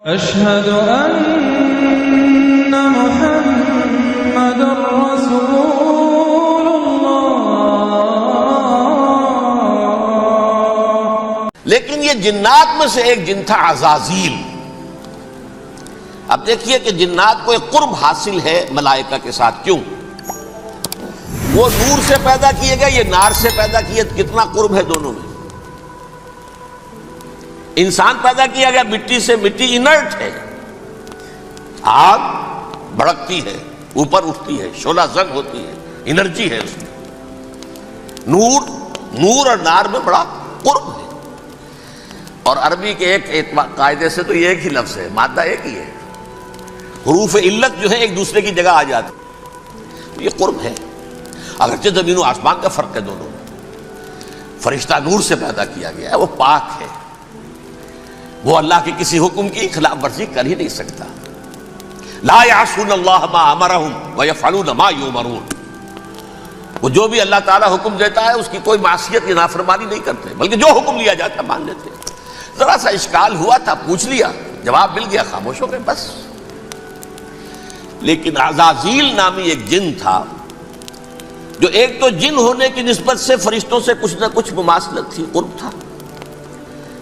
أشهد أن محمد رسول الله۔ لیکن یہ جنات میں سے ایک جن تھا عزازیل۔ اب دیکھیے کہ جنات کو ایک قرب حاصل ہے ملائکہ کے ساتھ، کیوں؟ وہ نور سے پیدا کیے گئے، یہ نار سے پیدا کیے، کتنا قرب ہے دونوں میں۔ انسان پیدا کیا گیا مٹی سے، مٹی انرٹ ہے، آگ بھڑکتی ہے، اوپر اٹھتی ہے، شعلہ زن ہوتی ہے، انرجی ہے اس میں۔ نور اور نار میں بڑا قرب ہے۔ اور عربی کے ایک قاعدے سے تو یہ ایک ہی لفظ ہے، مادہ ایک ہی ہے، حروف علت جو ہے ایک دوسرے کی جگہ آ جاتی، یہ قرب ہے۔ اگرچہ زمین و آسمان کا فرق ہے دونوں میں۔ فرشتہ نور سے پیدا کیا گیا ہے، وہ پاک ہے، وہ اللہ کے کسی حکم کی خلاف ورزی کر ہی نہیں سکتا۔ لا یعصون اللہ ما امرہم ویفعلون ما یؤمرون۔ وہ جو بھی اللہ تعالیٰ حکم دیتا ہے اس کی کوئی معصیت یا نافرمانی نہیں کرتے، بلکہ جو حکم لیا جاتا ہے مان لیتے ہیں۔ ذرا سا اشکال ہوا تھا، پوچھ لیا، جواب مل گیا، خاموش ہو گئے بس۔ لیکن عزازیل نامی ایک جن تھا، جو ایک تو جن ہونے کی نسبت سے فرشتوں سے کچھ نہ کچھ مماثلت تھی، قرب تھا۔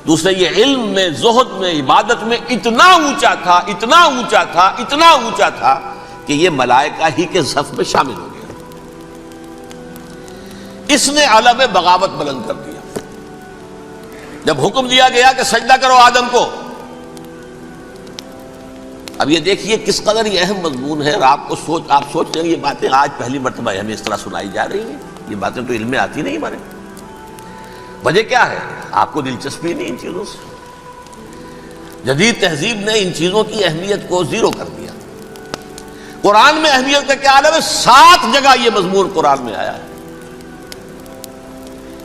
دوسرے یہ علم میں، زہد میں، عبادت میں اتنا اونچا تھا، اتنا اونچا تھا، اتنا اونچا تھا کہ یہ ملائکہ ہی کے صف میں شامل ہو گیا۔ اس نے علم بغاوت بلند کر دیا۔ جب حکم دیا گیا کہ سجدہ کرو آدم کو، اب یہ دیکھیے کس قدر یہ اہم مضمون ہے۔ آپ سوچ رہے ہیں یہ باتیں آج پہلی مرتبہ ہمیں اس طرح سنائی جا رہی ہیں، یہ باتیں تو علم میں آتی نہیں ہمارے۔ وجہ کیا ہے؟ آپ کو دلچسپی نہیں ان چیزوں سے۔ جدید تہذیب نے ان چیزوں کی اہمیت کو زیرو کر دیا۔ قرآن میں اہمیت کا کیا عالم ہے؟ 7 جگہ یہ مضمون قرآن میں آیا ہے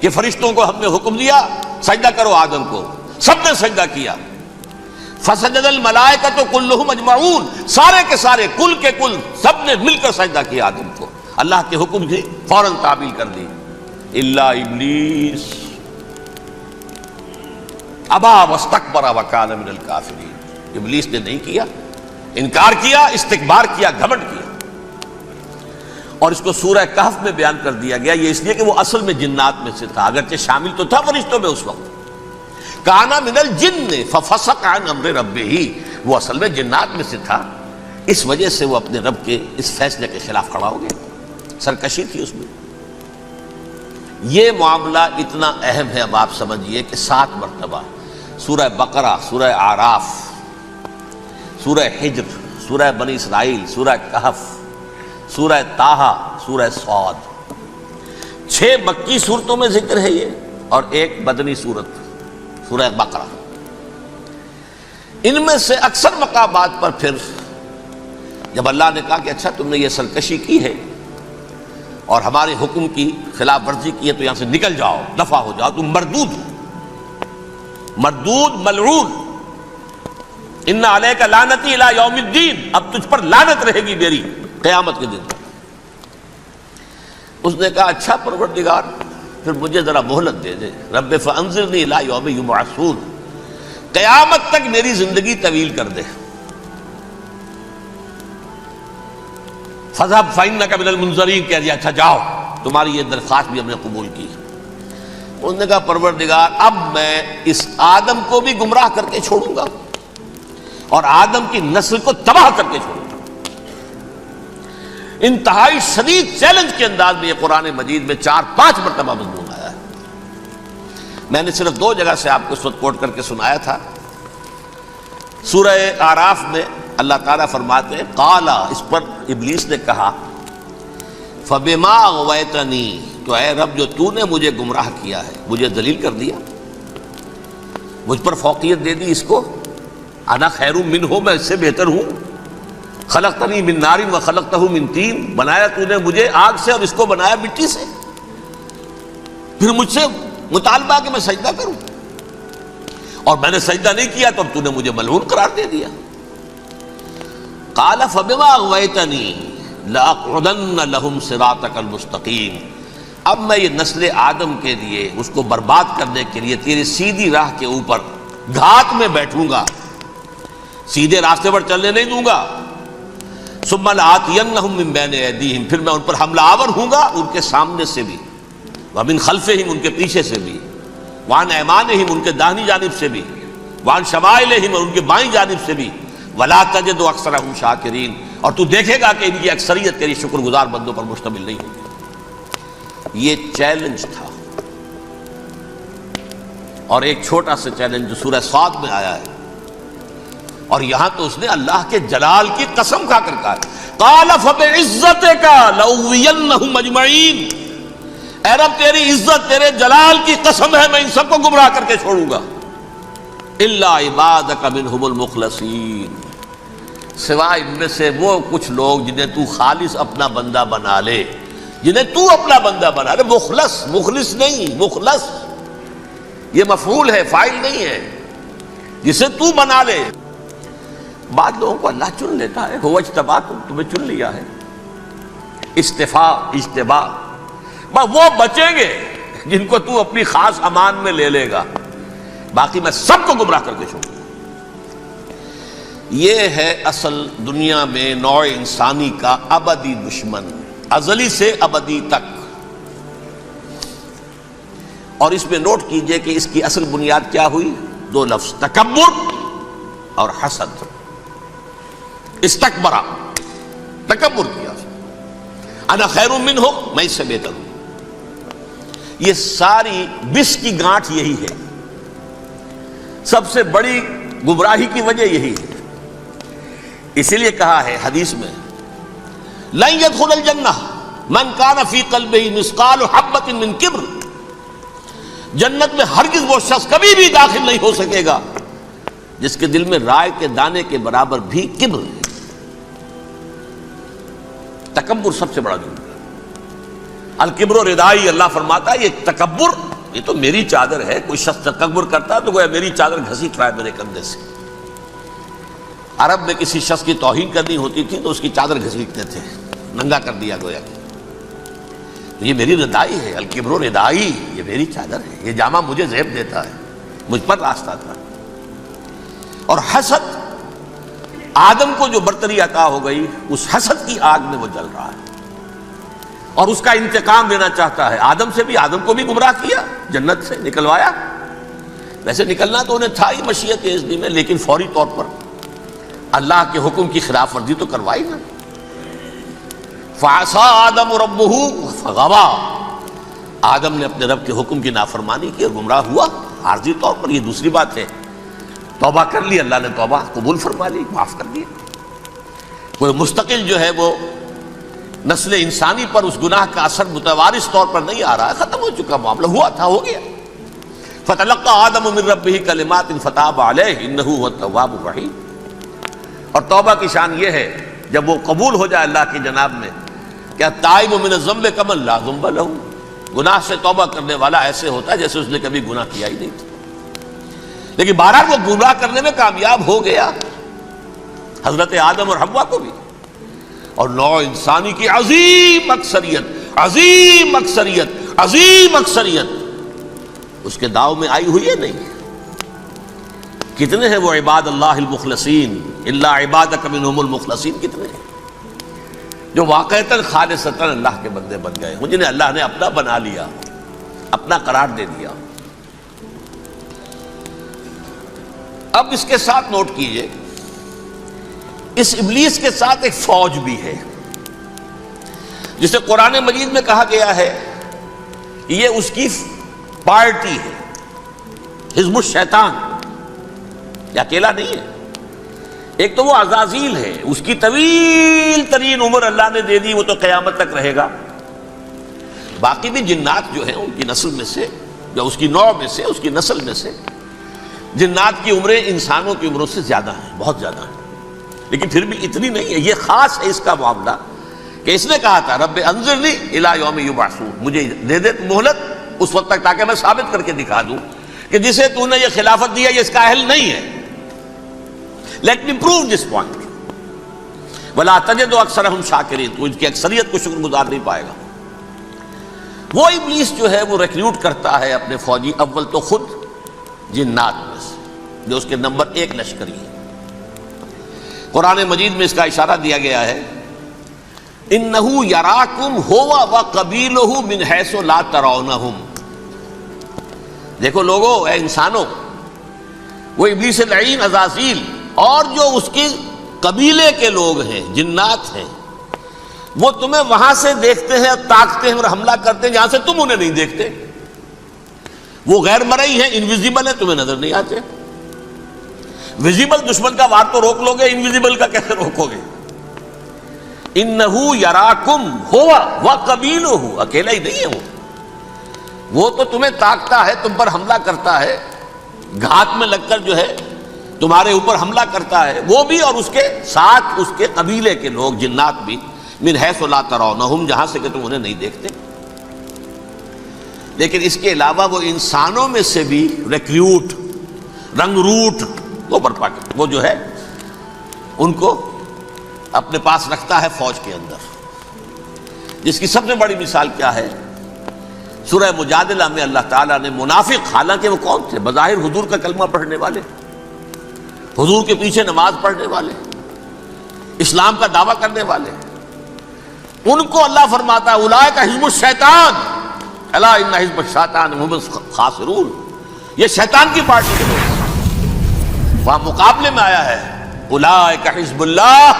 کہ فرشتوں کو ہم نے حکم دیا سجدہ کرو آدم کو، سب نے سجدہ کیا۔ فسجد الملائکۃ کلھم اجمعون، سارے کے سارے، کل کے کل، سب نے مل کر سجدہ کیا آدم کو۔ اللہ کے حکم کی فوراً تعمیل کر دی، الا ابلیس ابا واستکبر وکان من الکافرین۔ ابلیس نے نہیں کیا، انکار کیا، استکبار کیا، گھمنڈ کیا۔ اور اس کو سورہ کہف میں بیان کر دیا گیا، یہ اس لیے کہ وہ اصل میں جنات میں سے تھا، اگرچہ شامل تو تھا فرشتوں میں اس وقت۔ کانا من الجن ففسق عن امر ربہ، وہ اصل میں جنات میں سے تھا، اس وجہ سے وہ اپنے رب کے اس فیصلے کے خلاف کھڑا ہو گیا، سرکشی تھی اس میں۔ یہ معاملہ اتنا اہم ہے، اب آپ سمجھیے کہ 7 مرتبہ سورہ بقرہ، سورہ اعراف، سورہ حجر، سورہ بنی اسرائیل، سورہ کہف، سورہ طٰہٰ، سورہ صاد، 6 مکی صورتوں میں ذکر ہے یہ، اور ایک مدنی صورت سورہ بقرہ۔ ان میں سے اکثر مقامات پر پھر جب اللہ نے کہا کہ اچھا تم نے یہ سرکشی کی ہے اور ہمارے حکم کی خلاف ورزی کی ہے تو یہاں سے نکل جاؤ، دفع ہو جاؤ، تم مردود ہو، مردود، ملعون، ان علیک لعنتی الی یوم الدین، اب تجھ پر لعنت رہے گی میری قیامت کے دن۔ اس نے کہا اچھا پروردگار پھر مجھے ذرا مہلت دے دے، رب فانظرنی الی یوم یبعثون، قیامت تک میری زندگی طویل کر دے۔ فذهب فإنك من المنظرین، کہہ دیا اچھا جاؤ، تمہاری یہ درخواست بھی ہم نے قبول کی۔ انہوں نے کہا پروردگار اب میں اس آدم کو بھی گمراہ کر کے چھوڑوں گا اور آدم کی نسل کو تباہ کر کے چھوڑوں گا۔ انتہائی شدید چیلنج کے انداز میں یہ قرآن مجید میں 4-5 مرتبہ مضمون آیا ہے۔ میں نے صرف 2 جگہ سے آپ کو اس وقت کوٹ کر کے سنایا تھا۔ سورہ اعراف میں اللہ تعالیٰ فرماتے ہیں قالا، اس پر ابلیس نے کہا فبما اغویتنی، تو اے رب جو تو نے مجھے گمراہ کیا ہے، مجھے ذلیل کر دیا، مجھ پر فوقیت دے دی اس کو، انا خیر منہ، میں اس سے بہتر ہوں، خلقتنی من نار وخلقتہ من طین، بنایا تو نے مجھے آگ سے اور اس کو بنایا مٹی سے، پھر مجھ سے مطالبہ کہ میں سجدہ کروں، اور میں نے سجدہ نہیں کیا تو اب تو نے مجھے ملعون قرار دے دیا۔ قال فبما اغویتنی لأقعدن لهم صراطک المستقیم، اب میں یہ نسل آدم کے لیے، اس کو برباد کرنے کے لیے تیری سیدھی راہ کے اوپر گھات میں بیٹھوں گا، سیدھے راستے پر چلنے نہیں دوں گا. ثم لآتینہم من بین ایدیہم، پھر میں ان پر حملہ آور ہوں گا ان کے سامنے سے بھی، ومن خلفہم ان کے پیچھے سے بھی، وعن ایمانہم ان کے داہنی جانب سے بھی، وعن شمائلہم اور ان کے بائیں جانب سے بھی، ولا تجد اکثرہم شاکرین، اور تو دیکھے گا کہ ان کی اکثریت تیری شکر گزار بندوں پر مشتمل نہیں ہوگی. یہ چیلنج تھا. اور ایک چھوٹا سا چیلنج جو سورہ صاد میں آیا ہے، اور یہاں تو اس نے اللہ کے جلال کی قسم کھا کر کہا قال فبعزتک لأغوینہم اجمعین، اے رب تیری عزت تیرے جلال کی قسم ہے میں ان سب کو گمراہ کر کے چھوڑوں گا، الا عبادک منہم المخلصین، سوائے ان میں سے وہ کچھ لوگ جنہیں تو خالص اپنا بندہ بنا لے، جنہیں تو اپنا بندہ بنا لے. مخلص، مخلص نہیں، مخلص یہ مفعول ہے، فاعل نہیں ہے، جسے تو بنا لے. بعض لوگوں کو اللہ چن لیتا ہے، هو اجتباکم، تمہیں چن لیا ہے. استفاء، اجتباء، وہ بچیں گے جن کو تو اپنی خاص امان میں لے لے گا، باقی میں سب کو گمراہ کر کے چھوڑوں گا. یہ ہے اصل دنیا میں نوع انسانی کا ابدی دشمن، ازلی سے ابدی تک. اور اس میں نوٹ کیجئے کہ اس کی اصل بنیاد کیا ہوئی؟ دو لفظ، تکبر اور حسد. استکبرا، تکبر کیا، انا خیر منہ، میں اس سے بہتر ہوں. یہ ساری بس کی گانٹھ یہی ہے، سب سے بڑی گمراہی کی وجہ یہی ہے. اسی لیے کہا ہے حدیث میں لن يدخل الجنہ من کان فی قلبہ مثقال حبۃ من کبر، جنت میں ہرگز وہ شخص کبھی بھی داخل نہیں ہو سکے گا جس کے دل میں رائے کے دانے کے برابر بھی کبر ہے. تکبر سب سے بڑا جرم ہے. الکبر ردائی، اللہ فرماتا ہے یہ تکبر یہ تو میری چادر ہے. کوئی شخص تکبر کرتا ہے تو گویا میری چادر گھسیٹ رہا ہے میرے کندھے سے. عرب میں کسی شخص کی توہین کرنی ہوتی تھی تو اس کی چادر گھسیٹتے تھے، ننگا کر دیا گویا کہ یہ میری ردائی ہے. الکبر ردائی، یہ میری چادر ہے، یہ جامہ مجھے زیب دیتا ہے، مجھ پر راستہ تھا. اور حسد، آدم کو جو برتری عطا ہو گئی اس حسد کی آگ میں وہ جل رہا ہے اور اس کا انتقام لینا چاہتا ہے. آدم سے بھی، آدم کو بھی گمراہ کیا، جنت سے نکلوایا. ویسے نکلنا تو انہیں تھا ہی مشیت اذنی میں، لیکن فوری طور پر اللہ کے حکم کی خلاف ورزی تو کروائی نا. فعصى آدم ربہ فغوى، آدم نے اپنے رب کے حکم کی نافرمانی کی اور گمراہ ہوا عارضی طور پر. یہ دوسری بات ہے، توبہ کر لی، اللہ نے توبہ قبول فرما لی، معاف کر دیا. کوئی مستقل جو ہے وہ نسل انسانی پر اس گناہ کا اثر متوارث طور پر نہیں آ رہا ہے، ختم ہو چکا معاملہ، ہوا تھا ہو گیا. فتلقى آدم من ربہ کلمات فتاب علیہ انہ هو التواب الرحیم. اور توبہ کی شان یہ ہے جب وہ قبول ہو جائے اللہ کی جناب میں، کیا تائب من الذنب کمن لا ذنب لہ، گناہ سے توبہ کرنے والا ایسے ہوتا ہے جیسے اس نے کبھی گناہ کیا ہی نہیں تھا. لیکن بہرحال وہ گمراہ کرنے میں کامیاب ہو گیا، حضرت آدم اور حوا کو بھی. اور نوع انسانی کی عظیم اکثریت، عظیم اکثریت، عظیم اکثریت اس کے داؤ میں آئی ہوئی ہے نہیں. کتنے ہیں وہ عباد اللہ المخلصین، الا عبادک منہم المخلصین، کتنے ہیں جو واقعتاً خالصتاً اللہ کے بندے بن گئے ہوں، جنہیں اللہ نے اپنا بنا لیا، اپنا قرار دے دیا. اب اس کے ساتھ نوٹ کیجئے، اس ابلیس کے ساتھ ایک فوج بھی ہے جسے قرآن مجید میں کہا گیا ہے یہ اس کی پارٹی ہے، حزب الشیطان. یہ اکیلا نہیں ہے. ایک تو وہ عزازیل ہے، اس کی طویل ترین عمر اللہ نے دے دی، وہ تو قیامت تک رہے گا. باقی بھی جنات جو ہیں ان کی نسل میں سے، یا اس کی نوع میں سے، اس کی نسل میں سے، جنات کی عمریں انسانوں کی عمروں سے زیادہ ہیں، بہت زیادہ ہیں. لیکن پھر بھی اتنی نہیں ہے. یہ خاص ہے اس کا معاملہ کہ اس نے کہا تھا رب انظرنی الی یوم یبعثون، مجھے دے دے مہلت اس وقت تک تاکہ میں ثابت کر کے دکھا دوں کہ جسے تو نے یہ خلافت دیا یہ اس کا اہل نہیں ہے. Let me prove this point. ولا تجد اکثرہم شاکرین، تو ان کی اکثریت کو شکر گزار نہیں پائے گا. وہ ابلیس جو ہے وہ ریکروٹ کرتا ہے اپنے فوجی، اول تو خود جنات میں سے جو اس کے نمبر 1 لشکری ہے. قرآن مجید میں اس کا اشارہ دیا گیا ہے، انہو یراکم ہوا وقبیلہ من حیث لا ترونہم۔ دیکھو لوگو، اے انسانوں، وہ ابلیس لعین عزازیل اور جو اس کے قبیلے کے لوگ ہیں، جنات ہیں، وہ تمہیں وہاں سے دیکھتے ہیں اور تاکتے ہیں اور حملہ کرتے ہیں جہاں سے تم انہیں نہیں دیکھتے۔ وہ غیر مرئی ہیں، انویزیبل ہیں، تمہیں نظر نہیں آتے۔ ویزیبل دشمن کا وار تو روک لو گے، انویزیبل کا کیسے روکو گے؟ انہو یراکم ہوا وقبیلہ، اکیلا ہی نہیں ہے وہ تو تمہیں تاکتا ہے، تم پر حملہ کرتا ہے، گھات میں لگ کر جو ہے تمہارے اوپر حملہ کرتا ہے، وہ بھی اور اس کے ساتھ اس کے قبیلے کے لوگ، جنات بھی، من حیث لا ترونہم، جہاں سے کہ تم انہیں نہیں دیکھتے۔ لیکن اس کے علاوہ وہ انسانوں میں سے بھی ریکریوٹ، رنگ روٹ، وہ برپا کر، وہ جو ہے ان کو اپنے پاس رکھتا ہے فوج کے اندر، جس کی سب سے بڑی مثال کیا ہے؟ سورہ مجادلہ میں اللہ تعالیٰ نے منافق، حالانکہ وہ کون تھے؟ بظاہر حضور کا کلمہ پڑھنے والے، حضور کے پیچھے نماز پڑھنے والے، اسلام کا دعویٰ کرنے والے، ان کو اللہ فرماتا ہے اولئک حزب الشیطان الا ان حزب الشیطان هم الخاسرون، یہ شیطان کی پارٹی کے لوگ۔ وہاں مقابلے میں آیا ہے اولئک حزب اللہ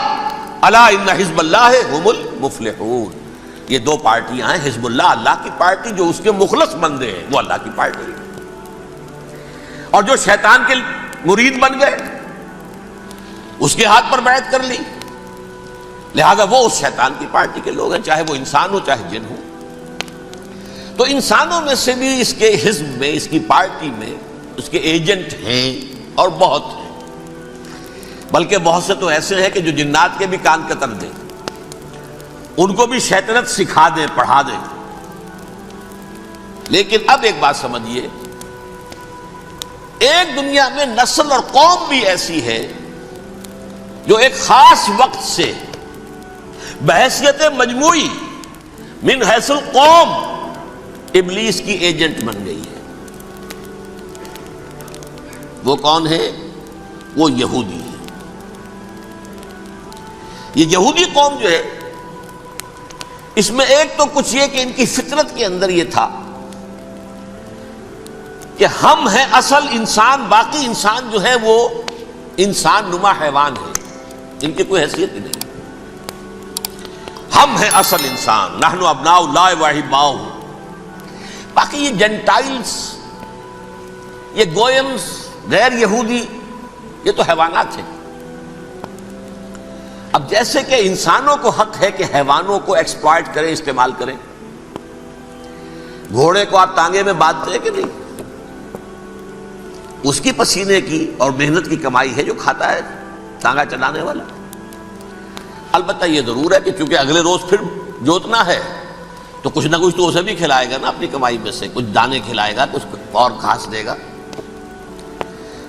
الا ان حزب اللہ هم المفلحون۔ یہ دو پارٹیاں ہیں، حزب اللہ اللہ کی پارٹی جو اس کے مخلص بندے ہیں، وہ اللہ کی پارٹی، اور جو شیطان کے مرید بن گئے، اس کے ہاتھ پر بیعت کر لی، لہذا وہ اس شیطان کی پارٹی کے لوگ ہیں، چاہے وہ انسان ہو چاہے جن ہو۔ تو انسانوں میں سے بھی اس کے حزب میں، اس کی پارٹی میں اس کے ایجنٹ ہیں، اور بہت ہیں، بلکہ بہت سے تو ایسے ہیں کہ جو جنات کے بھی کان قطر دیں، ان کو بھی شیطنت سکھا دیں، پڑھا دیں۔ لیکن اب ایک بات سمجھیے، ایک دنیا میں نسل اور قوم بھی ایسی ہے جو ایک خاص وقت سے بحیثیت مجموعی من حیث القوم ابلیس کی ایجنٹ بن گئی ہے۔ وہ کون ہے؟ وہ یہودی ہے۔ یہ یہودی قوم جو ہے، اس میں ایک تو کچھ یہ کہ ان کی فطرت کے اندر یہ تھا کہ ہم ہیں اصل انسان، باقی انسان جو ہے وہ انسان نما حیوان ہے، ان کی کوئی حیثیت ہی نہیں۔ ہم ہیں اصل انسان، نحن ابناء اللہ واحباؤہ۔ باقی یہ جنٹائلز، یہ گوئمز، غیر یہودی، یہ تو حیوانات ہیں۔ اب جیسے کہ انسانوں کو حق ہے کہ حیوانوں کو ایکسپلائٹ کریں، استعمال کریں۔ گھوڑے کو آپ تانگے میں باندھتے ہیں کہ نہیں؟ اس کی پسینے کی اور محنت کی کمائی ہے جو کھاتا ہے تانگا چلانے والا۔ البتہ یہ ضرور ہے کہ چونکہ اگلے روز پھر جوتنا ہے تو کچھ نہ کچھ تو اسے بھی کھلائے گا نا، اپنی کمائی میں سے کچھ دانے کھلائے گا، کچھ اور گھاس دے گا۔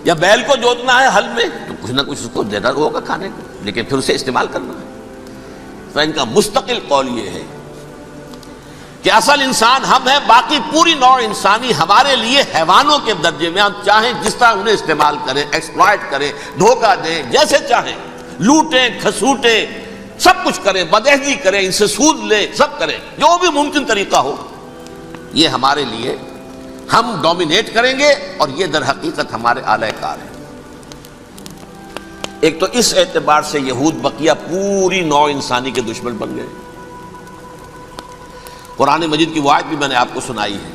یا بیل کو جوتنا ہے ہل میں تو کچھ نہ کچھ اس کو دینا ہوگا کھانے کو، لیکن پھر اسے استعمال کرنا ہے۔ تو ان کا مستقل قول یہ ہے کہ اصل انسان ہم ہیں، باقی پوری نوع انسانی ہمارے لیے حیوانوں کے درجے میں، ہم چاہیں جس طرح انہیں استعمال کریں، ایکسپلائٹ کریں، دھوکہ دیں، جیسے چاہیں، لوٹیں، کھسوٹیں، سب کچھ کریں، بدعہدی کریں، ان سے سود لیں، سب کریں، جو بھی ممکن طریقہ ہو، یہ ہمارے لیے ہم ڈومینیٹ کریں گے، اور یہ در حقیقت ہمارے اعلی کار ہیں۔ ایک تو اس اعتبار سے یہود بقیہ پوری نوع انسانی کے دشمن بن گئے۔ قرآن مجید کی وہ آیت بھی میں نے آپ کو سنائی ہے،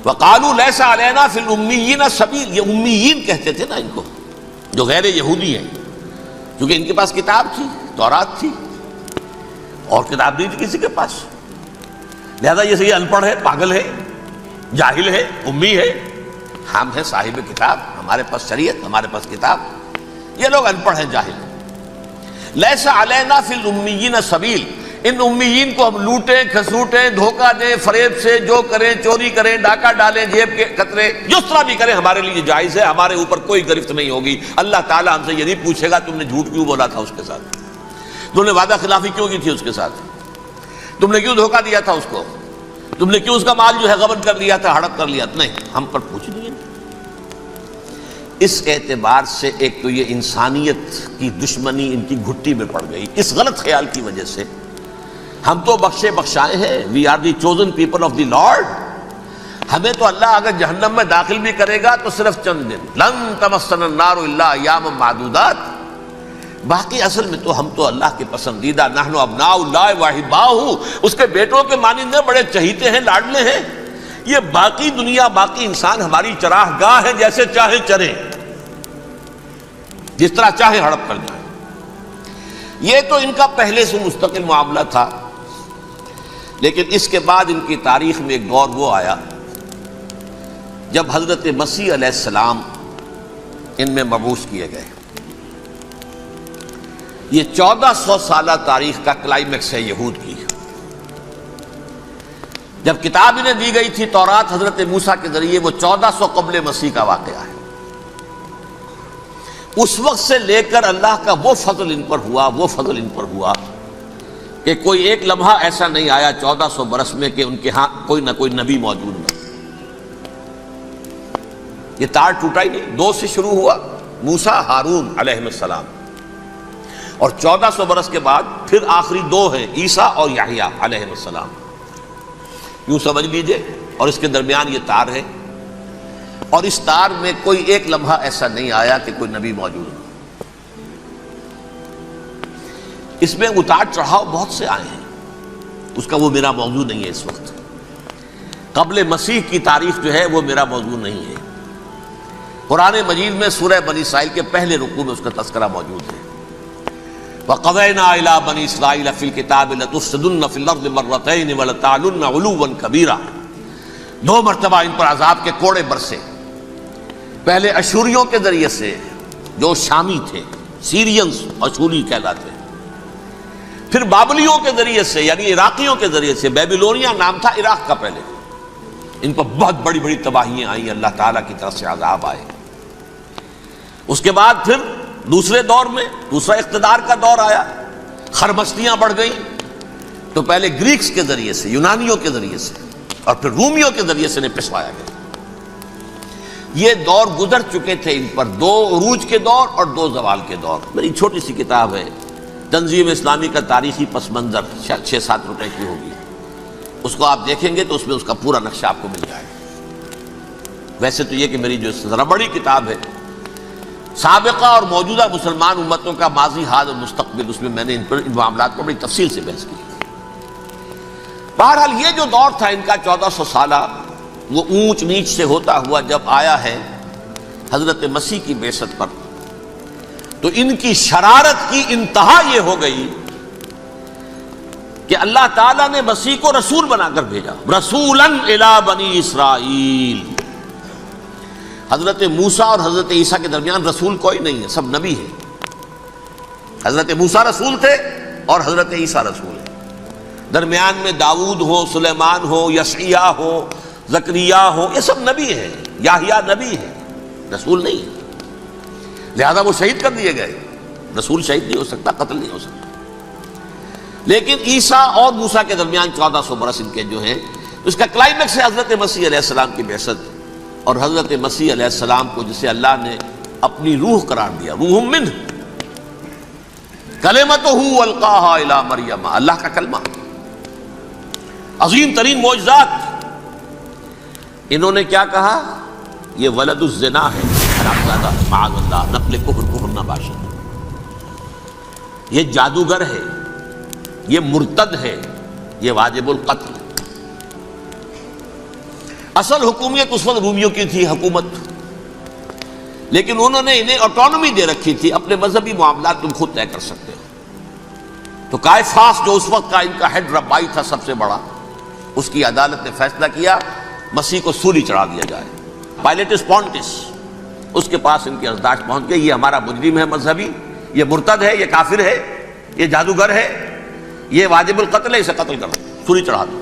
وَقَالُوا لَيْسَ عَلَيْنَا فِي الْأُمِّيِّينَ سَبِيلٌ۔ یہ امیین کہتے تھے نا ان کو، جو غیر یہودی ہیں، کیونکہ ان کے پاس کتاب تھی، تورات تھی، اور کتاب نہیں تھی کسی کے پاس، لہذا یہ ان پڑھ ہے، پاگل ہے، جاہل ہے، امی ہے۔ ہم ہیں صاحب کتاب، ہمارے پاس شریعت، ہمارے پاس کتاب، یہ لوگ ان پڑھ ہیں، جاہل ہیں۔ لیس علینا فی الامیین سبیل، ان امیین کو ہم لوٹیں، کھسوٹیں، دھوکہ دیں، فریب سے جو کریں، چوری کریں، ڈاکہ ڈالیں، جیب کے قطرے، جس طرح بھی کریں ہمارے لیے جائز ہے، ہمارے اوپر کوئی گرفت نہیں ہوگی۔ اللہ تعالیٰ ہم سے یہ نہیں پوچھے گا تم نے جھوٹ کیوں بولا تھا اس کے ساتھ، تم نے وعدہ خلافی کیوں کی تھی اس کے ساتھ، تم نے کیوں دھوکہ دیا تھا اس کو، تم نے کیوں اس کا مال جو ہے غبن کر لیا تھا، ہڑپ کر لیا تھا، نہیں، ہم پر پوچھ نہیں ہے۔ اس اعتبار سے ایک تو یہ انسانیت کی دشمنی ان کی گھٹی میں پڑ گئی، اس غلط خیال کی وجہ سے ہم تو بخشے بخشائے ہیں، we are the chosen people of the Lord, ہمیں تو اللہ اگر جہنم میں داخل بھی کرے گا تو صرف چند دن، لن تمسنا النار الا ایاما معدودات، باقی اصل میں تو ہم تو اللہ کے پسندیدہ، نحن ابناء اللہ واحباؤہ، اس کے بیٹوں کے مانندے بڑے چہیتے ہیں، لاڈلے ہیں، یہ باقی دنیا باقی انسان ہماری چراہ گاہ ہے، جیسے چاہے چریں، جس طرح چاہے ہڑپ کر جائیں۔ یہ تو ان کا پہلے سے مستقل معاملہ تھا، لیکن اس کے بعد ان کی تاریخ میں ایک دور وہ آیا جب حضرت مسیح علیہ السلام ان میں مبعوث کیے گئے۔ یہ 1400 سالہ تاریخ کا کلائمیکس ہے یہود کی۔ جب کتاب انہیں دی گئی تھی تورات حضرت موسیٰ کے ذریعے، وہ 1400 قبل مسیح کا واقعہ ہے۔ اس وقت سے لے کر اللہ کا وہ فضل ان پر ہوا کہ کوئی ایک لمحہ ایسا نہیں آیا 1400 برس میں کہ ان کے ہاں کوئی نہ کوئی نبی موجود نہ۔ یہ تار ٹوٹا ہی نہیں، 2 سے شروع ہوا، موسیٰ ہارون علیہ السلام، اور 1400 برس کے بعد پھر آخری 2 ہیں، عیسیٰ اور یحییٰ علیہ السلام، یوں سمجھ لیجئے، اور اس کے درمیان یہ تار ہے، اور اس تار میں کوئی ایک لمحہ ایسا نہیں آیا کہ کوئی نبی موجود ہو۔ اس میں اتار چڑھاؤ بہت سے آئے ہیں، اس کا وہ میرا موضوع نہیں ہے اس وقت۔ قبل مسیح کی تاریخ جو ہے وہ میرا موضوع نہیں ہے۔ قرآن مجید میں سورہ بنی اسرائیل کے پہلے رکوع میں اس کا تذکرہ موجود ہے۔ وَقَضَيْنَا إِلَىٰ بَنِي إِسْرَائِيلَ فِي الْكِتَابِ لَتُفْسِدُنَّ فِي الْأَرْضِ مَرَّتَيْنِ وَلَتَعْلُنَّ عُلُوًّا كَبِيرًا، 2 مرتبہ ان پر عذاب کے کوڑے برسے، پہلے اشوریوں کے ذریعے سے جو شامی تھے، سیرینز اشوری کہلاتے ہیں، پھر بابلیوں کے ذریعے سے یعنی عراقیوں کے ذریعے سے، بیبیلونیا نام تھا عراق کا پہلے، ان پر بہت بڑی بڑی تباہیاں آئیں، اللہ تعالیٰ کی طرف سے عذاب آئے۔ اس کے بعد پھر دوسرے دور میں دوسرا اقتدار کا دور آیا، خرمستیاں بڑھ گئیں، تو پہلے گریکس کے ذریعے سے، یونانیوں کے ذریعے سے، اور پھر رومیوں کے ذریعے سے انہیں پسوایا گیا۔ یہ دور گزر چکے تھے ان پر، 2 عروج کے دور اور 2 زوال کے دور۔ میری چھوٹی سی کتاب ہے تنظیم اسلامی کا تاریخی پس منظر، 6-7 روپے کی ہوگی، اس کو آپ دیکھیں گے تو اس میں اس کا پورا نقشہ آپ کو مل جائے گا۔ ویسے تو یہ کہ میری جو ذرا بڑی کتاب ہے سابقہ اور موجودہ مسلمان امتوں کا ماضی، حال اور مستقبل، اس میں میں نے ان معاملات کو بڑی تفصیل سے بحث کی۔ بہرحال یہ جو دور تھا ان کا 1400 سالہ، وہ اونچ نیچ سے ہوتا ہوا جب آیا ہے حضرت مسیح کی بعثت پر، تو ان کی شرارت کی انتہا یہ ہو گئی کہ اللہ تعالیٰ نے مسیح کو رسول بنا کر بھیجا، رسولاً الی بنی اسرائیل۔ حضرت موسیٰ اور حضرت عیسیٰ کے درمیان رسول کوئی نہیں ہے، سب نبی ہیں۔ حضرت موسیٰ رسول تھے اور حضرت عیسیٰ رسول ہیں، درمیان میں داؤد ہو، سلیمان ہو، یشعیاہ ہو، زکریا ہو، یہ سب نبی ہیں، یحییٰ نبی ہیں، رسول نہیں ہے، لہذا وہ شہید کر دیے گئے۔ رسول شہید نہیں ہو سکتا، قتل نہیں ہو سکتا۔ لیکن عیسیٰ اور موسیٰ کے درمیان 1400 برس ان کے جو ہیں، اس کا کلائمیکس ہے حضرت مسیح علیہ السلام کی بعثت، اور حضرت مسیح علیہ السلام کو جسے اللہ نے اپنی روح قرار دیا، روح منہ، کلمتہ القاہا الی مریم، اللہ کا کلمہ، عظیم ترین معجزات۔ انہوں نے کیا کہا؟ یہ ولد الزنا ہے، حرامزادہ، معاذ اللہ، نقل کفر نہ باشد، یہ جادوگر ہے، یہ مرتد ہے، یہ واجب القتل۔ اصل حکومت اس وقت رومیوں کی تھی حکومت، لیکن انہوں نے انہیں آٹونومی دے رکھی تھی، اپنے مذہبی معاملات تم خود طے کر سکتے ہو۔ تو کائفاس جو اس وقت کا ان کا ہیڈ ربائی تھا سب سے بڑا، اس کی عدالت نے فیصلہ کیا مسیح کو سولی چڑھا دیا جائے۔ پائلیٹس پونٹس، اس کے پاس ان کی ارزداشت پہنچ گئی، یہ ہمارا مجرم ہے مذہبی، یہ مرتد ہے، یہ کافر ہے، یہ جادوگر ہے، یہ واجب القتل ہے، اسے قتل کر دو، سولی چڑھا دو۔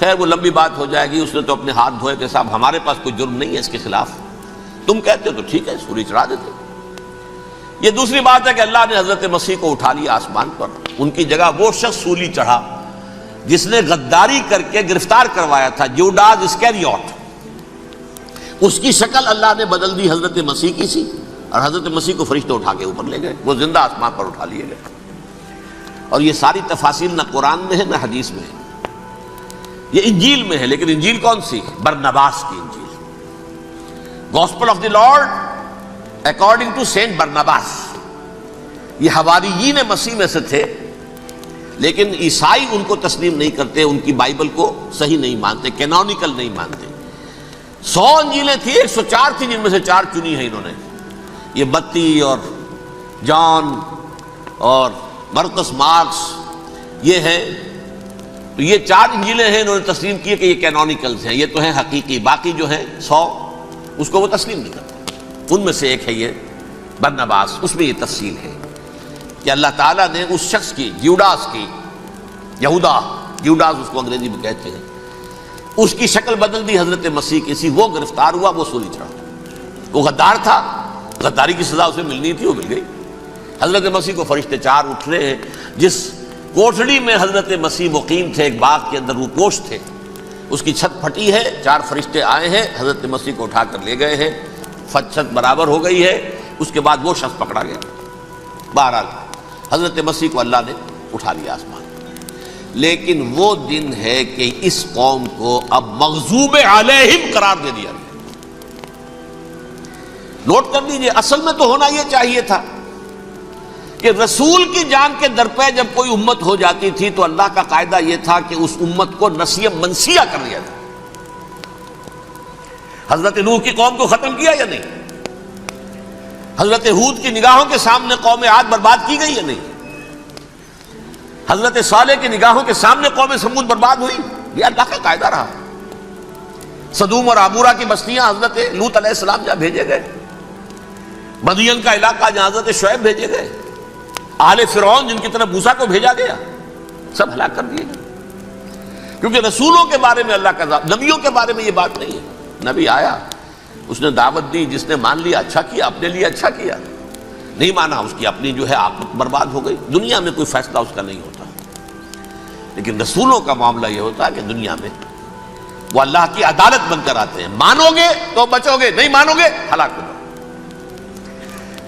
خیر وہ لمبی بات ہو جائے گی، اس نے تو اپنے ہاتھ دھوئے کہ صاحب ہمارے پاس کوئی جرم نہیں ہے اس کے خلاف، تم کہتے ہو تو ٹھیک ہے، سولی چڑھا دیتے۔ یہ دوسری بات ہے کہ اللہ نے حضرت مسیح کو اٹھا لیا آسمان پر، ان کی جگہ وہ شخص سولی چڑھا جس نے غداری کر کے گرفتار کروایا تھا، جوڈاس اسکیریوٹ، اس کی شکل اللہ نے بدل دی حضرت مسیح کی سی، اور حضرت مسیح کو فرشتے اٹھا کے اوپر لے گئے، وہ زندہ آسمان پر اٹھا لیے گئے۔ اور یہ ساری تفاصیل نہ قرآن میں ہے نہ حدیث میں ہے، یہ انجیل میں ہے۔ لیکن انجیل کون سی؟ برنباس کی انجیل، gospel of the Lord according to Saint Barnabas. یہ حواریین مسیح میں سے تھے، لیکن عیسائی ان کو تسلیم نہیں کرتے، ان کی بائبل کو صحیح نہیں مانتے، کینونیکل نہیں مانتے۔ 100 انجیلیں تھیں، 104 تھیں، جن میں سے 4 چنی ہیں انہوں نے، یہ بتی اور جان اور مرقس مارکس، یہ ہے، تو یہ 4 انجیلیں ہیں انہوں نے تسلیم کی کہ یہ کینونیکلز ہیں، یہ تو ہیں حقیقی، باقی جو ہیں 100 اس کو وہ تسلیم نہیں کرتے۔ ان میں سے ایک ہے یہ برنباس، اس میں یہ تفصیل ہے کہ اللہ تعالیٰ نے اس شخص کی، جیوڈاس کی، جیوڈاس اس کو انگریزی میں کہتے ہیں، اس کی شکل بدل دی حضرت مسیح کی سی، وہ گرفتار ہوا، وہ سولی چڑھا۔ وہ غدار تھا، غداری کی سزا اسے ملنی تھی، وہ مل گئی۔ حضرت مسیح کو فرشتے 4 اٹھ رہے ہیں، جس کوٹھڑی میں حضرت مسیح مقیم تھے، ایک باغ کے اندر روپوش تھے، اس کی چھت پھٹی ہے، 4 فرشتے آئے ہیں، حضرت مسیح کو اٹھا کر لے گئے ہیں، چھت برابر ہو گئی ہے، اس کے بعد وہ شخص پکڑا گیا۔ بہرحال حضرت مسیح کو اللہ نے اٹھا لیا آسمان۔ لیکن وہ دن ہے کہ اس قوم کو اب مغضوب علیہم قرار دے دیا گیا۔ نوٹ کر لیجئے، اصل میں تو ہونا یہ چاہیے تھا کہ رسول کی جان کے در پہ جب کوئی امت ہو جاتی تھی تو اللہ کا قاعدہ یہ تھا کہ اس امت کو نسیہ منسیہ کر لیا جائے۔ حضرت نوح کی قوم کو ختم کیا یا نہیں؟ حضرت ہود کی نگاہوں کے سامنے قوم عاد برباد کی گئی یا نہیں؟ حضرت صالح کی نگاہوں کے سامنے قوم سمود برباد ہوئی؟ یہ اللہ کا قاعدہ رہا۔ سدوم اور عمورہ کی بستیاں حضرت لوط علیہ السلام جہاں بھیجے گئے، مدین کا علاقہ جہاں حضرت شعیب بھیجے گئے، آل فرعون جن کی طرف موسیٰ کو بھیجا گیا، سب ہلاک کر دیے گئے۔ کیونکہ رسولوں کے بارے میں اللہ کا، نبیوں کے بارے میں یہ بات نہیں ہے۔ نبی آیا، اس نے دعوت دی، جس نے مان لیا اچھا کیا، اپنے لیے اچھا کیا، نہیں مانا اس کی اپنی جو ہے عاقبت برباد ہو گئی۔ دنیا میں کوئی فیصلہ اس کا نہیں ہوتا، لیکن رسولوں کا معاملہ یہ ہوتا ہے کہ دنیا میں وہ اللہ کی عدالت بن کر آتے ہیں، مانو گے تو بچو گے، نہیں مانو گے ہلاک ہو جاؤ۔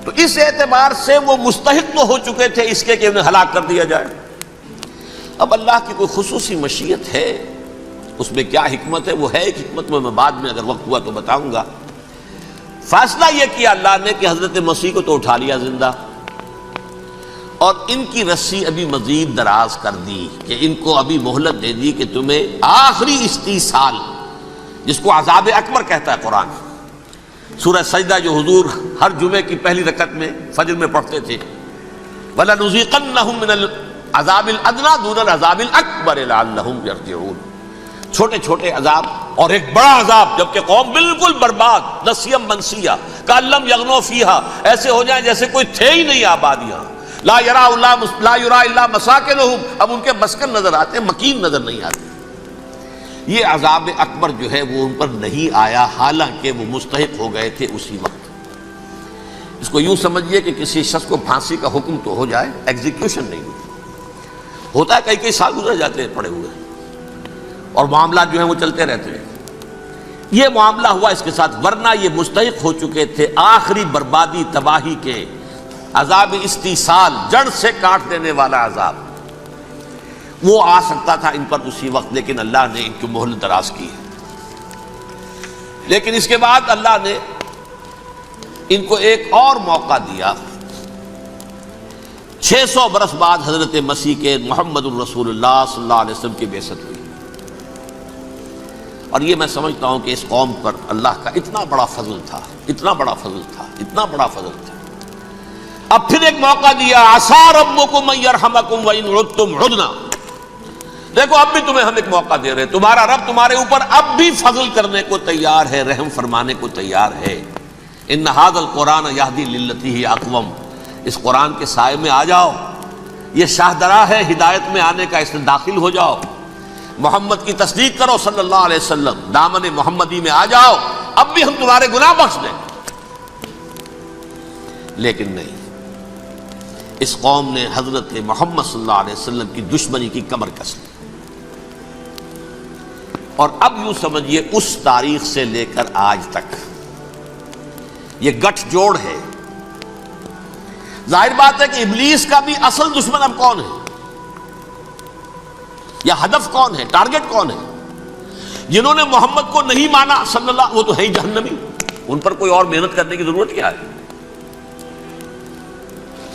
تو اس اعتبار سے وہ مستحق تو ہو چکے تھے اس کے کہ انہیں ہلاک کر دیا جائے۔ اب اللہ کی کوئی خصوصی مشیت ہے، اس میں کیا حکمت ہے؟ وہ ہے ایک حکمت، میں بعد میں اگر وقت ہوا تو بتاؤں گا۔ فیصلہ یہ کیا اللہ نے کہ حضرت مسیح کو تو اٹھا لیا زندہ، اور ان کی رسی ابھی مزید دراز کر دی، کہ ان کو ابھی مہلت دے دی کہ تمہیں آخری استیصال، جس کو عذاب اکبر کہتا ہے قرآن، سورہ سجدہ جو حضور ہر جمعے کی پہلی رکعت میں فجر میں پڑھتے تھے، وَلَنُذِيقَنَّهُم مِّنَ الْعَذَابِ الْأَدْنَىٰ دُونَ الْعَذَابِ الْأَكْبَرِ لَعَلَّهُمْ يَرْجِعُونَ۔ چھوٹے چھوٹے عذاب اور ایک بڑا عذاب، جبکہ قوم بالکل برباد، نسیم منسیہ، کأن لم یغنوا فیہا، ایسے ہو جائیں جیسے کوئی تھے ہی نہیں آباد یہاں۔ لا یرا الا مساکنہم، اب ان کے مسکن نظر آتے ہیں، مکین نظر نہیں آتے۔ یہ عذاب اکبر جو ہے وہ ان پر نہیں آیا، حالانکہ وہ مستحق ہو گئے تھے اسی وقت۔ اس کو یوں سمجھیے کہ کسی شخص کو پھانسی کا حکم تو ہو جائے، ایگزیکیوشن نہیں ہوتا ہے، کئی سال گزر جاتے ہیں پڑے ہوئے، اور معاملات جو ہیں وہ چلتے رہتے ہیں۔ یہ معاملہ ہوا اس کے ساتھ، ورنہ یہ مستحق ہو چکے تھے آخری بربادی تباہی کے، عذاب استیصال، جڑ سے کاٹ دینے والا عذاب۔ وہ آ سکتا تھا ان پر اسی وقت، لیکن اللہ نے ان کی مہلت دراز کی۔ لیکن اس کے بعد اللہ نے ان کو ایک اور موقع دیا۔ 600 برس بعد حضرت مسیح کے محمد الرسول اللہ صلی اللہ علیہ وسلم کی بعثت ہوئی، اور یہ میں سمجھتا ہوں کہ اس قوم پر اللہ کا اتنا بڑا فضل تھا، اتنا بڑا فضل تھا، اتنا بڑا فضل تھا۔ اب پھر ایک موقع دیا، عسیٰ ربکم ان یرحمکم وان عدتم عدنا۔ دیکھو اب بھی تمہیں ہم ایک موقع دے رہے ہیں، تمہارا رب تمہارے اوپر اب بھی فضل کرنے کو تیار ہے، رحم فرمانے کو تیار ہے۔ ان ھذا القرآن یہدی للتی ہی اقوم، اس قرآن کے سائے میں آ جاؤ، یہ شاہدرا ہے ہدایت میں آنے کا، اس میں داخل ہو جاؤ، محمد کی تصدیق کرو صلی اللہ علیہ وسلم، دامن محمدی میں آ جاؤ، اب بھی ہم تمہارے گناہ بخش دیں۔ لیکن نہیں، اس قوم نے حضرت محمد صلی اللہ علیہ وسلم کی دشمنی کی کمر کس لی۔ اور اب یوں سمجھیے اس تاریخ سے لے کر آج تک یہ گٹھ جوڑ ہے. ظاہر بات ہے کہ ابلیس کا بھی اصل دشمن اب کون ہے یا ہدف کون ہے, ٹارگٹ کون ہے؟ جنہوں نے محمد کو نہیں مانا صلی اللہ, وہ تو ہے ہی جہنمی, ان پر کوئی اور محنت کرنے کی ضرورت کیا ہے؟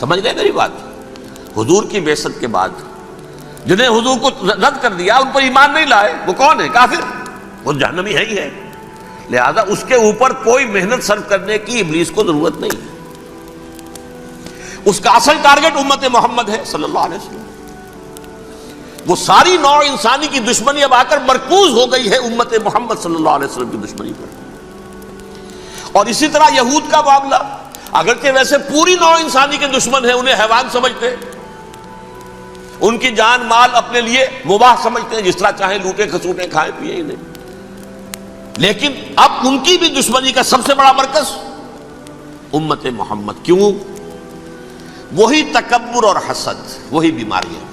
سمجھ گئے میری بات؟ حضور کی بعثت کے بعد جنہیں حضور کو رد کر دیا, ان پر ایمان نہیں لائے, وہ کون ہے؟ کافر, وہ جہنمی ہے ہی ہے. لہذا اس کے اوپر کوئی محنت صرف کرنے کی ابلیس کو ضرورت نہیں. اس کا اصل ٹارگٹ امت محمد ہے صلی اللہ علیہ وسلم. وہ ساری نوع انسانی کی دشمنی اب آ کر مرکوز ہو گئی ہے امت محمد صلی اللہ علیہ وسلم کی دشمنی پر. اور اسی طرح یہود کا معاملہ, اگرچہ ویسے پوری نوع انسانی کے دشمن ہیں, انہیں حیوان سمجھتے, ان کی جان مال اپنے لیے مباح سمجھتے ہیں, جس طرح چاہیں لوٹے کھسوٹے کھائیں پیئیں انہیں. لیکن اب ان کی بھی دشمنی کا سب سے بڑا مرکز امت محمد. کیوں؟ وہی تکبر اور حسد, وہی بیماریاں.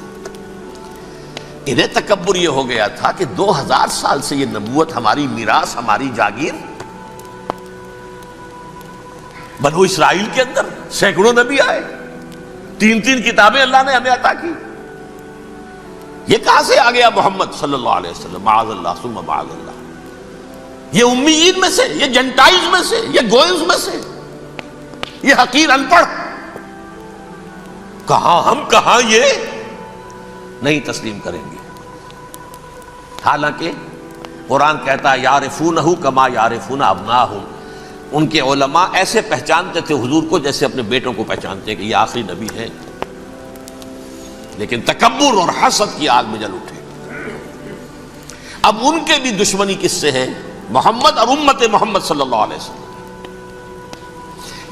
انہیں تکبر یہ ہو گیا تھا کہ 2000 سال سے یہ نبوت ہماری میراث, ہماری جاگیر. بنو اسرائیل کے اندر سینکڑوں نبی آئے, 3 کتابیں اللہ نے ہمیں عطا کی. یہ کہاں سے آ گیا محمد صلی اللہ علیہ وسلم؟ معاذ اللہ ثم معاذ اللہ. یہ امیین میں سے, یہ جنٹائلز میں سے, یہ گوئنز میں سے, یہ حقیر ان پڑھ. کہاں ہم, کہاں یہ نہیں تسلیم کریں گے. حالانکہ قرآن کہتا ہے یعرفونہ کما یعرفون ابناہم. ان کے علماء ایسے پہچانتے تھے حضور کو جیسے اپنے بیٹوں کو پہچانتے ہیں کہ یہ آخری نبی ہے. لیکن تکبر اور حسد کی آگ میں جل اٹھے. اب ان کے بھی دشمنی کس سے ہے؟ محمد اور امت محمد صلی اللہ علیہ وسلم.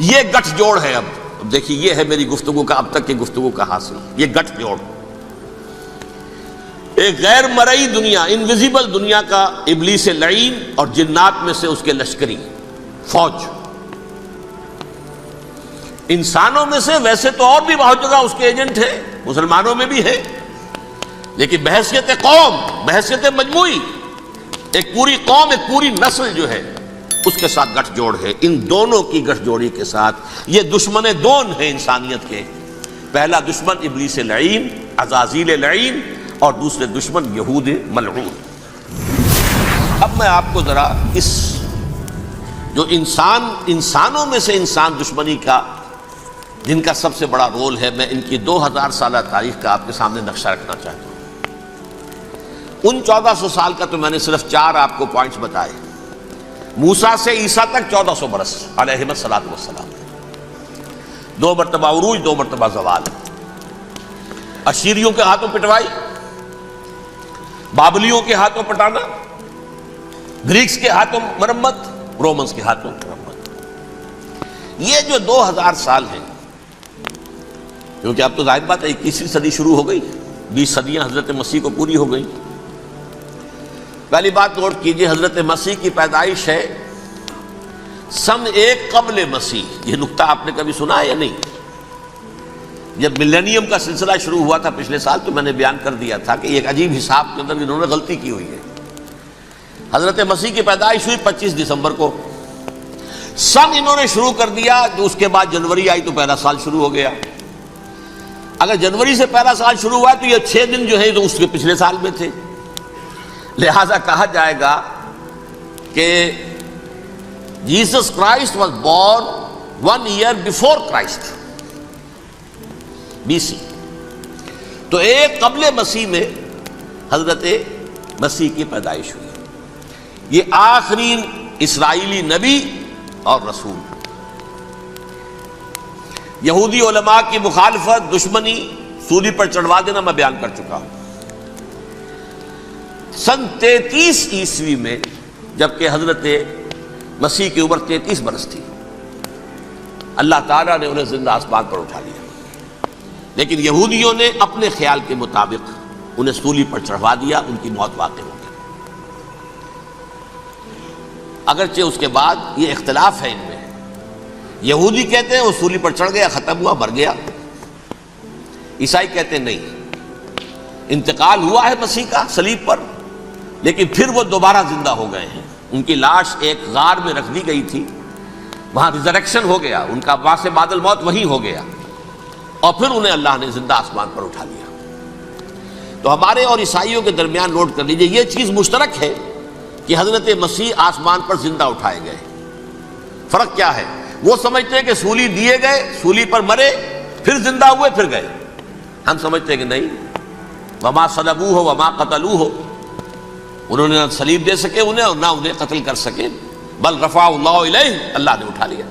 یہ گٹھ جوڑ ہے. اب دیکھیے, یہ ہے میری گفتگو کا اب تک کی گفتگو کا حاصل, یہ گٹھ جوڑ. ایک غیر مرئی دنیا, انویزیبل دنیا کا ابلیس لعین اور جنات میں سے اس کے لشکری فوج. انسانوں میں سے ویسے تو اور بھی بہت جگہ اس کے ایجنٹ ہیں, مسلمانوں میں بھی ہے, لیکن بحیثیت قوم, بحیثیت مجموعی, ایک پوری قوم, ایک پوری نسل جو ہے اس کے ساتھ گٹھ جوڑ ہے. ان دونوں کی گٹھ جوڑی کے ساتھ یہ دشمن دون ہیں انسانیت کے. پہلا دشمن ابلیس لعین, عزازیل لعین, اور دوسرے دشمن یہود ملعون. اب میں آپ کو ذرا اس جو انسانوں میں سے انسان دشمنی کا جن کا سب سے بڑا رول ہے, میں ان کی 2000 سالہ تاریخ کا آپ کے سامنے نقشہ رکھنا چاہتا ہوں. ان 1400 سال کا تو میں نے صرف 4 آپ کو پوائنٹس بتائے. موسیٰ سے عیسیٰ تک 1400 برس علیہم الصلاۃ والسلام. 2 مرتبہ عروج, 2 مرتبہ زوال. اشیریوں کے ہاتھوں پٹوائی, بابلیوں کے ہاتھوں پٹانا, گریکس کے ہاتھوں مرمت, رومنز کے ہاتھوں مرمت. یہ جو 2000 سال ہیں, کیونکہ اب تو ظاہر بات ہے 21ویں صدی شروع ہو گئی, 20 صدیاں حضرت مسیح کو پوری ہو گئی. پہلی بات نوٹ کیجئے, حضرت مسیح کی پیدائش ہے سن 1 قبل مسیح. یہ نقطہ آپ نے کبھی سنا ہے یا نہیں؟ جب ملینیم کا سلسلہ شروع ہوا تھا پچھلے سال تو میں نے بیان کر دیا تھا کہ ایک عجیب حساب کے اندر انہوں نے غلطی کی ہوئی ہے. حضرت مسیح کی پیدائش ہوئی 25 دسمبر کو. سن انہوں نے شروع کر دیا, جو اس کے بعد جنوری آئی تو پہلا سال شروع ہو گیا. اگر جنوری سے پہلا سال شروع ہوا تو یہ 6 دن جو ہے تو اس کے پچھلے سال میں تھے. لہذا کہا جائے گا کہ Jesus Christ was born 1 year before Christ, BC. تو 1 قبل مسیح میں حضرت مسیح کی پیدائش ہوئی. یہ آخری اسرائیلی نبی اور رسول. یہودی علماء کی مخالفت, دشمنی, سولی پر چڑھوا دینا میں بیان کر چکا ہوں. سن 33 عیسوی میں جبکہ حضرت مسیح کی عمر 33 برس تھی, اللہ تعالیٰ نے انہیں زندہ آسمان پر اٹھا لیا. لیکن یہودیوں نے اپنے خیال کے مطابق انہیں سولی پر چڑھوا دیا, ان کی موت واقع ہو گئی. اگرچہ اس کے بعد یہ اختلاف ہے ان میں. یہودی کہتے ہیں وہ سولی پر چڑھ گیا, ختم ہوا, مر گیا. عیسائی کہتے ہیں نہیں, انتقال ہوا ہے مسیح کا صلیب پر, لیکن پھر وہ دوبارہ زندہ ہو گئے ہیں. ان کی لاش ایک غار میں رکھ دی گئی تھی، وہاں ریزریکشن ہو گیا، ان کا وہاں سے بعد الموت وہی ہو گیا، اور پھر انہیں اللہ نے زندہ آسمان پر اٹھا لیا. تو ہمارے اور عیسائیوں کے درمیان نوٹ کر لیجئے یہ چیز مشترک ہے کہ حضرت مسیح آسمان پر زندہ اٹھائے گئے. فرق کیا ہے؟ وہ سمجھتے ہیں کہ سولی دیے گئے، سولی پر مرے، پھر زندہ ہوئے، پھر گئے. ہم سمجھتے ہیں کہ نہیں، وما صلبوہ وما قتلوہ، انہوں نے نہ صلیب دے سکے انہیں اور نہ انہیں قتل کر سکے، بل رفع اللہ الیہ، اللہ نے اٹھا لیا.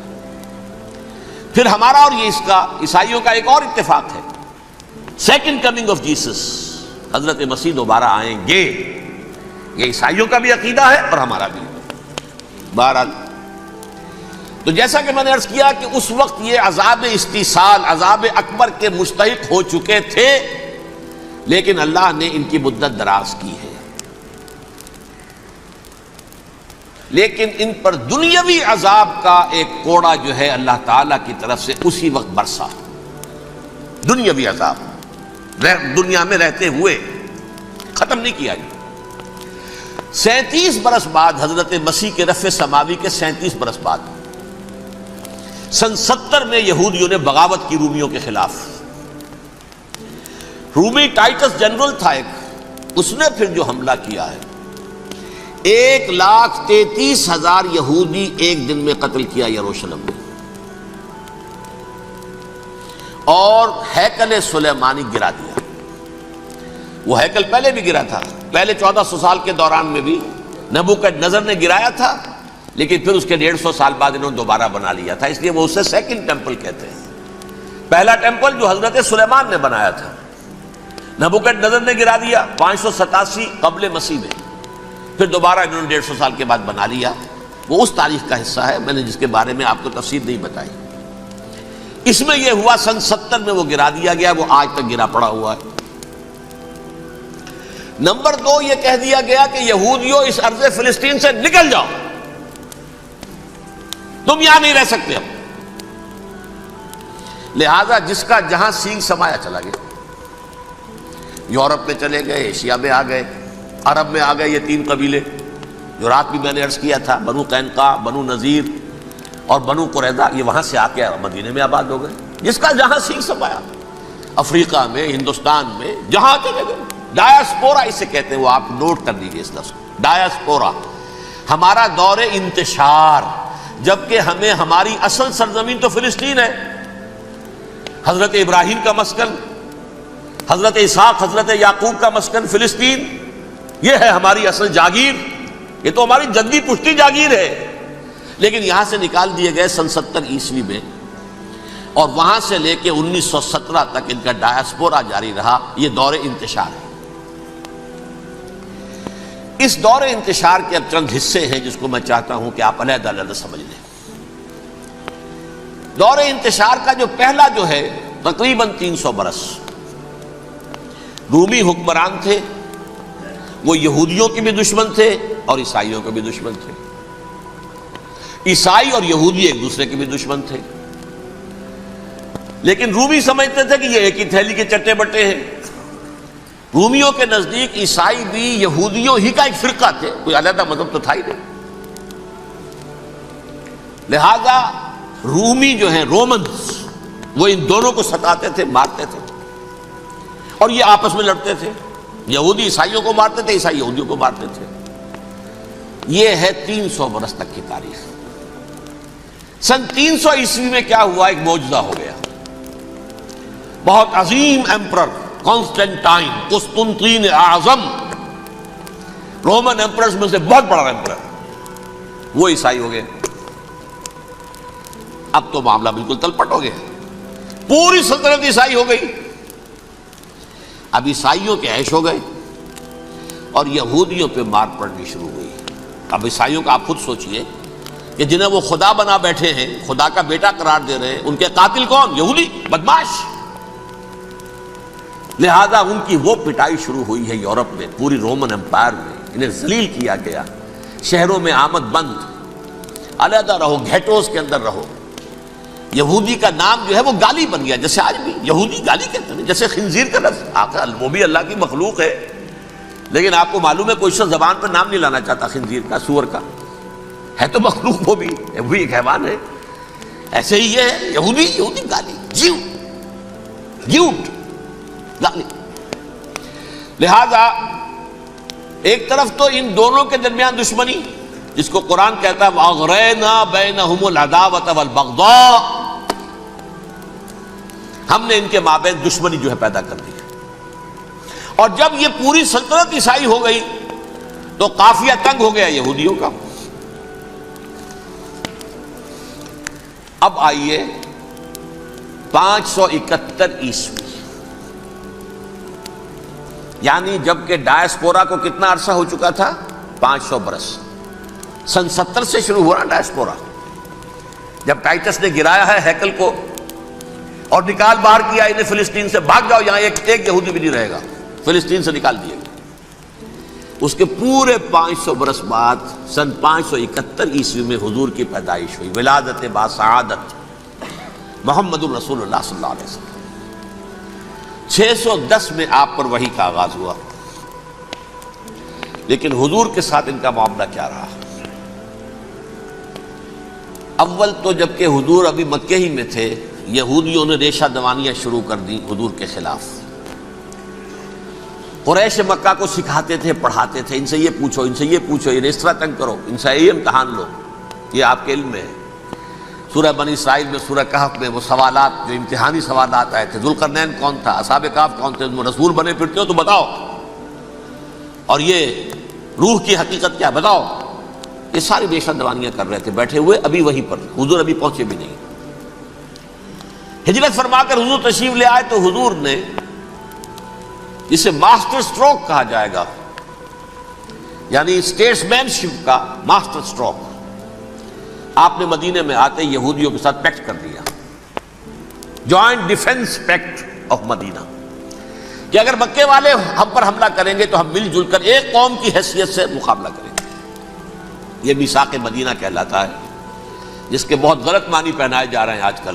پھر ہمارا اور یہ اس کا عیسائیوں کا ایک اور اتفاق ہے، سیکنڈ کمنگ آف جیسس، حضرت مسیح دوبارہ آئیں گے. یہ عیسائیوں کا بھی عقیدہ ہے اور ہمارا بھی. بہرحال تو جیسا کہ میں نے عرض کیا کہ اس وقت یہ عذاب استیصال، عذاب اکبر کے مستحق ہو چکے تھے، لیکن اللہ نے ان کی مدت دراز کی ہے. لیکن ان پر دنیاوی عذاب کا ایک کوڑا جو ہے اللہ تعالیٰ کی طرف سے اسی وقت برسا. دنیاوی عذاب دنیا میں رہتے ہوئے ختم نہیں کیا. 37 برس بعد حضرت مسیح کے رفع سماوی کے 37 برس بعد سن 70 میں یہودیوں نے بغاوت کی رومیوں کے خلاف. رومی ٹائٹس جنرل تھا ایک، اس نے پھر جو حملہ کیا ہے، 1,33,000 یہودی ایک دن میں قتل کیا یروشلم میں، اور ہیکل سلیمانی گرا دیا. وہ ہیکل پہلے بھی گرا تھا، پہلے 1400 سال کے دوران میں بھی نبوکدنضر نے گرایا تھا، لیکن پھر اس کے 150 سال بعد انہوں نے دوبارہ بنا لیا تھا، اس لیے وہ اسے سیکنڈ ٹیمپل کہتے ہیں. پہلا ٹیمپل جو حضرت سلیمان نے بنایا تھا، نبوکدنضر نے گرا دیا 587 قبل مسیح میں، پھر دوبارہ انہوں نے 150 سال کے بعد بنا لیا. وہ اس تاریخ کا حصہ ہے، میں نے جس کے بارے میں آپ کو تفصیل نہیں بتائی. اس میں یہ ہوا سن 70 میں وہ گرا دیا گیا، وہ آج تک گرا پڑا ہوا ہے. نمبر 2 یہ کہہ دیا گیا کہ یہودیوں اس ارض فلسطین سے نکل جاؤ، تم یہاں نہیں رہ سکتے. اب لہذا جس کا جہاں سینگ سمایا چلا گیا. یورپ میں چلے گئے، ایشیا میں آ گئے، عرب میں آ گئے. یہ 3 قبیلے جو رات بھی میں نے عرض کیا تھا، بنو قینقاع، بنو نذیر اور بنو قریظہ، یہ وہاں سے آ کے مدینے میں آباد ہو گئے. جس کا جہاں سینگ سمایا، افریقہ میں، ہندوستان میں، جہاں چلے گئے. ڈایاسپورا اسے کہتے ہیں، وہ آپ نوٹ کر لیجیے اس لفظ کو، ڈایاسپورا. ہمارا دور انتشار، جبکہ ہمیں ہماری اصل سرزمین تو فلسطین ہے، حضرت ابراہیم کا مسکن، حضرت اسحاق، حضرت یعقوب کا مسکن فلسطین، یہ ہے ہماری اصل جاگیر، یہ تو ہماری جدی پشتی جاگیر ہے. لیکن یہاں سے نکال دیے گئے سن 70 عیسوی میں، اور وہاں سے لے کے 1917 تک ان کا ڈایاسپورا جاری رہا. یہ دور انتشار ہے. اس دور انتشار کے اب چند حصے ہیں جس کو میں چاہتا ہوں کہ آپ علیحدہ علیحدہ سمجھ لیں. دور انتشار کا جو پہلا جو ہے تقریباً 300 برس رومی حکمران تھے. وہ یہودیوں کے بھی دشمن تھے اور عیسائیوں کے بھی دشمن تھے. عیسائی اور یہودی ایک دوسرے کے بھی دشمن تھے، لیکن رومی سمجھتے تھے کہ یہ ایک ہی تھیلی کے چٹے بٹے ہیں. رومیوں کے نزدیک عیسائی بھی یہودیوں ہی کا ایک فرقہ تھے، کوئی علیحدہ مذہب تو تھا ہی نہیں. لہذا رومی جو ہیں رومنز، وہ ان دونوں کو ستاتے تھے، مارتے تھے، اور یہ آپس میں لڑتے تھے. یہودی عیسائیوں کو مارتے تھے، عیسائی یہودیوں کو مارتے تھے. یہ ہے 300 برس تک کی تاریخ. سن 300 عیسوی میں کیا ہوا؟ ایک معجزہ ہو گیا. بہت عظیم ایمپرر کانسٹینٹائن، قسطنطین اعظم، رومن ایمپررز میں سے بہت بڑا ایمپرر، وہ عیسائی ہو گئے. اب تو معاملہ بالکل تلپٹ ہو گیا، پوری سلطنت عیسائی ہو گئی. اب عیسائیوں کے عیش ہو گئے اور یہودیوں پہ مار پڑنی شروع ہوئی. اب عیسائیوں کا آپ خود سوچئے کہ جنہیں وہ خدا بنا بیٹھے ہیں، خدا کا بیٹا قرار دے رہے ہیں، ان کے قاتل کون؟ یہودی بدماش. لہذا ان کی وہ پٹائی شروع ہوئی ہے یورپ میں، پوری رومن امپائر میں. انہیں ذلیل کیا گیا، شہروں میں آمد بند، علیحدہ رہو، گھیٹوز کے اندر رہو. یہودی کا نام جو ہے وہ گالی بن گیا، جیسے آج بھی یہودی گالی کہتے ہیں، جیسے خنزیر کا لفظ. وہ بھی اللہ کی مخلوق ہے، لیکن آپ کو معلوم ہے کوئی شخص زبان پر نام نہیں لانا چاہتا خنزیر کا، سور کا، ہے تو مخلوق، وہ بھی ایک حیوان ہے. ایسے ہی یہ ہے یہودی گالی، جیوٹ گالی. لہذا ایک طرف تو ان دونوں کے درمیان دشمنی، جس کو قرآن کہتا ہے وَأَغْرَيْنَا بَيْنَهُمُ الْعَدَاوَةَ وَالْبَغْضَاءَ، ہم نے ان کے مابین دشمنی جو ہے پیدا کر دی. اور جب یہ پوری سلطنت عیسائی ہو گئی تو قافیہ تنگ ہو گیا یہودیوں کا. اب آئیے 571 عیسوی، یعنی جبکہ ڈائسپورا کو کتنا عرصہ ہو چکا تھا؟ 500 برس. سن 70 سے شروع ہوا ڈائسپورا، جب ٹائٹس نے گرایا ہے ہیکل کو اور نکال باہر کیا انہیں فلسطین سے، بھاگ جاؤ یہاں ایک یہودی بھی نہیں رہے گا، فلسطین سے نکال دیے گئے. اس کے پورے 500 برس بعد سن 571 عیسوی میں حضور کی پیدائش ہوئی، ولادت باسعادت محمد الرسول اللہ صلی اللہ علیہ وسلم. 610 میں آپ پر وحی کا آغاز ہوا. لیکن حضور کے ساتھ ان کا معاملہ کیا رہا؟ اول تو جبکہ حضور ابھی مکے ہی میں تھے، یہودیوں نے ریشہ دوانیاں شروع کر دی حضور کے خلاف. قریش مکہ کو سکھاتے تھے، پڑھاتے تھے، ان سے یہ پوچھو، ان سے یہ پوچھو، یہ اس طرح تنگ کرو، ان سے یہ امتحان لو، یہ آپ کے علم میں ہے. سورہ بنی اسرائیل میں، سورہ کہف میں وہ سوالات، جو امتحانی سوالات آئے تھے، ذوالقرنین کون تھا، اصحاب کہف کون تھے، تم رسول بنے پھرتے ہو تو بتاؤ، اور یہ روح کی حقیقت کیا بتاؤ. یہ ساری ریشہ دوانیاں کر رہے تھے بیٹھے ہوئے، ابھی وہیں پر حضور ابھی پہنچے بھی نہیں. ہجرت فرما کر حضور تشریف لے آئے تو حضور نے، جسے ماسٹر سٹروک کہا جائے گا، یعنی اسٹیٹس مین شپ کا ماسٹر سٹروک، آپ نے مدینے میں آتے یہودیوں کے ساتھ پیکٹ کر دیا، جوائنٹ ڈیفنس پیکٹ آف مدینہ، کہ اگر مکے والے ہم پر حملہ کریں گے تو ہم مل جل کر ایک قوم کی حیثیت سے مقابلہ کریں گے. یہ میثاق مدینہ کہلاتا ہے، جس کے بہت غلط معنی پہنائے جا رہے ہیں آج کل.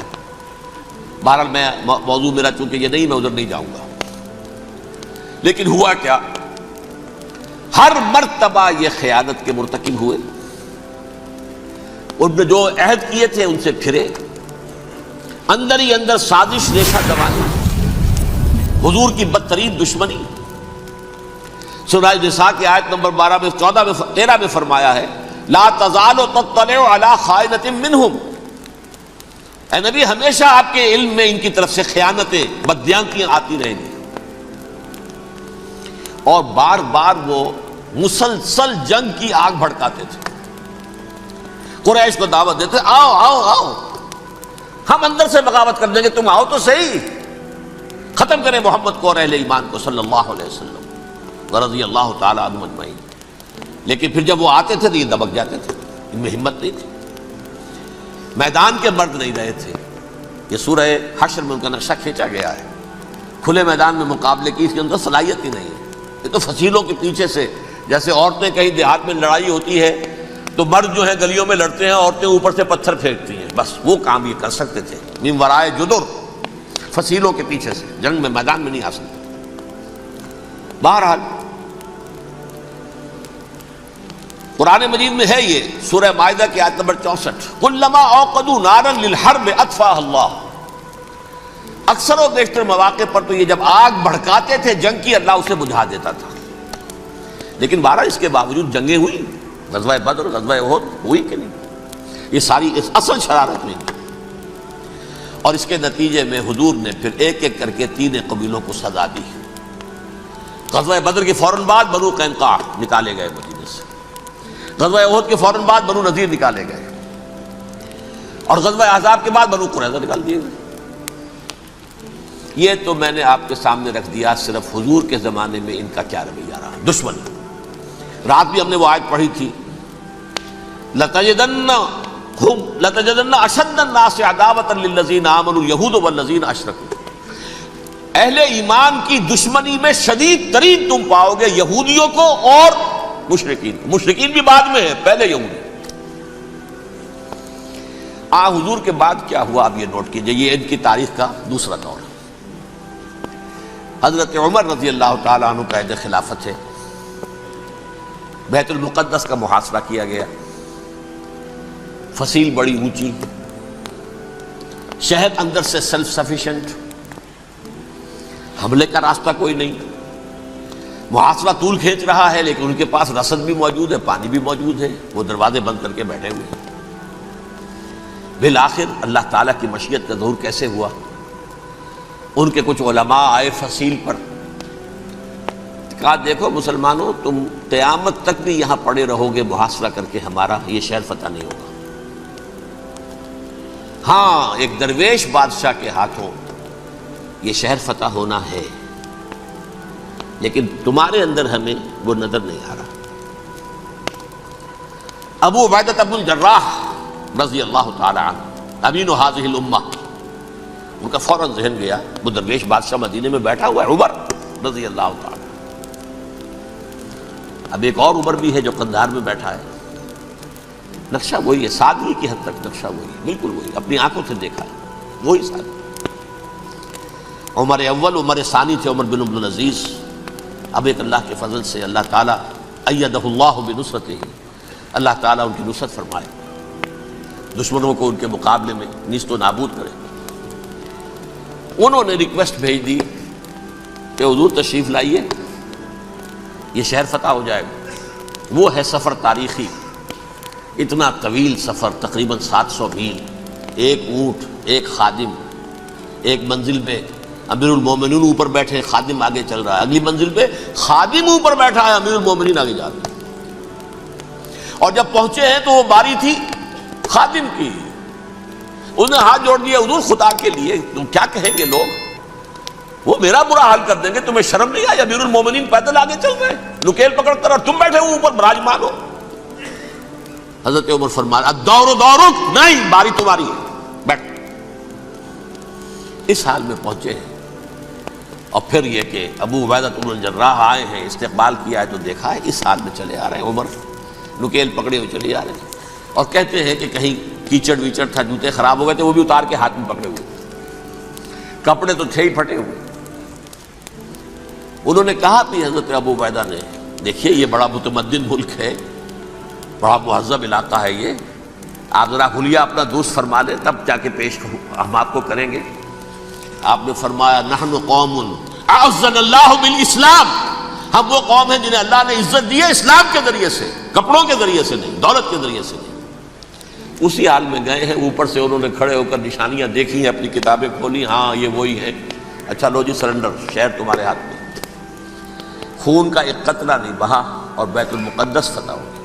بہرحال میں موضوع میرا چونکہ یہ نہیں، میں ادھر نہیں جاؤں گا. لیکن ہوا کیا؟ ہر مرتبہ یہ خیانت کے مرتکب ہوئے، ان نے جو عہد کیے تھے ان سے پھرے، اندر ہی اندر سازش ریشہ دوانی، حضور کی بدترین دشمنی. سورہ نساء کی آیت نمبر 13 میں فرمایا ہے لا تزال تطلع علی خائنۃ منہم، اے نبی ہمیشہ آپ کے علم میں ان کی طرف سے خیانتیں، بددیانتیاں آتی رہیں گی. اور بار بار وہ مسلسل جنگ کی آگ بھڑکاتے تھے. قریش کو دعوت دیتے، آؤ آؤ آؤ، ہم اندر سے بغاوت کر دیں گے، تم آؤ تو صحیح، ختم کریں محمد کو اور اہل ایمان کو صلی اللہ علیہ وسلم ورضی اللہ تعالی عنہم اجمعین. لیکن پھر جب وہ آتے تھے تو یہ دبک جاتے تھے، ان میں ہمت نہیں تھی، میدان کے مرد نہیں رہے تھے. یہ سورہ حشر میں ان کا نقشہ کھینچا گیا ہے. کھلے میدان میں مقابلے کی اس کے اندر صلاحیت ہی نہیں ہے. یہ تو فصیلوں کے پیچھے سے، جیسے عورتیں کہیں دیہات میں لڑائی ہوتی ہے تو مرد جو ہیں گلیوں میں لڑتے ہیں، عورتیں اوپر سے پتھر پھینکتی ہیں، بس وہ کام یہ کر سکتے تھے. من ورائے جدر، فصیلوں کے پیچھے سے، جنگ میں میدان میں نہیں آ سکتے. بہرحال قرآن مجید میں ہے یہ سورہ مائدہ کی آیت نمبر 64، کلما اوقدوا نارا للحرب اطفاها اللہ. اکثر و بیشتر مواقع پر تو یہ جب آگ بھڑکاتے تھے جنگ کی، اللہ اسے بجھا دیتا تھا. لیکن بہرحال اس کے باوجود جنگیں ہوئی، غزوہ بدر، غزوہ احد ہوئی کہ نہیں؟ یہ ساری اس اصل شرارت میں. اور اس کے نتیجے میں حضور نے پھر ایک ایک کر کے 3 قبیلوں کو سزا دی. غزوہ بدر کے فوراً بعد بنو قینقاع نکالے گئے مدینے سے، غزوہ احد کے فوراً بعد بنو نذیر نکالے گئے، اور غزوہ احزاب کے بعد بنو قریظہ نکال دیے گئے. یہ تو میں نے آپ کے سامنے رکھ دیا صرف حضور کے زمانے میں ان کا کیا رویہ رہا. دشمن، رات بھی ہم نے وہ آیت پڑھی تھی، لَتَجِدَنَّ أَشَدَّ النَّاسِ عَدَاوَةً لِلَّذِينَ آمَنُوا الْيَهُودُ وَالَّذِينَ أَشْرَكُوا. اہل ایمان کی دشمنی میں شدید ترین تم پاؤ گے یہودیوں کو اور مشرکین. مشرکین بھی بعد میں ہے، پہلے یہودی. حضور کے بعد کیا ہوا اب یہ نوٹ کیجئے، یہ ان کی تاریخ کا دوسرا دور. حضرت عمر رضی اللہ تعالیٰ عنہ قائد خلافت ہے. بیت المقدس کا محاصرہ کیا گیا، فصیل بڑی اونچی، شہر اندر سے سیلف سفیشینٹ، حملے کا راستہ کوئی نہیں، محاصرہ طول کھینچ رہا ہے لیکن ان کے پاس رسد بھی موجود ہے، پانی بھی موجود ہے، وہ دروازے بند کر کے بیٹھے ہوئے ہیں۔ بالآخر اللہ تعالیٰ کی مشیت کا ظہور کیسے ہوا؟ ان کے کچھ علماء آئے فصیل پر، کہا دیکھو مسلمانوں، تم قیامت تک بھی یہاں پڑے رہو گے محاصرہ کر کے، ہمارا یہ شہر فتح نہیں ہوگا۔ ہاں ایک درویش بادشاہ کے ہاتھوں یہ شہر فتح ہونا ہے، لیکن تمہارے اندر ہمیں وہ نظر نہیں آ رہا۔ ابو عبیدہ بن الجراح رضی اللہ تعالی عنہ امین هذه الامہ، ان کا فوراً ذہن گیا، وہ درویش بادشاہ مدینے میں بیٹھا ہوا ہے، عمر رضی اللہ تعالی۔ اب ایک اور عمر بھی ہے جو قندھار میں بیٹھا ہے، نقشہ وہی ہے، سادگی کی حد تک نقشہ وہی ہے، بالکل وہی، اپنی آنکھوں سے دیکھا ہے، وہی سادگی۔ عمر اول عمر ثانی تھے عمر بن عبد العزیز۔ اب ایک اللہ کے فضل سے اللہ تعالیٰ ایدہ اللہ بنصرتہ، اللہ تعالیٰ ان کی نصرت فرمائے، دشمنوں کو ان کے مقابلے میں نیست و نابود کرے۔ انہوں نے ریکویسٹ بھیج دی کہ حضور تشریف لائیے، یہ شہر فتح ہو جائے گا۔ وہ ہے سفر تاریخی، اتنا طویل سفر، تقریباً 700 میل، ایک اونٹ، ایک خادم، ایک منزل پہ امیر المومنین اوپر بیٹھے، خادم آگے چل رہا ہے، اگلی منزل پہ خادم اوپر بیٹھا ہے، امیر المومنین آگے جا رہے ہیں۔ اور جب پہنچے ہیں تو وہ باری تھی خادم کی، انہوں نے ہاتھ جوڑ دیا، حضور خدا کے لیے تم کیا کہیں گے لوگ، وہ میرا برا حال کر دیں گے، تمہیں شرم نہیں آئی؟ امیر المومنین پیدل آگے چل رہے ہیں نکیل پکڑ کر، اور تم بیٹھے ہو اوپر براجمان ہو۔ حضرت عمر فرمایا الدور دورک، نہیں باری تمہاری ہے، بیٹھ۔ اس حال میں پہنچے ہیں، اور پھر یہ کہ ابو عبیدہ بن الجراح آئے ہیں، استقبال کیا ہے تو دیکھا ہے اس حال میں چلے آ رہے ہیں، عمر نکیل پکڑے ہوئے چلے آ رہے ہیں، اور کہتے ہیں کہ کہیں کیچڑ ویچڑ تھا، جوتے خراب ہو گئے تھے، وہ بھی اتار کے ہاتھ میں پکڑے ہوئے، کپڑے تو تھے ہی پھٹے ہوئے۔ انہوں نے کہا بھی حضرت ابو عبیدہ نے، دیکھیے یہ بڑا متمدن ملک ہے، بڑا مہذب علاقہ ہے یہ، آپ ذرا حلیہ اپنا درست فرما لیں تب جا کے پیش ہم آپ کو کریں گے۔ آپ نے فرمایا نحن قوم اعزنا اللہ بالاسلام، ہم وہ قوم ہیں جنہیں اللہ نے عزت دی ہے اسلام کے ذریعے سے، کپڑوں کے ذریعے سے نہیں، دولت کے ذریعے سے نہیں۔ اسی حال میں گئے ہیں، اوپر سے انہوں نے کھڑے ہو کر نشانیاں دیکھی ہیں، اپنی کتابیں کھولی، ہاں یہ وہی ہے، اچھا لو جی سرنڈر، شہر تمہارے ہاتھ میں۔ خون کا ایک قطرہ نہیں بہا اور بیت المقدس فتح ہو گیا۔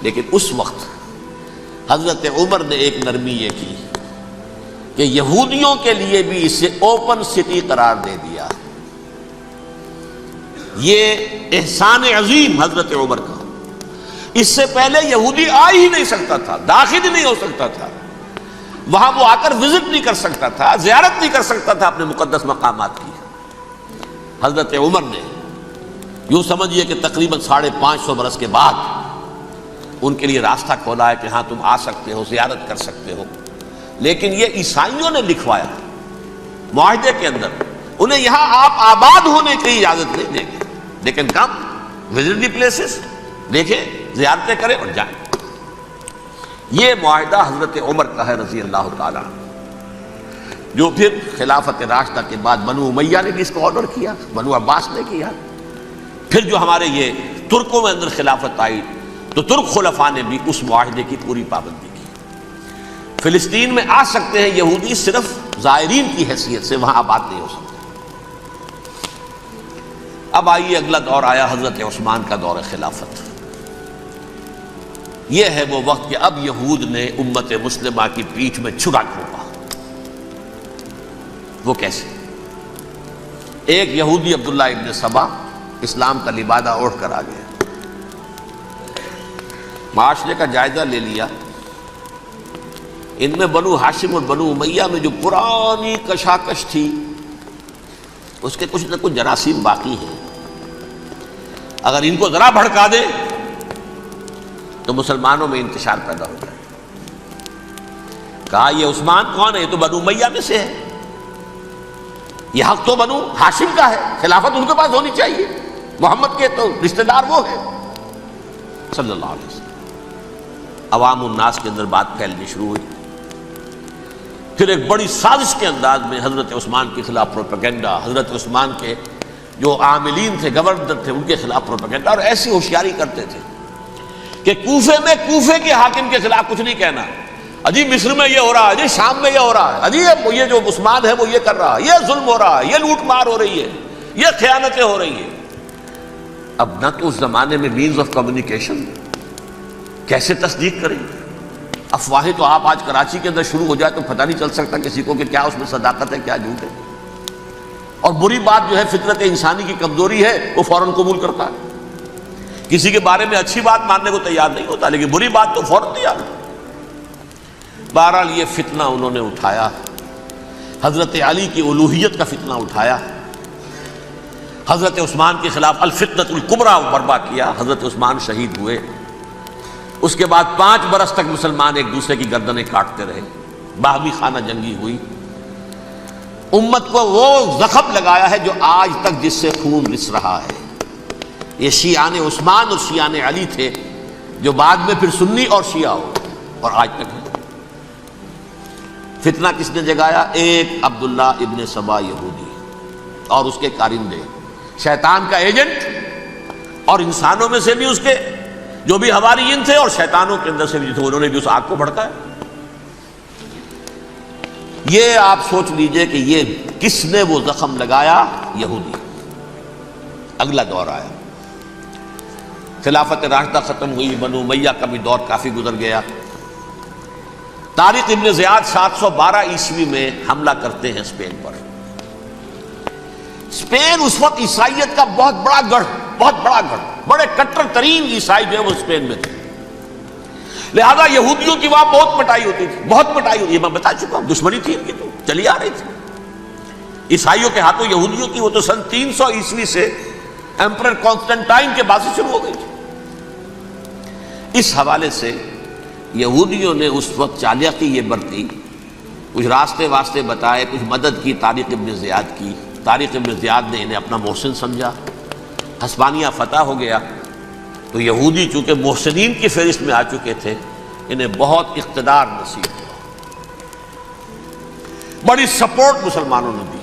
لیکن اس وقت حضرت عمر نے ایک نرمی یہ کی کہ یہودیوں کے لیے بھی اسے اوپن سٹی قرار دے دیا۔ یہ احسان عظیم حضرت عمر کا، اس سے پہلے یہودی آ ہی نہیں سکتا تھا، داخل ہی نہیں ہو سکتا تھا، وہاں وہ آ کر وزٹ نہیں کر سکتا تھا، زیارت نہیں کر سکتا تھا اپنے مقدس مقامات کی۔ حضرت عمر نے یوں سمجھیے کہ تقریباً 550 برس کے بعد ان کے لیے راستہ کھولا ہے کہ ہاں تم آ سکتے ہو، زیارت کر سکتے ہو۔ لیکن یہ عیسائیوں نے لکھوایا معاہدے کے اندر، انہیں یہاں آپ آباد ہونے کی اجازت نہیں دیں گے، لیکن کم وزٹ دی پلیسز، دیکھیں زیارتیں کریں اور جائیں۔ یہ معاہدہ حضرت عمر کا ہے رضی اللہ تعالیٰ، جو پھر خلافت راشدہ کے بعد بنو امیہ نے بھی اس کو آنر کیا، بنو عباس نے کیا، پھر جو ہمارے یہ ترکوں میں اندر خلافت آئی تو ترک خلفاء نے بھی اس معاہدے کی پوری پابندی کی۔ فلسطین میں آ سکتے ہیں یہودی صرف زائرین کی حیثیت سے، وہاں آباد نہیں ہو سکتے۔ اب آئیے اگلا دور آیا حضرت عثمان کا دور خلافت۔ یہ ہے وہ وقت کہ اب یہود نے امت مسلمہ کی پیٹھ میں چھرا گھونپا۔ وہ کیسے؟ ایک یہودی عبداللہ ابن سبا اسلام کا لبادہ اوڑھ کر آ گیا، معاشرے کا جائزہ لے لیا، ان میں بنو ہاشم اور بنو امیہ میں جو پرانی کشاکش تھی اس کے کچھ نہ کچھ جراثیم باقی ہیں، اگر ان کو ذرا بھڑکا دے تو مسلمانوں میں انتشار پیدا ہو جائے۔ کہا یہ عثمان کون ہے؟ یہ تو بنو امیہ میں سے ہے، یہ حق تو بنو ہاشم کا ہے، خلافت ان کے پاس ہونی چاہیے، محمد کے تو رشتہ دار وہ ہیں صلی اللہ علیہ وسلم۔ عوام الناس کے اندر بات پھیلنی شروع ہوئی۔ پھر ایک بڑی سازش کے انداز میں حضرت عثمان کے خلاف پروپیگنڈا، حضرت عثمان کے جو عاملین تھے، گورنر تھے، ان کے خلاف پروپیگنڈا، اور ایسی ہوشیاری کرتے تھے کہ کوفے میں کوفے کے حاکم کے خلاف کچھ نہیں کہنا، اجی مصر میں یہ ہو رہا ہے، اجی شام میں یہ ہو رہا ہے، اجی یہ جو عثمان ہے وہ یہ کر رہا ہے، یہ ظلم ہو رہا ہے، یہ لوٹ مار ہو رہی ہے، یہ خیانتیں ہو رہی ہیں۔ اب نہ تو اس زمانے میں مینز آف کمیونیکیشن، کیسے تصدیق کریں؟ افواہیں تو آپ آج کراچی کے اندر شروع ہو جائے تو پتہ نہیں چل سکتا کسی کو کہ کیا اس میں صداقت ہے کیا جھوٹ ہے، اور بری بات جو ہے فطرت انسانی کی کمزوری ہے وہ فوراً قبول کرتا ہے، کسی کے بارے میں اچھی بات ماننے کو تیار نہیں ہوتا لیکن بری بات تو فوراً تیار ہے۔ بہرحال یہ فتنہ انہوں نے اٹھایا، حضرت علی کی الوہیت کا فتنہ اٹھایا، حضرت عثمان کے خلاف الفتنۃ الکبریٰ برپا کیا، حضرت عثمان شہید ہوئے۔ اس کے بعد 5 برس تک مسلمان ایک دوسرے کی گردنیں کاٹتے رہے، باہمی خانہ جنگی ہوئی، امت کو وہ زخم لگایا ہے جو آج تک جس سے خون رس رہا ہے۔ یہ شیعان عثمان اور شیعان علی تھے جو بعد میں پھر سنی اور شیعہ ہو اور آج تک ہے۔ فتنہ کس نے جگایا؟ ایک عبداللہ ابن سبا یہودی اور اس کے کارندے، شیطان کا ایجنٹ، اور انسانوں میں سے بھی اس کے جو بھی حواریین تھے اور شیطانوں کے اندر سے بھی تھے، انہوں نے بھی اس آگ کو بھڑکایا۔ یہ آپ سوچ لیجئے کہ یہ کس نے وہ زخم لگایا؟ یہودی۔ اگلا دور آیا، خلافت راشدہ ختم ہوئی، بنو امیہ کا بھی دور کافی گزر گیا۔ طارق ابن زیاد 712 عیسوی میں حملہ کرتے ہیں اسپین پر۔ اسپین اس وقت عیسائیت کا بہت بڑا گڑھ، بڑے کٹر ترین عیسائی جو ہے وہ اسپین میں تھے، لہذا یہودیوں کی وہاں بہت پٹائی ہوتی تھی، بہت پٹائی ہوتی، یہ میں بتا چکا ہوں، دشمنی تھی ان کی تو چلی آ رہی تھی عیسائیوں کے ہاتھوں یہودیوں کی، وہ تو سن 300 عیسوی سے ایمپرر کانسٹنٹائن کے بعد سے شروع ہو گئی تھی۔ اس حوالے سے یہودیوں نے اس وقت چالاکی یہ برتی، کچھ راستے واسطے بتائے، کچھ مدد کی طارق ابن زیاد کی۔ طارق ابن زیاد نے انہیں اپنا محسن سمجھا، ہسپانیہ فتح ہو گیا تو یہودی چونکہ محسنین کی فہرست میں آ چکے تھے، انہیں بہت اقتدار نصیب ہوا، بڑی سپورٹ مسلمانوں نے دی۔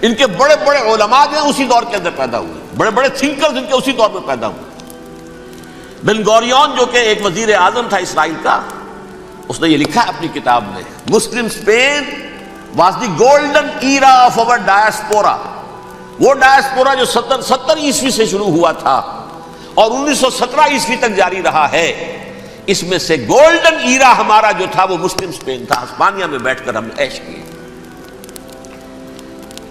ان کے بڑے بڑے علماء جو ہیں اسی دور کے اندر پیدا ہوئے، بڑے بڑے تھنکرز ان کے اسی دور میں پیدا ہوئے۔ بن گوریون جو کہ ایک وزیر اعظم تھا اسرائیل کا، اس نے یہ لکھا اپنی کتاب میں، Muslim Spain was the golden era of our diaspora. وہ ڈائسپورا جو 70 عیسوی سے شروع ہوا تھا اور 1917 عیسوی تک جاری رہا ہے، اس میں سے گولڈن ایرا ہمارا جو تھا وہ مسلم اسپین تھا۔ ہسپانیہ میں بیٹھ کر ہم نے عیش کیے،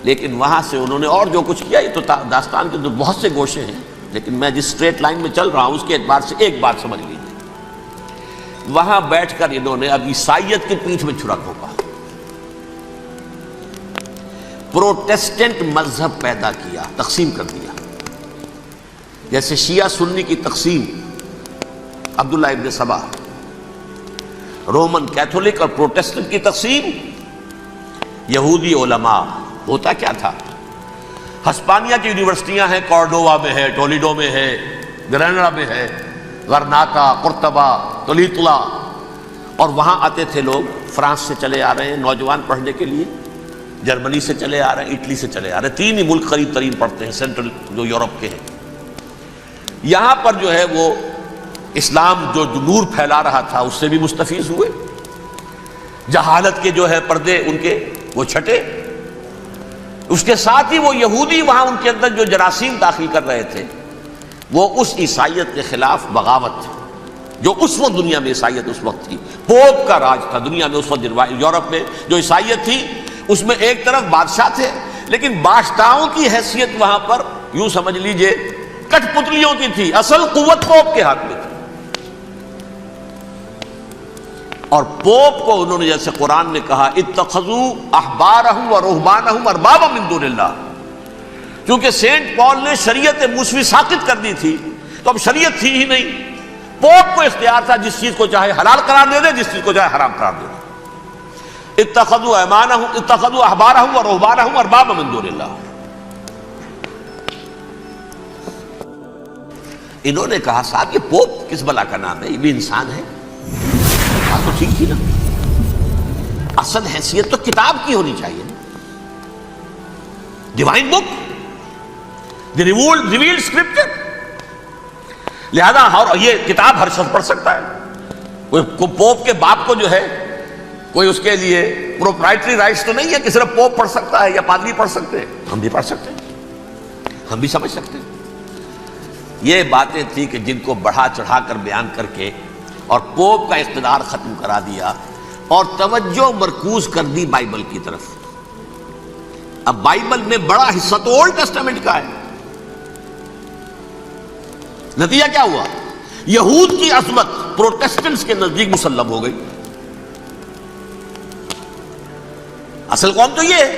لیکن وہاں سے انہوں نے اور جو کچھ کیا، یہ تو داستان کے اندر بہت سے گوشے ہیں، لیکن میں جس اسٹریٹ لائن میں چل رہا ہوں اس کے اعتبار سے ایک بات سمجھ لیجیے، وہاں بیٹھ کر انہوں نے اب عیسائیت کی پیٹھ میں چھرا گھونپا، پروٹیسٹنٹ مذہب پیدا کیا، تقسیم کر دیا، جیسے شیعہ سنی کی تقسیم، عبداللہ ابن سبا، رومن کیتھولک اور پروٹیسٹنٹ کی تقسیم، یہودی علماء۔ ہوتا کیا تھا؟ ہسپانیہ کی یونیورسٹیاں ہیں، کارڈووا میں ہے، ٹولیڈو میں ہے، گریناڈا میں ہے، غرناطہ، قرطبہ، تولیتلا، اور وہاں آتے تھے لوگ، فرانس سے چلے آ رہے ہیں نوجوان پڑھنے کے لیے، جرمنی سے چلے آ رہے ہیں، اٹلی سے چلے آ رہے ہیں، 3 ہی ملک قریب ترین پڑھتے ہیں سینٹرل جو یورپ کے ہیں۔ یہاں پر جو ہے وہ اسلام جو نور پھیلا رہا تھا اس سے بھی مستفیض ہوئے، جہالت کے جو ہے پردے ان کے وہ چھٹے، اس کے ساتھ ہی وہ یہودی وہاں ان کے اندر جو جراثیم داخل کر رہے تھے وہ اس عیسائیت کے خلاف بغاوت تھی، جو اس وقت دنیا میں عیسائیت اس وقت تھی، پوپ کا راج تھا دنیا میں اس وقت۔ یورپ میں جو عیسائیت تھی اس میں ایک طرف بادشاہ تھے، لیکن بادشاہوں کی حیثیت وہاں پر یوں سمجھ لیجئے کٹ پتلیوں کی تھی، اصل قوت پوپ کے ہاتھ میں تھی۔ اور پوپ کو انہوں نے جیسے قرآن نے کہا اتخذوا احبارهم ورهبانهم اربابا من دون اللہ، کیونکہ سینٹ پال نے شریعت موسوی ساقط کر دی تھی تو اب شریعت تھی ہی نہیں، پوپ کو اختیار تھا جس چیز کو چاہے حلال قرار دے دے، جس چیز کو چاہے حرام قرار دے دے۔ اتخذوا احبارهم ورهبانهم اربابا من دون اللہ۔ انہوں نے کہا صاحب یہ پوپ کس بلا کا نام ہے, یہ بھی انسان ہے. بات تو ٹھیک تھی نا, اصل حیثیت تو کتاب کی ہونی چاہیے, ڈیوائن بک, دی ریویلڈ اسکرپچر. لہذا یہ کتاب ہر شخص پڑھ سکتا ہے. کوئی پوپ کے باپ کو جو ہے کوئی اس کے لیے پروپرائٹری رائٹس تو نہیں ہے کہ صرف پوپ پڑھ سکتا ہے یا پادری پڑھ سکتے ہیں. ہم بھی پڑھ سکتے ہیں, ہم بھی سمجھ سکتے ہیں. یہ باتیں تھی کہ جن کو بڑھا چڑھا کر بیان کر کے اور پوپ کا اقتدار ختم کرا دیا اور توجہ مرکوز کر دی بائبل کی طرف. اب بائبل میں بڑا حصہ تو اولڈ ٹیسٹامنٹ کا ہے. نتیجہ کیا ہوا؟ یہود کی عظمت پروٹیسٹنٹس کے نزدیک مسلم ہو گئی. اصل قوم تو یہ ہے,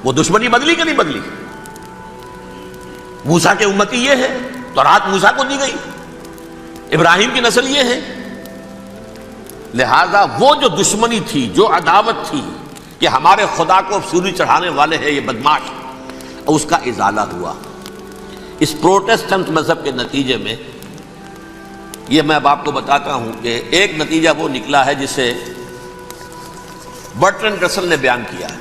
وہ دشمنی بدلی کہ نہیں بدلی؟ موسیٰ کے امتی یہ ہے, تورات موسیٰ کو دی گئی, ابراہیم کی نسل یہ ہے. لہذا وہ جو دشمنی تھی, جو عداوت تھی کہ ہمارے خدا کو سوری چڑھانے والے ہیں یہ بدماش, اس کا ازالہ ہوا اس پروٹیسٹنٹ مذہب کے نتیجے میں. یہ میں اب آپ کو بتاتا ہوں کہ ایک نتیجہ وہ نکلا ہے جسے برٹرنڈ رسل نے بیان کیا ہے.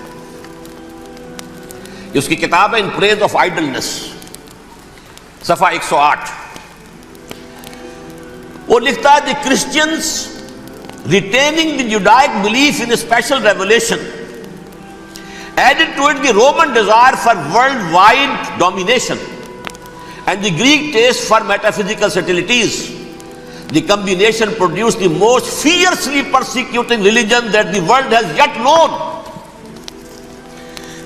اس کی کتاب ہے ان پریز آف آئیڈلنس, صفحہ 108. وہ لکھتا ہے the Christians retaining the Judaic belief in special revelation added to it the Roman desire for worldwide domination and the Greek taste for metaphysical subtleties. The combination produced the most fiercely persecuting religion that the world has yet known.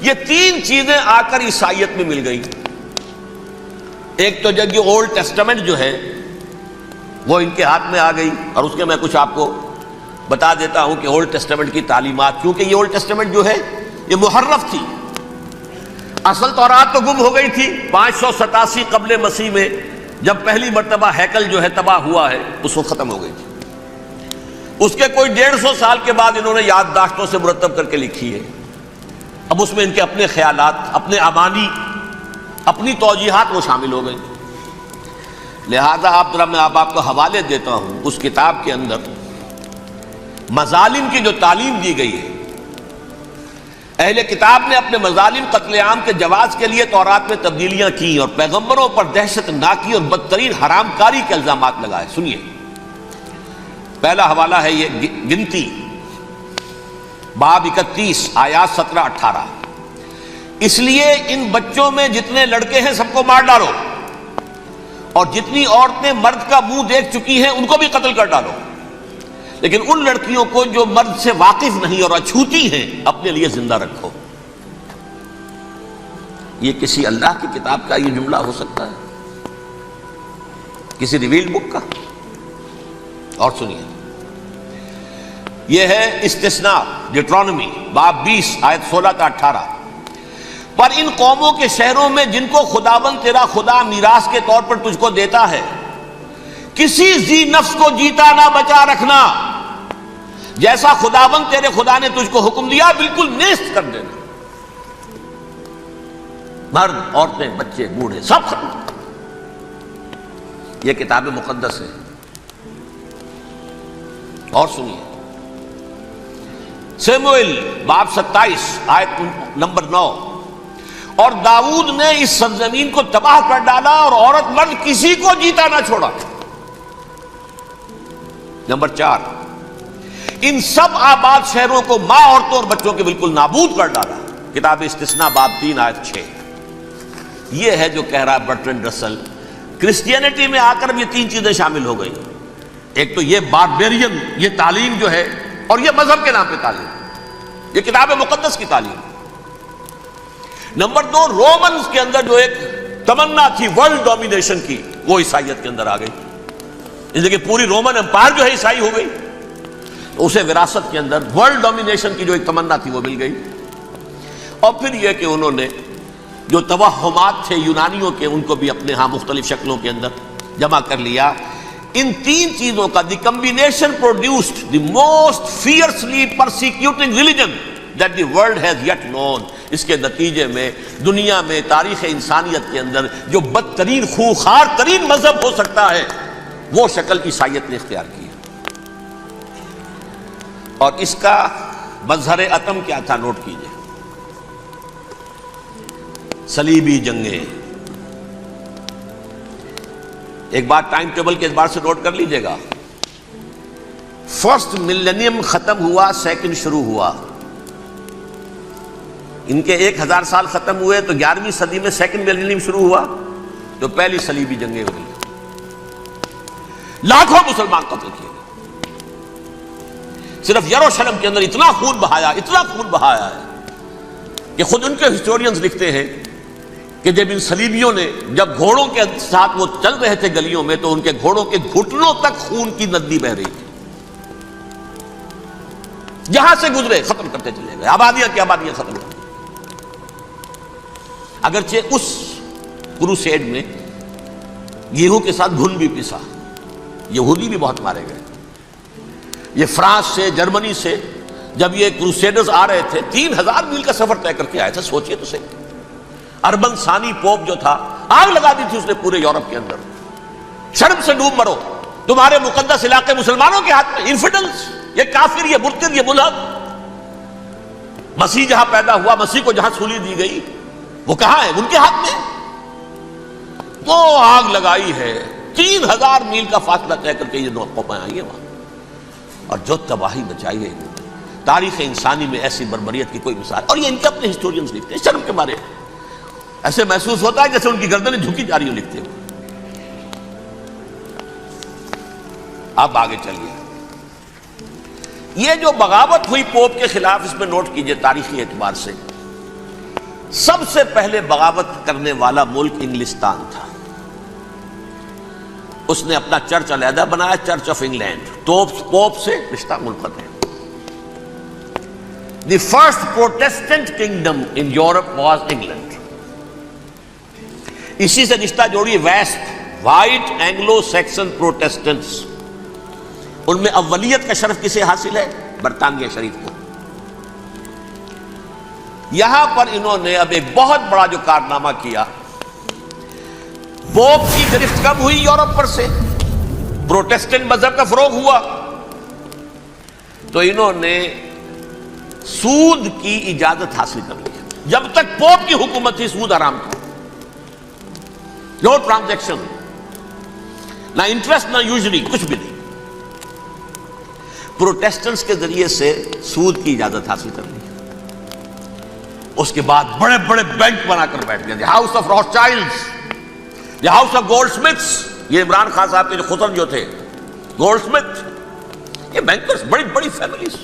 یہ تین چیزیں آ کر عیسائیت میں مل گئی. ایک تو جب یہ اولڈ ٹیسٹامنٹ جو ہے وہ ان کے ہاتھ میں آ گئی, اور اس کے میں کچھ آپ کو بتا دیتا ہوں کہ اولڈ ٹیسٹامنٹ کی تعلیمات, کیونکہ یہ اولڈ ٹیسٹامنٹ جو ہے یہ محرف تھی. اصل تورات تو گم ہو گئی تھی 587 قبل مسیح میں, جب پہلی مرتبہ ہیکل جو ہے تباہ ہوا ہے, اس وقت ختم ہو گئی تھی. اس کے کوئی 150 سال کے بعد انہوں نے یادداشتوں سے مرتب کر کے لکھی ہے. اب اس میں ان کے اپنے خیالات, اپنے امانی, اپنی توجیحات وہ شامل ہو گئی. لہذا میں آپ کو حوالے دیتا ہوں اس کتاب کے اندر مظالم کی جو تعلیم دی گئی ہے. اہل کتاب نے اپنے مظالم قتل عام کے جواز کے لیے تورات میں تبدیلیاں کی اور پیغمبروں پر دہشت ناکی اور بدترین حرام کاری کے الزامات لگائے. سنیے, پہلا حوالہ ہے یہ گنتی باب 31 آیات 17-18. اس لیے ان بچوں میں جتنے لڑکے ہیں سب کو مار ڈالو, اور جتنی عورتیں مرد کا منہ دیکھ چکی ہیں ان کو بھی قتل کر ڈالو, لیکن ان لڑکیوں کو جو مرد سے واقف نہیں اور اچھوتی ہیں اپنے لیے زندہ رکھو. یہ کسی اللہ کی کتاب کا یہ جملہ ہو سکتا ہے؟ کسی ریویلڈ بک کا؟ اور سنیے, یہ ہے استثناء ڈیٹرانومی باب 20 آیت 16-18. پر ان قوموں کے شہروں میں جن کو خداوند تیرا خدا میراث کے طور پر تجھ کو دیتا ہے, کسی ذی نفس کو جیتا نہ بچا رکھنا, جیسا خداوند تیرے خدا نے تجھ کو حکم دیا بالکل نیست کر دینا. مرد, عورتیں, بچے, بوڑھے سب ختم. یہ کتاب مقدس ہے. اور سنیے, سیموئیل باب 27 آیت نمبر 9. اور داؤد نے اس سرزمین کو تباہ کر ڈالا اور عورت مرد کسی کو جیتا نہ چھوڑا. نمبر 4, ان سب آباد شہروں کو ماں, عورتوں اور بچوں کے بالکل نابود کر ڈالا. کتاب استثناء باب 3 آیت 6. یہ ہے جو کہہ رہا ہے برٹرنڈ رسل. کرسچینٹی میں آ کر یہ تین چیزیں شامل ہو گئی. ایک تو یہ باربیرین یہ تعلیم جو ہے, اور یہ مذہب کے نام پہ تعلیم, یہ کتاب مقدس کی تعلیم. نمبر 2, رومنز کے اندر جو ایک تمنا تھی ورلڈ ڈومینیشن کی, وہ عیسائیت کے اندر آ گئی. اس لیے کہ پوری رومن امپائر جو ہے عیسائی ہو گئی, اسے وراثت کے اندر ورلڈ ڈومینیشن کی جو ایک تمنا تھی وہ مل گئی. اور پھر یہ کہ انہوں نے جو توہمات تھے یونانیوں کے, ان کو بھی اپنے ہاں مختلف شکلوں کے اندر جمع کر لیا. ان تین چیزوں کا the combination produced the most fiercely persecuting religion that the world has yet known. اس کے نتیجے میں دنیا میں تاریخ انسانیت کے اندر جو بدترین خونخوار ترین مذہب ہو سکتا ہے وہ شکل عیسائیت نے اختیار کی ہے۔ اور اس کا مظہر عتم کیا تھا نوٹ کیجئے، صلیبی جنگیں۔ ایک بات ٹائم ٹیبل کے اعتبار سے نوٹ کر لیجئے گا، فرسٹ ملینیم ختم ہوا، سیکنڈ شروع ہوا۔ ان کے 1000 سال ختم ہوئے تو 11ویں صدی میں سیکنڈ ملینیم شروع ہوا، تو پہلی صلیبی جنگیں ہوئی، لاکھوں مسلمان قتل کیے گئے۔ صرف یروشلم کے اندر اتنا خون بہایا ہے کہ خود ان کے ہسٹورینز لکھتے ہیں کہ جب ان صلیبیوں نے جب گھوڑوں کے ساتھ وہ چل رہے تھے گلیوں میں تو ان کے گھوڑوں کے گھٹنوں تک خون کی ندی بہ رہی تھی، جہاں سے گزرے ختم کرتے چلے گئے، آبادیاں کی آبادیاں ختم ہو گئی۔ اگرچہ اس کروسیڈ میں گیہوں کے ساتھ گھن بھی پسا، یہودی بھی بہت مارے گئے۔ یہ فرانس سے، جرمنی سے جب یہ کروسیڈرز آ رہے تھے 3000 میل کا سفر طے کر کے آئے تھے، سوچئے تو صحیح۔ اربن ثانی پوپ جو تھا آگ لگا دی تھی اس نے پورے یورپ کے اندر، شرم سے ڈوب مرو، تمہارے مقدس علاقے مسلمانوں کے ہاتھ میں، انفیڈلز، یہ کافر، یہ مرتد، یہ ملحد۔ مسیح جہاں پیدا ہوا، مسیح کو جہاں سولی دی گئی، وہ کہاں ہے؟ ان کے ہاتھ میں۔ وہ آگ لگائی ہے، 3000 میل کا فاصلہ طے کر کے یہ نو قومیں آئی ہیں وہاں، اور جو تباہی مچائی ہے انہوں نے۔ تاریخ انسانی میں ایسی بربریت کی کوئی مثال، اور یہ ان کے اپنے ہسٹورینز لکھتے ہیں، شرم کے مارے ایسے محسوس ہوتا ہے جیسے ان کی گردنیں جھکی جا رہی ہوں لکھتے ہوئے۔ اب آگے چلیے، یہ جو بغاوت ہوئی پوپ کے خلاف، اس میں نوٹ کیجئے تاریخی اعتبار سے سب سے پہلے بغاوت کرنے والا ملک انگلستان تھا۔ اس نے اپنا چرچ علیحدہ بنایا، چرچ آف انگلینڈ، پوپ سے رشتہ منقطع ہے۔ The first Protestant kingdom in Europe was England. اسی سے رشتہ جوڑی west, white Anglo Saxon Protestants, ان میں اولیت کا شرف کسے حاصل ہے؟ برطانیہ شریف کو۔ یہاں پر انہوں نے اب ایک بہت بڑا جو کارنامہ کیا، پوپ کی گرفت کب ہوئی یورپ پر سے، پروٹیسٹنٹ مذہب کا فروغ ہوا، تو انہوں نے سود کی اجازت حاصل کر لی۔ جب تک پوپ کی حکومت تھی سود حرام تھا، نو ٹرانزیکشن، نہ انٹرسٹ نہ یوزلی، کچھ بھی نہیں۔ پروٹیسٹنٹس کے ذریعے سے سود کی اجازت حاصل کر لی۔ اس کے بعد بڑے بڑے بینک بنا کر بیٹھ گئے، house of Rothschilds, house of گولڈ سمتھس، یہ عمران خان صاحب کے جو خسر جو تھے گولڈ سمتھ، یہ بینکرز، بڑی بڑی فیملیز۔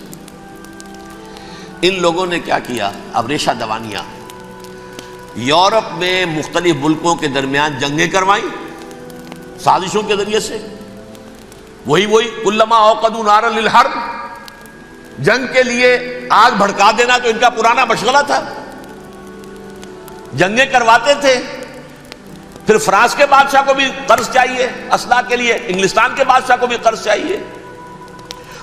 ان لوگوں نے کیا کیا؟ اب ریشہ دوانیاں، یورپ میں مختلف ملکوں کے درمیان جنگیں کروائیں سازشوں کے ذریعے سے، وہی کلما اوقدوا نارا للحرب، جنگ کے لیے آگ بھڑکا دینا تو ان کا پرانا مشغلہ تھا، جنگیں کرواتے تھے۔ پھر فرانس کے بادشاہ کو بھی قرض چاہیے اسلحہ کے لیے، انگلستان کے بادشاہ کو بھی قرض چاہیے،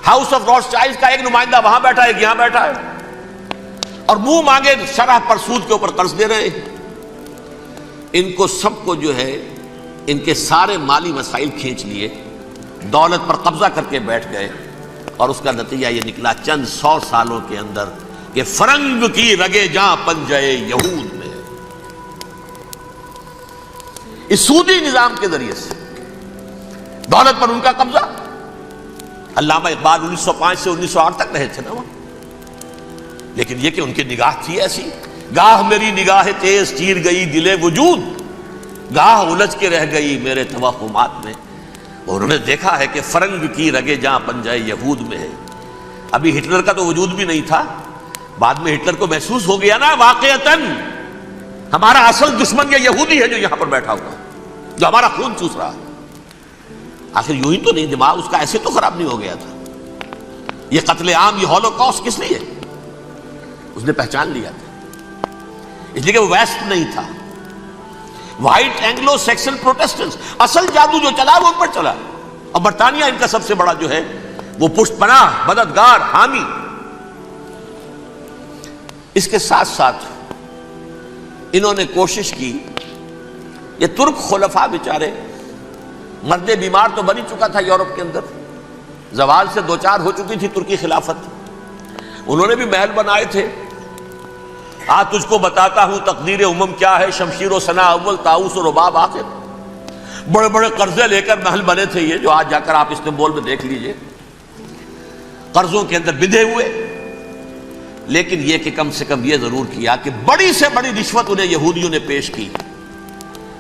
ہاؤس آف روتھشائلڈز کا ایک نمائندہ وہاں بیٹھا ہے، ایک یہاں بیٹھا ہے، اور منہ مانگے شرح پر سود کے اوپر قرض دے رہے ہیں۔ ان کو سب کو جو ہے ان کے سارے مالی مسائل کھینچ لیے، دولت پر قبضہ کر کے بیٹھ گئے، اور اس کا نتیجہ یہ نکلا چند 100 سالوں کے اندر کہ فرنگ کی رگے جاں پنجے یہود میں، اس سودی نظام کے ذریعے سے دولت پر ان کا قبضہ۔ علامہ اقبال 1905 سے 1908 تک رہے تھے نا وہ، لیکن یہ کہ ان کی نگاہ تھی ایسی، گاہ میری نگاہ تیز چیر گئی دل وجود، گاہ الجھ کے رہ گئی میرے توہمات میں۔ انہوں نے دیکھا ہے کہ فرنگ کی رگے جہاں پنجے یہود میں ہے۔ ابھی ہٹلر کا تو وجود بھی نہیں تھا، بعد میں ہٹلر کو محسوس ہو گیا نا واقعتاً ہمارا اصل دشمن یہ یہودی ہے جو یہاں پر بیٹھا ہوا، جو ہمارا خون چوس رہا ہے۔ آخر یوں ہی تو نہیں، دماغ اس کا ایسے تو خراب نہیں ہو گیا تھا۔ یہ قتل عام، یہ ہولوکاسٹ کس لیے؟ اس نے پہچان لیا تھا، اس لیے کہ وہ ویسٹ نہیں تھا، وائٹ اینگلو سیکسن پروٹیسٹنٹس، اصل جادو جو چلا وہ ان پر چلا، اور برطانیہ ان کا سب سے بڑا جو ہے وہ پشت پناہ، مددگار، حامی۔ اس کے ساتھ ساتھ انہوں نے کوشش کی، یہ ترک خلفاء بیچارے، مرد بیمار تو بن ہی چکا تھا یورپ کے اندر، زوال سے دوچار ہو چکی تھی ترکی خلافت، انہوں نے بھی محل بنائے تھے، آج تجھ کو بتاتا ہوں تقدیر امم کیا ہے، شمشیر و ثنا اول، طاؤس و رباب آخر، بڑے بڑے قرضے لے کر محل بنے تھے یہ، جو آج جا کر آپ استنبول میں دیکھ لیجئے، قرضوں کے اندر بندھے ہوئے، لیکن یہ کہ کم سے کم یہ ضرور کیا کہ بڑی سے بڑی رشوت انہیں یہودیوں نے پیش کی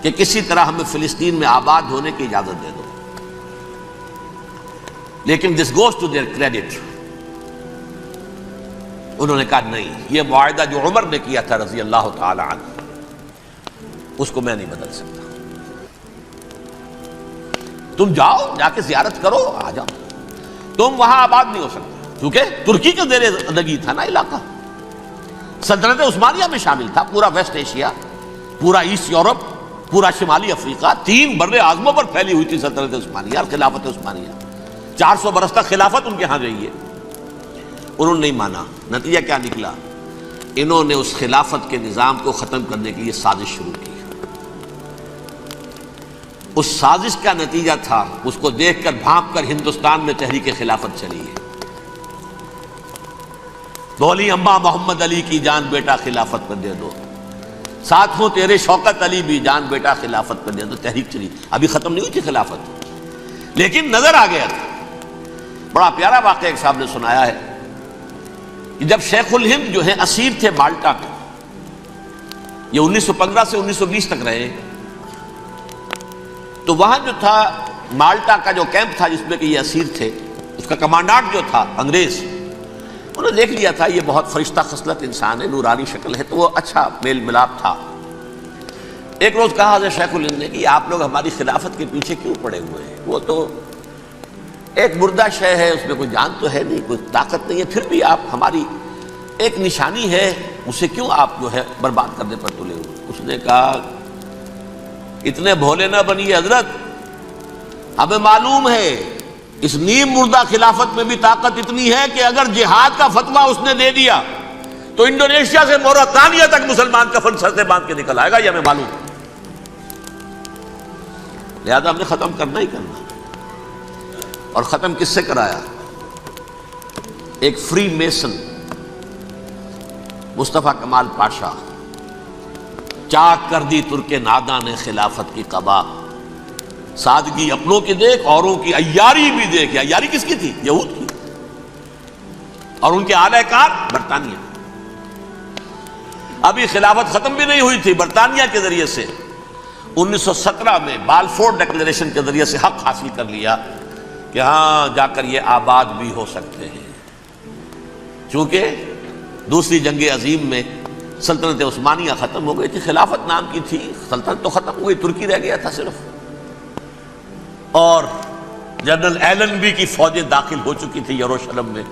کہ کسی طرح ہمیں فلسطین میں آباد ہونے کی اجازت دے دو، لیکن this goes to their credit, انہوں نے کہا نہیں، یہ معاہدہ جو عمر نے کیا تھا رضی اللہ تعالی عنہ، اس کو میں نہیں بدل سکتا، تم جاؤ، جا کے زیارت کرو، آ جاؤ، تم وہاں آباد نہیں ہو سکتے، کیونکہ ترکی کے زیر نگی تھا نا علاقہ، سلطنت عثمانیہ میں شامل تھا، پورا ویسٹ ایشیا، پورا ایسٹ یورپ، پورا شمالی افریقہ، 3 بر اعظموں پر پھیلی ہوئی تھی سلطنت عثمانیہ اور خلافت عثمانیہ، 400 برس تک خلافت ان کے ہاں رہی ہے، انہوں نے نہیں مانا، نتیجہ کیا نکلا، انہوں نے اس خلافت کے نظام کو ختم کرنے کے لیے سازش شروع کی، اس سازش کا نتیجہ تھا، اس کو دیکھ کر بھانپ کر ہندوستان میں تحریک خلافت چلی ہے، بولی اماں محمد علی کی جان بیٹا خلافت پر دے دو، ساتھ ہوں تیرے شوکت علی بھی جان بیٹا خلافت پر دے دو، تحریک چلی، ابھی ختم نہیں ہوئی تھی خلافت، لیکن نظر آ گیا تھا، بڑا پیارا واقعہ ایک صاحب نے سنایا ہے کہ جب شیخ الہند جو ہیں اسیر تھے مالٹا میں، یہ 1915 سے 1920 تک رہے، تو وہاں جو تھا مالٹا کا جو کیمپ تھا جس میں کہ یہ اسیر تھے، اس کا کمانڈانٹ جو تھا انگریز، انہوں نے دیکھ لیا تھا یہ بہت فرشتہ خصلت انسان ہے، نورانی شکل ہے، تو وہ اچھا میل ملاپ تھا، ایک روز کہا حضرت شیخ الہند نے کہ آپ لوگ ہماری خلافت کے پیچھے کیوں پڑے ہوئے ہیں، وہ تو ایک مردہ شے ہے، اس میں کوئی جان تو ہے نہیں، کوئی طاقت نہیں ہے، پھر بھی آپ ہماری ایک نشانی ہے، اسے کیوں آپ جو ہے برباد کرنے پر تلے ہوئے؟ اس نے کہا اتنے بھولے نہ بنیے حضرت، ہمیں معلوم ہے اس نیم مردہ خلافت میں بھی طاقت اتنی ہے کہ اگر جہاد کا فتویٰ اس نے دے دیا تو انڈونیشیا سے موریتانیہ تک مسلمان کفن سر سے باندھ کے نکل آئے گا، یہ ہمیں معلوم ہے، لہذا ہم نے ختم کرنا ہی کرنا، اور ختم کس سے کرایا؟ ایک فری میسن مصطفیٰ کمال پاشا، چاک کر دی ترک ناداں نے خلافت کی قبا، سادگی اپنوں کی دیکھ اوروں کی عیاری بھی دیکھ، عیاری کس کی تھی؟ یہود کی، اور ان کے اعلی کار برطانیہ، ابھی خلافت ختم بھی نہیں ہوئی تھی، برطانیہ کے ذریعے سے 1917 میں بالفور ڈکلیریشن کے ذریعے سے حق حاصل کر لیا کہ ہاں جا کر یہ آباد بھی ہو سکتے ہیں، چونکہ دوسری جنگ عظیم میں سلطنت عثمانیہ ختم ہو گئی تھی، خلافت نام کی تھی، سلطنت تو ختم ہو گئی، ترکی رہ گیا تھا صرف، اور جنرل ایلنبی کی فوجیں داخل ہو چکی تھی یروشلم میں،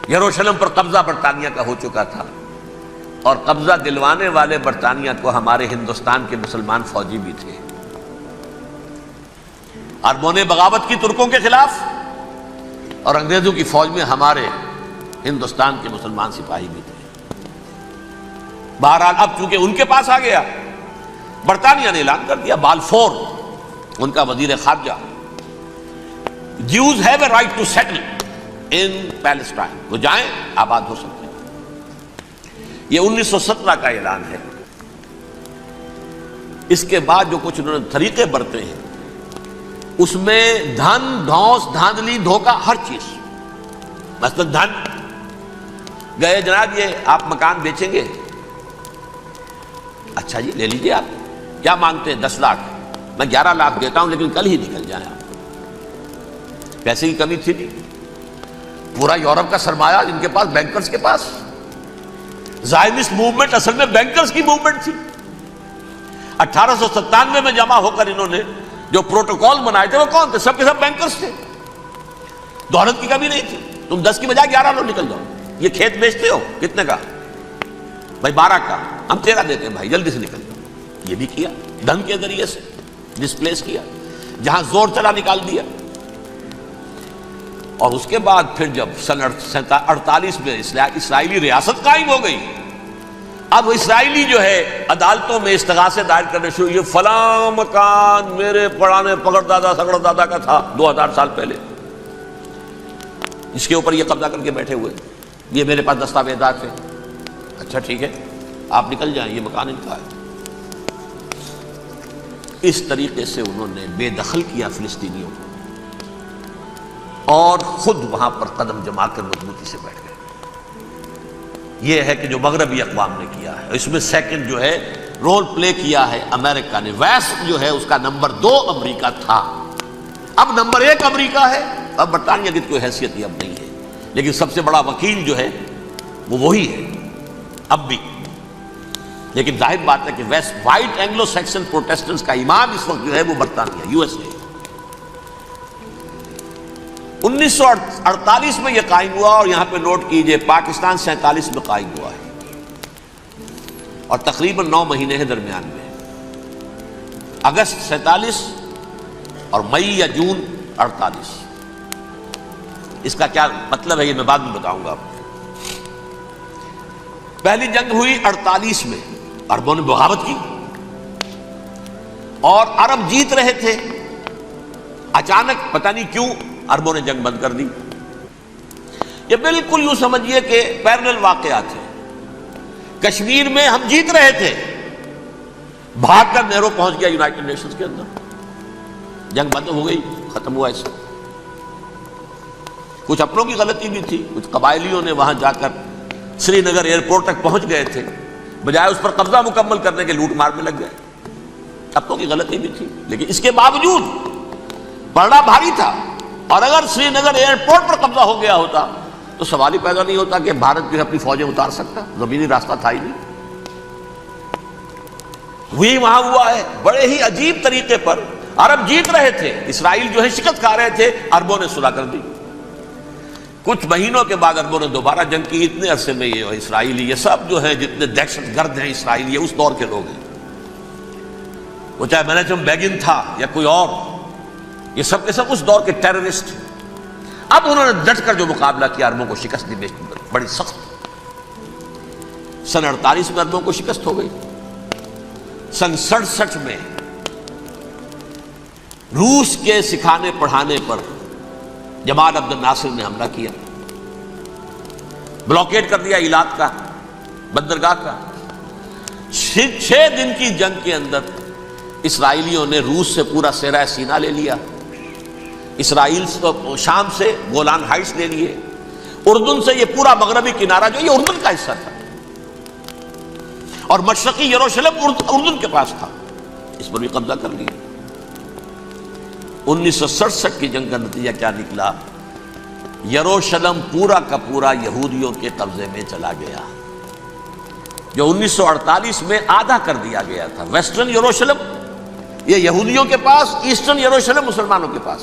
یروشلم پر قبضہ برطانیہ کا ہو چکا تھا، اور قبضہ دلوانے والے برطانیہ کو ہمارے ہندوستان کے مسلمان فوجی بھی تھے، اربوں بغاوت کی ترکوں کے خلاف، اور انگریزوں کی فوج میں ہمارے ہندوستان کے مسلمان سپاہی بھی تھے۔ بہرحال اب چونکہ ان کے پاس آ گیا، برطانیہ نے اعلان کر دیا، بالفور ان کا وزیر خارجہ، Jews have a right to settle in Palestine, وہ جائیں آباد ہو سکتے ہیں، یہ 1917 کا اعلان ہے۔ اس کے بعد جو کچھ انہوں نے طریقے برتے ہیں، اس میں دھن دھوس دھاندلی دھوکہ ہر چیز، مثلا دھن گئے جناب یہ آپ مکان بیچیں گے، اچھا جی لے لیجیے، آپ کیا مانگتے ہیں؟ 10 لاکھ، میں 11 لاکھ دیتا ہوں لیکن کل ہی نکل جائیں آپ، پیسے کی کمی تھی نہیں، پورا یورپ کا سرمایہ ان کے پاس، بینکرز کے پاس، زائنسٹ موومنٹ اصل میں بینکرز کی موومنٹ تھی، 1897 میں جمع ہو کر انہوں نے جو پروٹوکول بنائے تھے وہ کون تھے؟ سب کے سب بینکرز تھے، دولت کی کمی نہیں تھی، تم 10 کی بجائے 11 لو نکل جاؤ، یہ کھیت بیچتے ہو کتنے کا؟ بھائی 12 کا، ہم 13 دیتے ہیں بھائی، جلدی سے نکل جاؤ، یہ بھی کیا، دھن کے ذریعے سے ڈسپلیس کیا، جہاں زور چلا نکال دیا۔ اور اس کے بعد پھر جب سن 48 میں اسرائیلی ریاست قائم ہو گئی، اب اسرائیلی جو ہے عدالتوں میں استغاثے دائر کرنے شروع، یہ فلاں مکان میرے پرانے پکڑ دادا سگڑ دادا کا تھا 2000 سال پہلے، اس کے اوپر یہ قبضہ کر کے بیٹھے ہوئے، یہ میرے پاس دستاویزات ہیں۔ اچھا ٹھیک ہے، آپ نکل جائیں، یہ مکان ان کا ہے۔ اس طریقے سے انہوں نے بے دخل کیا فلسطینیوں کو، اور خود وہاں پر قدم جما کر مضبوطی سے بیٹھ گئے۔ یہ ہے کہ جو مغربی اقوام نے کیا ہے، اس میں سیکنڈ جو ہے رول پلے کیا ہے امریکہ نے۔ ویسٹ جو ہے اس کا نمبر 2 امریکہ تھا، اب نمبر 1 امریکہ ہے۔ اب برطانیہ کی کوئی حیثیت ہی اب نہیں ہے، لیکن سب سے بڑا وکیل جو ہے وہ وہی ہے اب بھی۔ لیکن ظاہر بات ہے کہ west white Anglo Saxon Protestants کا امام اس وقت جو ہے وہ برطانیہ، یو ایس اے۔ 1948 میں یہ قائم ہوا، اور یہاں پہ نوٹ کیجئے پاکستان 47 میں قائم ہوا ہے، اور تقریباً 9 مہینے ہیں درمیان میں، اگست 47 اور مئی یا جون 48۔ اس کا کیا مطلب ہے یہ میں بعد میں بتاؤں گا آپ کو۔ پہلی جنگ ہوئی 48 میں، عربوں نے بغاوت کی اور عرب جیت رہے تھے، اچانک پتہ نہیں کیوں عربوں نے جنگ بند کر دی۔ یہ بالکل یوں سمجھیے کہ پیرلل واقعات ہیں۔ کشمیر میں ہم جیت رہے تھے، بھاگ کر نہرو پہنچ گیا یونائٹڈ نیشنز کے اندر، جنگ بند ہو گئی، ختم ہوا۔ ایسا کچھ اپنوں کی غلطی بھی تھی، کچھ قبائلیوں نے وہاں جا کر سری نگر ایئرپورٹ تک پہنچ گئے تھے، بجائے اس پر قبضہ مکمل کرنے کے لوٹ مار میں لگ گئے، اپنوں کی غلطی بھی تھی، لیکن اس کے باوجود پڑنا بھاری تھا۔ اور اگر سری نگر ایئرپورٹ پر قبضہ ہو گیا ہوتا تو سوال ہی پیدا نہیں ہوتا کہ بھارت جو ہے اپنی فوجیں اتار سکتا، زمینی راستہ تھا ہی نہیں۔ وہی وہاں ہوا ہے، بڑے ہی عجیب طریقے پر عرب جیت رہے تھے، اسرائیل جو ہے شکست کھا رہے تھے، عربوں نے صلح کر دی۔ کچھ مہینوں کے بعد عربوں نے دوبارہ جنگ کی۔ اتنے عرصے میں یہ اسرائیلی، یہ سب جو ہے جتنے دہشت گرد ہیں اسرائیل، یہ اس دور کے لوگ ہیں، وہ چاہے میناچم بیگن تھا یا کوئی اور، یہ سب کے سب اس دور کے ٹیررسٹ۔ اب انہوں نے ڈٹ کر جو مقابلہ کیا، عربوں کو شکست دی بڑی سخت۔ سن 48 میں عربوں کو شکست ہو گئی۔ سن 67 میں روس کے سکھانے پڑھانے پر جمال عبد الناصر نے حملہ کیا، بلاکیٹ کر دیا ایلات کا بندرگاہ کا۔ 6 دن کی جنگ کے اندر اسرائیلیوں نے روس سے پورا صحرائے سینا لے لیا، اسرائیل شام سے گولان ہائٹس لے لیے، اردن سے یہ پورا مغربی کنارہ جو یہ اردن کا حصہ تھا، اور مشرقی یروشلم اردن کے پاس تھا، اس پر بھی قبضہ کر لیا۔ 1967 کی جنگ کا نتیجہ کیا نکلا؟ یروشلم پورا کا پورا یہودیوں کے قبضے میں چلا گیا، جو 1948 میں آدھا کر دیا گیا تھا۔ ویسٹرن یروشلم یہ یہودیوں کے پاس، ایسٹرن یروشلم مسلمانوں کے پاس،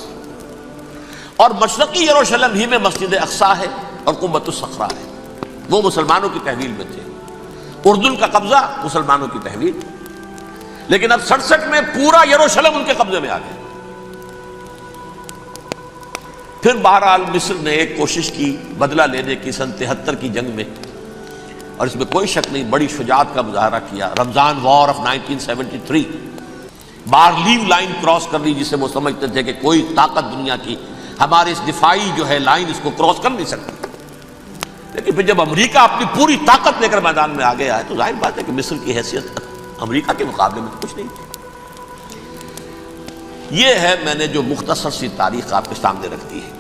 اور مشرقی یروشلم ہی میں مسجد اقصیٰ ہے اور قبۃ الصخرہ ہے، وہ مسلمانوں کی تحویل میں تھے۔ اردن کا قبضہ مسلمانوں کی تحویل، لیکن اب 67 میں پورا یروشلم ان کے قبضے میں آ گیا۔ پھر بہرحال مصر نے ایک کوشش کی بدلہ لینے کی سن 73 کی جنگ میں، اور اس میں کوئی شک نہیں بڑی شجاعت کا مظاہرہ کیا۔ رمضان وار آف 1973 بارلیو لائن کراس کر لی، جسے وہ سمجھتے تھے کہ کوئی طاقت دنیا کی ہمارے اس دفاعی جو ہے لائن اس کو کراس کر نہیں سکتی۔ لیکن پھر جب امریکہ اپنی پوری طاقت لے کر میدان میں آ گیا ہے تو ظاہر بات ہے کہ مصر کی حیثیت امریکہ کے مقابلے میں کچھ نہیں تھی۔ یہ ہے میں نے جو مختصر سی تاریخ آپ کے سامنے رکھ دی ہے۔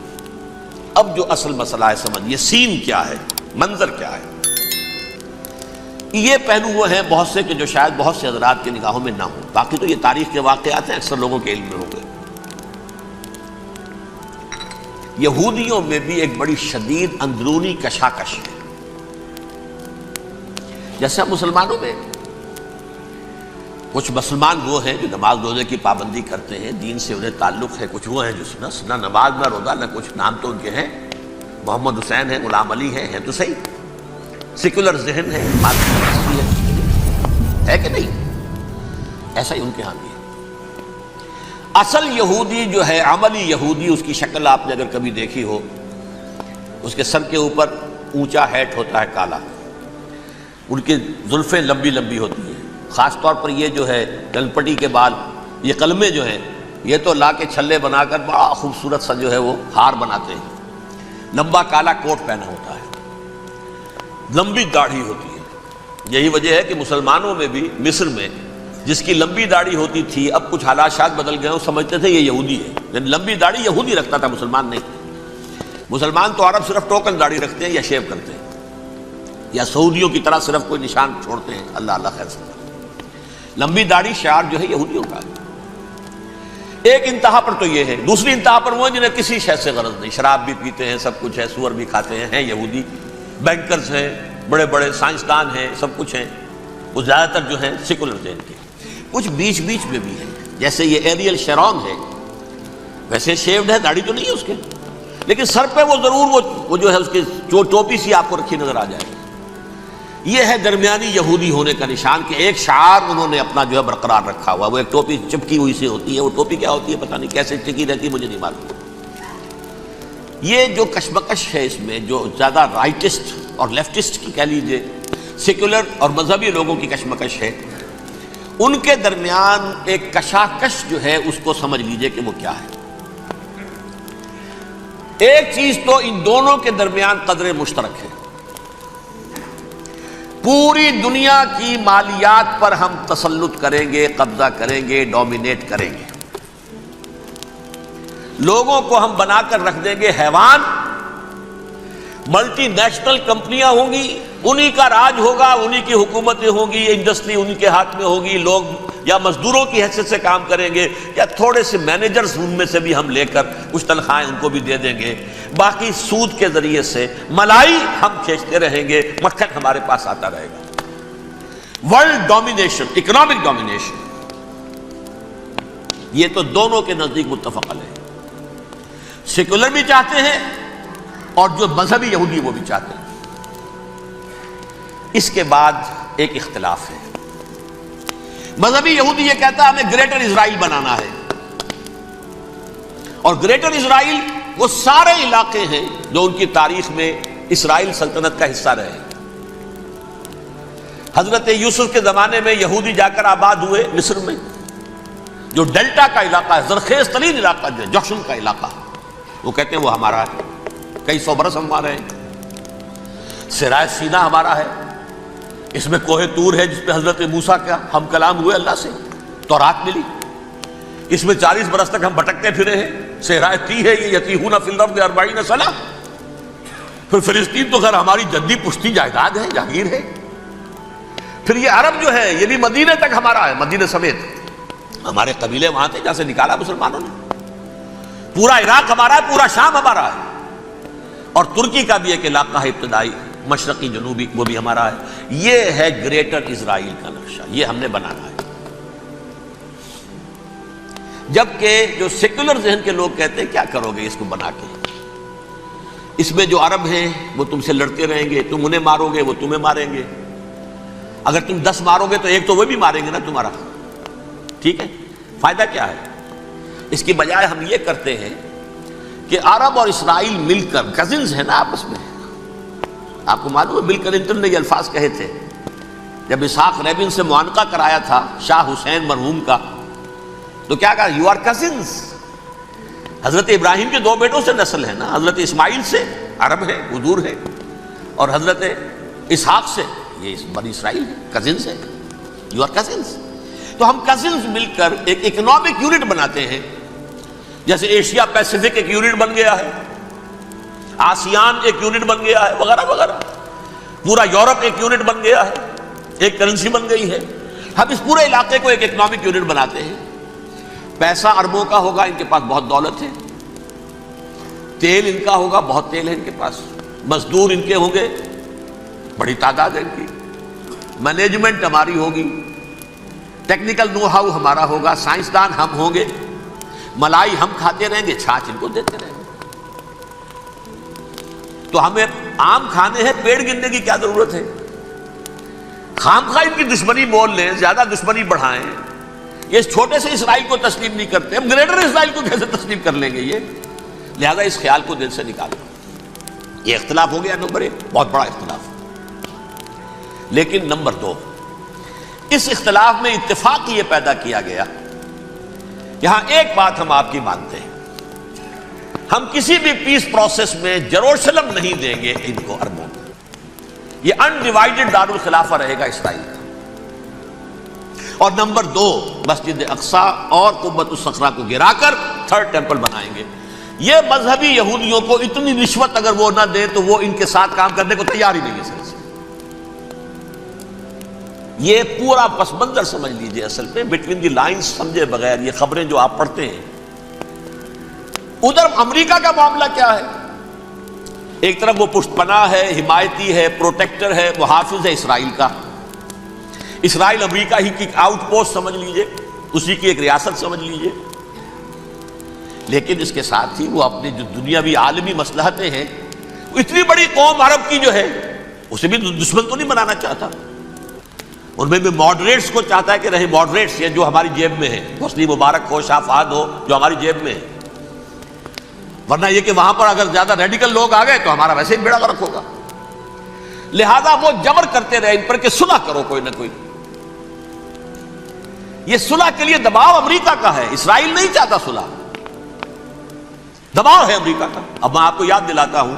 اب جو اصل مسئلہ ہے سمجھیے، سین کیا ہے، منظر کیا ہے۔ یہ پہلو وہ ہیں بہت سے کہ جو شاید بہت سے حضرات کے نگاہوں میں نہ ہوں، باقی تو یہ تاریخ کے واقعات ہیں، اکثر لوگوں کے علم میں ہوں گے۔ یہودیوں میں بھی ایک بڑی شدید اندرونی کشاکش ہے، جیسے مسلمانوں میں کچھ مسلمان وہ ہیں جو نماز روزے کی پابندی کرتے ہیں، دین سے انہیں تعلق ہے، کچھ وہ ہیں جو نہ نماز نہ روزہ نہ کچھ، نام تو ان کے ہیں، محمد حسین ہیں، غلام علی ہیں تو صحیح، سیکولر ذہن ہے، ہے کہ نہیں؟ ایسا ہی ان کے ہاں بھی ہے۔ اصل یہودی جو ہے، عملی یہودی، اس کی شکل آپ نے اگر کبھی دیکھی ہو، اس کے سر کے اوپر اونچا ہیٹ ہوتا ہے کالا، ان کی زلفیں لمبی لمبی ہوتی ہیں، خاص طور پر یہ جو ہے گلپٹی کے بال، یہ قلمیں جو ہیں یہ تو لا کے چھلے بنا کر بڑا خوبصورت سا جو ہے وہ ہار بناتے ہیں، لمبا کالا کوٹ پہنا ہوتا ہے، لمبی داڑھی ہوتی ہے۔ یہی وجہ ہے کہ مسلمانوں میں بھی مصر میں جس کی لمبی داڑھی ہوتی تھی، اب کچھ حالات شاید بدل گئے، وہ سمجھتے تھے یہ یہودی ہے، لیکن لمبی داڑھی یہودی رکھتا تھا، مسلمان نہیں۔ مسلمان تو عرب صرف ٹوکن داڑھی رکھتے ہیں یا شیو کرتے ہیں، یا سعودیوں کی طرح صرف کوئی نشان چھوڑتے ہیں، اللہ اللہ خیر سے۔ لمبی داڑھی شعار جو ہے یہودیوں کا ہے۔ ایک انتہا پر تو یہ ہے، دوسری انتہا پر وہ ہیں جنہیں کسی شے سے غرض نہیں، شراب بھی پیتے ہیں، سب کچھ ہے، سور بھی کھاتے ہیں یہودی، بینکرز ہیں، بڑے بڑے سائنسدان ہیں، سب کچھ ہیں، وہ زیادہ تر جو ہیں سیکولر ذہن کے۔ کچھ بیچ بیچ میں بھی ہیں، جیسے یہ ایریل شیرون ہے، ویسے شیوڈ ہے، داڑھی تو نہیں ہے اس کے، لیکن سر پہ وہ ضرور وہ جو ہے اس کی ٹوپی سی آپ کو رکھی نظر آ جائے گی۔ یہ ہے درمیانی یہودی ہونے کا نشان کہ ایک شعار انہوں نے اپنا جو ہے برقرار رکھا ہوا، وہ ایک ٹوپی چپکی ہوئی سے ہوتی ہے، وہ ٹوپی کیا ہوتی ہے پتہ نہیں، کیسے ٹکی رہتی ہے مجھے نہیں معلوم۔ یہ جو کشمکش ہے اس میں، جو زیادہ رائٹسٹ اور لیفٹسٹ کی کہہ لیجیے، سیکولر اور مذہبی لوگوں کی کشمکش ہے، ان کے درمیان ایک کشاکش جو ہے اس کو سمجھ لیجیے کہ وہ کیا ہے۔ ایک چیز تو ان دونوں کے درمیان قدر مشترک ہے، پوری دنیا کی مالیات پر ہم تسلط کریں گے، قبضہ کریں گے، ڈومینیٹ کریں گے، لوگوں کو ہم بنا کر رکھ دیں گے حیوان، ملٹی نیشنل کمپنیاں ہوں گی، انہی کا راج ہوگا، انہی کی حکومتیں ہوں گی، انڈسٹری انہی کے ہاتھ میں ہوگی، لوگ یا مزدوروں کی حیثیت سے کام کریں گے یا تھوڑے سے مینیجرز ان میں سے بھی ہم لے کر کچھ تنخواہیں ان کو بھی دے دیں گے، باقی سود کے ذریعے سے ملائی ہم کھینچتے رہیں گے، مکھن ہمارے پاس آتا رہے گا۔ ورلڈ ڈومینیشن، اکنامک ڈومینیشن، یہ تو دونوں کے نزدیک متفق علیہ ہے، سیکولر بھی چاہتے ہیں اور جو مذہبی یہودی وہ بھی چاہتے ہیں۔ اس کے بعد ایک اختلاف ہے، مذہبی یہودی یہ کہتا ہے ہمیں گریٹر اسرائیل بنانا ہے، اور گریٹر اسرائیل وہ سارے علاقے ہیں جو ان کی تاریخ میں اسرائیل سلطنت کا حصہ رہے۔ حضرت یوسف کے زمانے میں یہودی جا کر آباد ہوئے مصر میں، جو ڈیلٹا کا علاقہ ہے، زرخیز ترین علاقہ جو ہے، جوشن کا علاقہ، وہ کہتے ہیں وہ ہمارا ہے، کئی سو برس ہمارے ہیں۔ صحرائے سینا ہمارا ہے، اس میں کوہ طور ہے جس پہ حضرت موسیٰ کا ہم کلام ہوئے اللہ سے، تورات ملی، اس میں 40 برس تک ہم بھٹکتے پھرے ہیں۔ صحرائے تی ہے یہ یتیہون فی الارض 40 سنہ۔ پھر فلسطین تو خیر ہماری جدی پشتی جائیداد ہے، جاگیر ہے۔ پھر یہ عرب جو ہے یہ بھی مدینے تک ہمارا ہے، مدینے سمیت ہمارے قبیلے وہاں تھے جہاں سے نکالا مسلمانوں نے۔ پورا عراق ہمارا ہے، پورا شام ہمارا ہے، اور ترکی کا بھی ایک علاقہ ہے ابتدائی مشرقی جنوبی، وہ بھی ہمارا ہے۔ یہ ہے گریٹر اسرائیل کا نقشہ، یہ ہم نے بنانا ہے۔ جبکہ جو سیکولر ذہن کے لوگ کہتے ہیں کیا کرو گے اس کو بنا کے، اس میں جو عرب ہیں وہ تم سے لڑتے رہیں گے، تم انہیں مارو گے وہ تمہیں ماریں گے، اگر تم 10 مارو گے تو ایک تو وہ بھی ماریں گے نا تمہارا، ٹھیک ہے؟ فائدہ کیا ہے؟ اس کی بجائے ہم یہ کرتے ہیں کہ عرب اور اسرائیل مل کر، کزنز ہیں نا آپس میں، آپ کو معلوم ہے بل کلنٹن نے یہ الفاظ کہے تھے جب اسحاق ریبن سے معانقہ کرایا تھا شاہ حسین مرحوم کا، تو کیا کہا؟ You are cousins. حضرت ابراہیم کے 2 بیٹوں سے نسل ہے نا، حضرت اسماعیل سے عرب ہے، حضور ہے، اور حضرت اسحاق سے یہ بنی اسرائیل ہے، کزنز ہے، یو آر کزنز۔ تو ہم کزنز مل کر ایک اکنامک یونٹ بناتے ہیں، جیسے ایشیا پیسیفک ایک یونٹ بن گیا ہے، آسیان ایک یونٹ بن گیا ہے، وغیرہ وغیرہ، پورا یورپ ایک یونٹ بن گیا ہے، ایک کرنسی بن گئی ہے۔ ہم اس پورے علاقے کو ایک اکنامک یونٹ بناتے ہیں، پیسہ اربوں کا ہوگا، ان کے پاس بہت دولت ہے، تیل ان کا ہوگا، بہت تیل ہے ان کے پاس، مزدور ان کے ہوں گے، بڑی تعداد ہے ان کی، مینجمنٹ ہماری ہوگی، ٹیکنیکل نو ہاؤ ہمارا ہوگا، سائنسدان ہم ہوں گے، ملائی ہم کھاتے رہیں گے، چھاچھ ان کو دیتے رہیں گے۔ تو ہمیں آم کھانے ہیں، پیڑ گننے کی کیا ضرورت ہے؟ خام خواہ ان کی دشمنی مول لیں، زیادہ دشمنی بڑھائیں۔ یہ اس چھوٹے سے اسرائیل کو تسلیم نہیں کرتے، ہم گریٹر اسرائیل کو کیسے تسلیم کر لیں گے؟ یہ لہذا اس خیال کو دل سے نکالیں۔ یہ اختلاف ہو گیا نمبر 1، بہت بڑا اختلاف۔ لیکن نمبر 2، اس اختلاف میں اتفاق یہ پیدا کیا گیا، یہاں ایک بات ہم آپ کی مانتے ہیں، ہم کسی بھی پیس پروسیس میں یروشلم نہیں دیں گے ان کو عربوں کو، یہ انڈیوائیڈڈ دارالخلافہ رہے گا اسرائیل کا۔ اور نمبر 2، مسجد اقصی اور قبۃ الصخرہ کو گرا کر تھرڈ ٹیمپل بنائیں گے۔ یہ مذہبی یہودیوں کو اتنی رشوت اگر وہ نہ دیں تو وہ ان کے ساتھ کام کرنے کو تیار ہی نہیں ہے۔ یہ پورا پس منظر سمجھ لیجئے، اصل میں بٹوین دی لائنز سمجھے بغیر یہ خبریں جو آپ پڑھتے ہیں۔ ادھر امریکہ کا معاملہ کیا ہے؟ ایک طرف وہ پشت پناہ ہے، حمایتی ہے، پروٹیکٹر ہے، محافظ ہے اسرائیل کا۔ اسرائیل امریکہ ہی کی آؤٹ پوسٹ سمجھ لیجئے، اسی کی ایک ریاست سمجھ لیجئے، لیکن اس کے ساتھ ہی وہ اپنے جو دنیاوی عالمی مصلحتیں ہیں، اتنی بڑی قوم عرب کی جو ہے اسے بھی دشمن تو نہیں بنانا چاہتا، ان میں بھی ماڈریٹس کو چاہتا ہے کہ رہے ماڈریٹس، یہ جو ہماری جیب میں ہے، حسنی مبارک ہو، شاہ فہد ہو، جو ہماری جیب میں ہے، ورنہ یہ کہ وہاں پر اگر زیادہ ریڈیکل لوگ آ گئے تو ہمارا ویسے ہی بیڑا غرق ہوگا۔ لہذا وہ جبر کرتے رہے ان پر کہ صلح کرو کوئی نہ کوئی۔ یہ صلح کے لیے دباؤ امریکہ کا ہے، اسرائیل نہیں چاہتا صلح، دباؤ ہے امریکہ کا۔ اب میں آپ کو یاد دلاتا ہوں،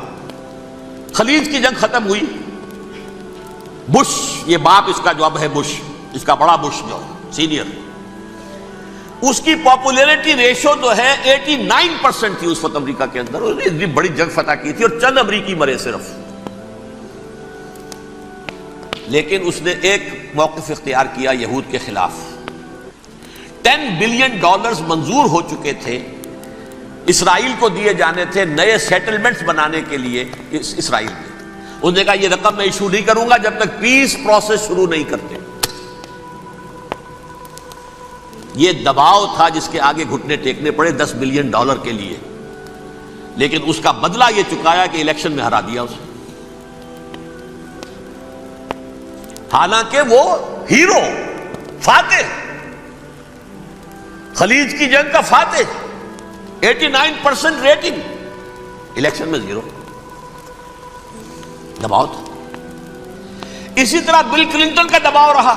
خلیج کی جنگ ختم ہوئی، بش، یہ باپ اس کا جو اب ہے بش، اس کا بڑا بش جو سینئر، اس کی پاپولیرٹی ریشو تو ہے 89% تھی اس وقت امریکہ کے اندر، اس نے اتنی بڑی جنگ فتح کی تھی اور چند امریکی مرے صرف، لیکن اس نے ایک موقف اختیار کیا یہود کے خلاف۔ $10 بلین منظور ہو چکے تھے، اسرائیل کو دیے جانے تھے نئے سیٹلمنٹس بنانے کے لیے اسرائیل میں۔ انہوں نے کہا یہ رقم میں ایشو نہیں کروں گا جب تک پیس پروسیس شروع نہیں کرتے۔ یہ دباؤ تھا جس کے آگے گھٹنے ٹیکنے پڑے $10 بلین کے لیے، لیکن اس کا بدلہ یہ چکایا کہ الیکشن میں ہرا دیا اسے، حالانکہ وہ ہیرو، فاتح، خلیج کی جنگ کا فاتح، 89% ریٹنگ، الیکشن میں 0، دباؤ تھا۔ اسی طرح بل کلنٹن کا دباؤ رہا،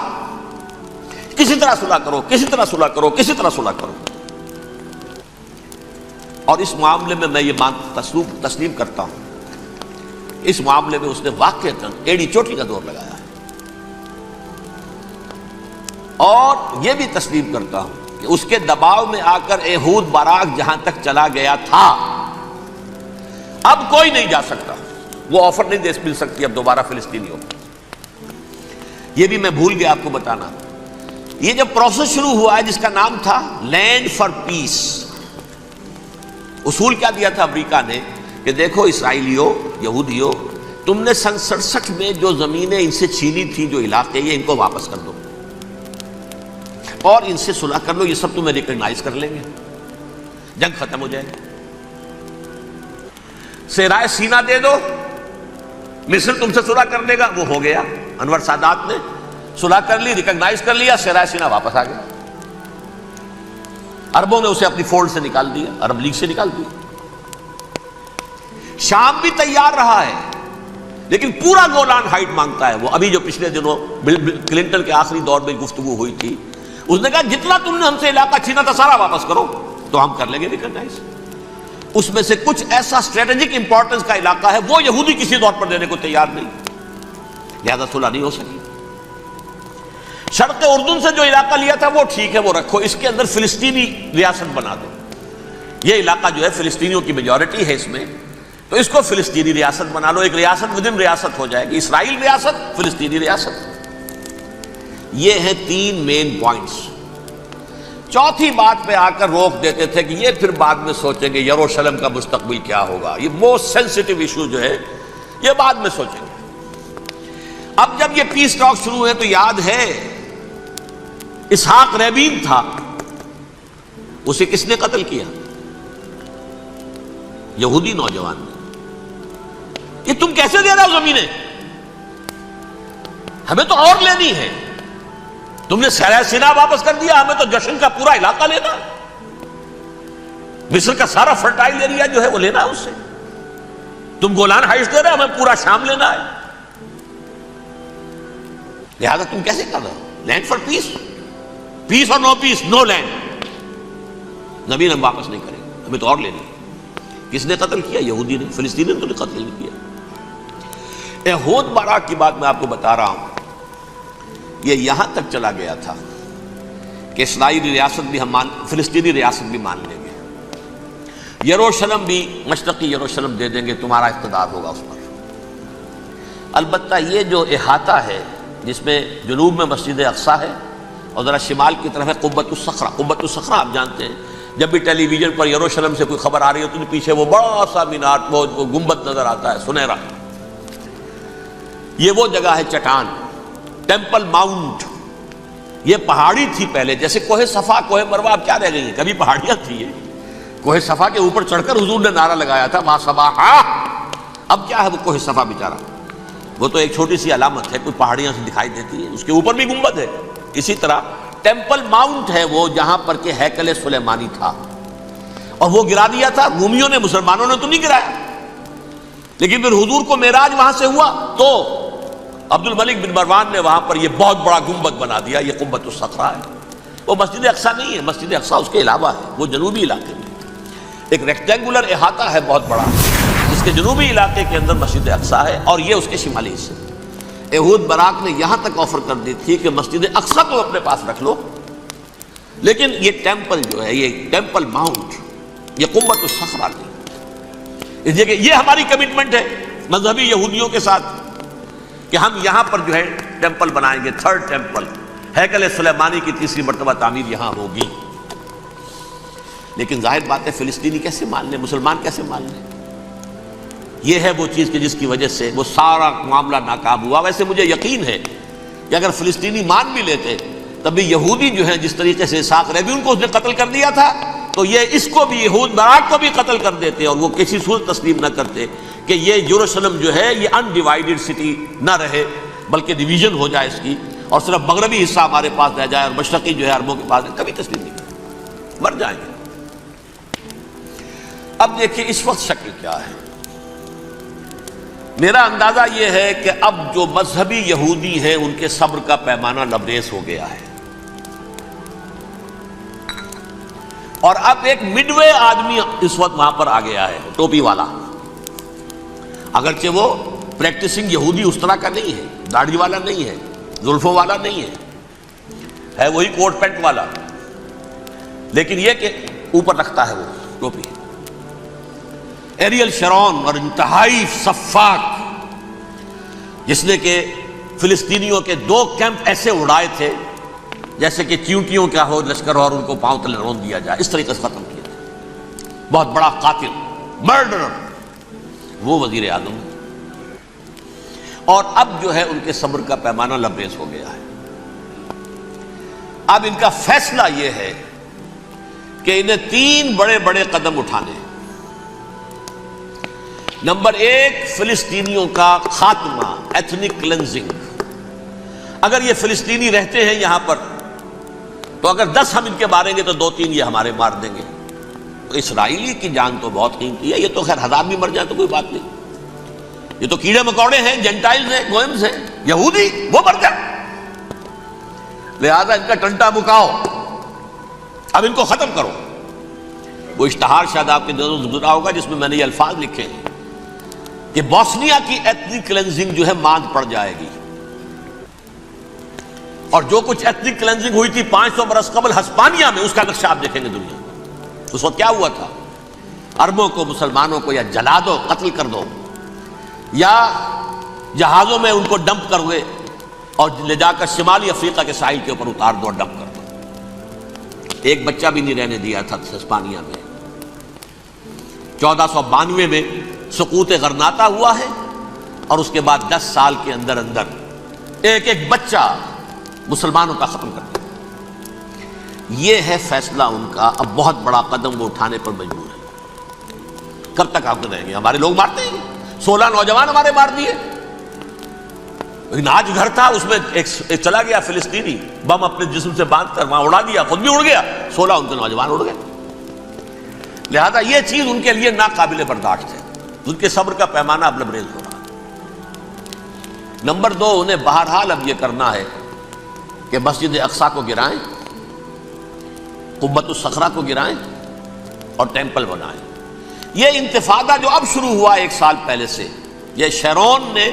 کسی طرح صلح کرو، کسی طرح صلح کرو، کسی طرح صلح کرو، اور اس معاملے میں میں یہ تسلیم کرتا ہوں، اس معاملے میں اس نے واقعتاً ایڑی چوٹی کا دور لگایا ہے، اور یہ بھی تسلیم کرتا ہوں کہ اس کے دباؤ میں آ کر ایہود باراک جہاں تک چلا گیا تھا اب کوئی نہیں جا سکتا، وہ آفر نہیں دے مل سکتی اب دوبارہ فلسطینیوں کو۔ یہ بھی میں بھول گیا آپ کو بتانا، یہ جب پروسیس شروع ہوا ہے جس کا نام تھا لینڈ فار پیس، اصول کیا دیا تھا امریکہ نے کہ دیکھو اسرائیلیوں، یہودیوں، تم نے سن 67 میں جو زمینیں ان سے چھینی تھی، جو علاقے، یہ ان کو واپس کر دو اور ان سے صلح کر لو، یہ سب تمہیں ریکگنائز کر لیں گے، جنگ ختم ہو جائے گی۔ صحرائے سینا دے دو، مصر تم سے صلح کر لے گا، وہ ہو گیا، انور سادات نے صلح کر لی، ریکگنائز کر لیا، صحرائے سینا واپس آ گیا۔ عربوں نے اسے اپنی فولڈ سے نکال دیا، عرب لیگ سے نکال دیا۔ شام بھی تیار رہا ہے، لیکن پورا گولان ہائٹ مانگتا ہے وہ، ابھی جو پچھلے دنوں بل کلنٹن کے آخری دور میں گفتگو ہوئی تھی، اس نے کہا جتنا تم نے ہم سے علاقہ چھینا تھا سارا واپس کرو تو ہم کر لیں گے ریکگنائز۔ اس میں سے کچھ ایسا اسٹریٹجک امپورٹنس کا علاقہ ہے وہ یہودی کسی طور پر دینے کو تیار نہیں، لہذا صلح نہیں ہو سکی۔ شرق اردن سے جو علاقہ لیا تھا وہ ٹھیک ہے، وہ رکھو، اس کے اندر فلسطینی ریاست بنا دو، یہ علاقہ جو ہے فلسطینیوں کی میجورٹی ہے اس میں، تو اس کو فلسطینی ریاست بنا لو، ایک ریاست ودن ریاست ہو جائے گی، اسرائیل ریاست، فلسطینی ریاست۔ یہ ہیں 3 مین پوائنٹس۔ چوتھی بات پہ آ کر روک دیتے تھے کہ یہ پھر بعد میں سوچیں گے یروشلم کا مستقبل کیا ہوگا، یہ موسٹ سینسٹیو ایشو جو ہے یہ بعد میں سوچیں گے۔ اب جب یہ پیس ٹاک شروع ہوئے تو یاد ہے اسحاق ریبین تھا، اسے کس نے قتل کیا؟ یہودی نوجوان نے۔ یہ تم کیسے دے رہے ہو زمینیں؟ ہمیں تو اور لینی ہے، تم نے صحرائے سینا واپس کر دیا، ہمیں تو جشن کا پورا علاقہ لینا، مصر کا سارا فرٹائل ایریا جو ہے وہ لینا ہے اس سے، تم گولان ہائٹس دے رہے ہمیں پورا شام لینا ہے۔ لہذا تم کیسے کر رہے ہو؟ لینڈ فار پیس، پیس اور نو پیس، نو لینڈ. نبی ہم واپس نہیں کریں گے، ہمیں تو اور لینی. کس نے قتل کیا؟ یہودی نے. فلسطینی نے تو قتل نہیں کیا. احود باراک کی بات میں آپ کو بتا رہا ہوں، یہ یہاں تک چلا گیا تھا کہ اسرائیلی ریاست بھی ہم فلسطینی ریاست بھی مان لیں گے، یروشلم بھی مشرقی یروشلم دے دیں گے، تمہارا اقتدار ہوگا اس پر. البتہ یہ جو احاطہ ہے جس میں جنوب میں مسجد اقصیٰ ہے اور ذرا شمال کی طرف ہے قبۃ الصخرہ. قبۃ الصخرہ آپ جانتے ہیں، جب بھی ٹیلی ویژن پر یروشلم سے کوئی خبر آ رہی ہوتی ہے تو پیچھے وہ بڑا سا مینار، وہ گنبد نظر آتا ہے سنہرا. یہ وہ جگہ ہے چٹان، ٹیمپل ماؤنٹ. یہ پہاڑی تھی پہلے، جیسے کوہ صفا کوہ مروہ اب کیا رہ گئی ہیں، کبھی پہاڑیاں تھی. یہ کوہ صفا کے اوپر چڑھ کر حضور نے نعرہ لگایا تھا ما صباحا. اب کیا ہے وہ کوہ صفا بیچارہ، وہ تو ایک چھوٹی سی علامت ہے، کوئی پہاڑیاں سے دکھائی دیتی ہے، اس کے اوپر بھی گنبد ہے. اسی طرح ٹیمپل ماؤنٹ ہے وہ جہاں پر کہ ہیکل سلیمانی تھا، اور وہ گرا دیا تھا رومیوں نے. مسلمانوں نے تو نہیں گرایا. لیکن پھر حضور کو معراج وہاں سے ہوا تو عبد الملک بن مروان نے وہاں پر یہ بہت بڑا گنبد بنا دیا. یہ قبۃ الصخرہ ہے. وہ مسجد اقصیٰ نہیں ہے، مسجد اقصیٰ اس کے علاوہ ہے، وہ جنوبی علاقے میں ایک ریکٹینگولر احاطہ ہے بہت بڑا، جس کے جنوبی علاقے کے اندر مسجد اقصیٰ ہے، اور یہ اس کے شمالی حصے. احود باراک نے یہاں تک آفر کر دی تھی کہ مسجد اقصیٰ تو اپنے پاس رکھ لو، لیکن یہ ٹیمپل جو ہے، یہ ٹیمپل ماؤنٹ، یہ قبۃ الصخرہ نہیں. اس لیے کہ یہ ہماری کمٹمنٹ ہے مذہبی یہودیوں کے ساتھ کہ ہم یہاں پر جو ہے ٹیمپل بنائیں گے، تھرڈ ٹیمپل، ہیکل سلیمانی کی تیسری مرتبہ تعمیر یہاں ہوگی. لیکن ظاہر بات ہے فلسطینی کیسے مان لیں، مسلمان کیسے مان لیں؟ یہ ہے وہ چیز کہ جس کی وجہ سے وہ سارا معاملہ ناکام ہوا. ویسے مجھے یقین ہے کہ اگر فلسطینی مان بھی لیتے تب بھی یہودی جو ہیں جس طریقے سے اسحاق ریبیون کو اس نے قتل کر دیا تھا، تو یہ اس کو بھی، احود باراک کو بھی قتل کر دیتے، اور وہ کسی صورت تسلیم نہ کرتے کہ یہ یروشلم جو ہے یہ انڈیوائیڈڈ سٹی نہ رہے، بلکہ ڈویژن ہو جائے اس کی، اور صرف مغربی حصہ ہمارے پاس رہ جائے اور مشرقی جو ہے عربوں کے پاس ہے. کبھی تسلیم نہیں کرتے، مر جائیں گے. اب دیکھیں اس وقت شکل کیا ہے. میرا اندازہ یہ ہے کہ اب جو مذہبی یہودی ہیں ان کے صبر کا پیمانہ لبریز ہو گیا ہے، اور اب ایک مڈ وے آدمی اس وقت وہاں پر آ گیا ہے، ٹوپی والا. اگرچہ وہ پریکٹسنگ یہودی اس طرح کا نہیں ہے، داڑھی والا نہیں ہے، زلفوں والا نہیں ہے وہی کوٹ پینٹ والا، لیکن یہ کہ اوپر رکھتا ہے وہ ٹوپی. ایریل شرون اور انتہائی سفاک، جس نے کہ فلسطینیوں کے 2 کیمپ ایسے اڑائے تھے جیسے کہ چیونٹیوں کا ہو لشکر اور ان کو پاؤں تلے رون دیا جائے، اس طریقے سے ختم کیا تھا. بہت بڑا قاتل، مرڈرر، وہ وزیر اعظم. اور اب جو ہے ان کے صبر کا پیمانہ لبریز ہو گیا ہے. اب ان کا فیصلہ یہ ہے کہ انہیں 3 بڑے بڑے قدم اٹھانے ہیں. نمبر 1، فلسطینیوں کا خاتمہ، ایتھنک کلینزنگ. اگر یہ فلسطینی رہتے ہیں یہاں پر تو اگر 10 ہم ان کے ماریں گے تو 2-3 یہ ہمارے مار دیں گے. تو اسرائیلی کی جان تو بہت قیمتی ہے، یہ تو خیر 1000 بھی مر جائے تو کوئی بات نہیں، یہ تو کیڑے مکوڑے ہیں، جینٹائلز ہیں، گوئمز ہیں، یہودی وہ مر جائے. لہذا ان کا ٹنٹا مکاؤ، اب ان کو ختم کرو. وہ اشتہار شاید آپ کے نظروں سے گزرا ہوگا جس میں میں نے یہ الفاظ لکھے ہیں کہ بوسنیا کی ایتھنک کلینزنگ جو ہے ماند پڑ جائے گی. اور جو کچھ ایتھنک کلینزنگ ہوئی تھی 500 برس قبل ہسپانیہ میں، اس کا نقشہ آپ دیکھیں گے دنیا میں. اس وقت کیا ہوا تھا؟ عربوں کو، مسلمانوں کو یا جلا دو، قتل کر دو، یا جہازوں میں ان کو ڈمپ کر ہوئے اور لے جا کر شمالی افریقہ کے ساحل کے اوپر اتار دو اور ڈمپ کر دو. ایک بچہ بھی نہیں رہنے دیا تھا ہسپانیہ میں. 1492 میں سقوط غرناطہ ہوا ہے، اور اس کے بعد 10 سال کے اندر اندر ایک ایک بچہ مسلمانوں کا ختم کر دیا. یہ ہے فیصلہ ان کا. اب بہت بڑا قدم وہ اٹھانے پر مجبور ہے. کب تک آپ رہیں گے؟ ہمارے لوگ مارتے ہیں، 16 نوجوان ہمارے مار دیے. لیکن آج گھر تھا، اس میں ایک چلا گیا فلسطینی، بم اپنے جسم سے باندھ کر وہاں اڑا دیا، خود بھی اڑ گیا، 16 ان کے نوجوان اڑ گئے. لہذا یہ چیز ان کے لیے ناقابل برداشت ہے. ان کے صبر کا پیمانہ اب لبریز ہو رہا ہے. نمبر 2 انہیں بہرحال اب یہ کرنا ہے کہ مسجد اقصیٰ کو گرائیں، قبۃ الصخرہ کو گرائیں اور ٹیمپل بنائیں۔ یہ انتفاضہ جو اب شروع ہوا 1 سال پہلے سے، یہ شیرون نے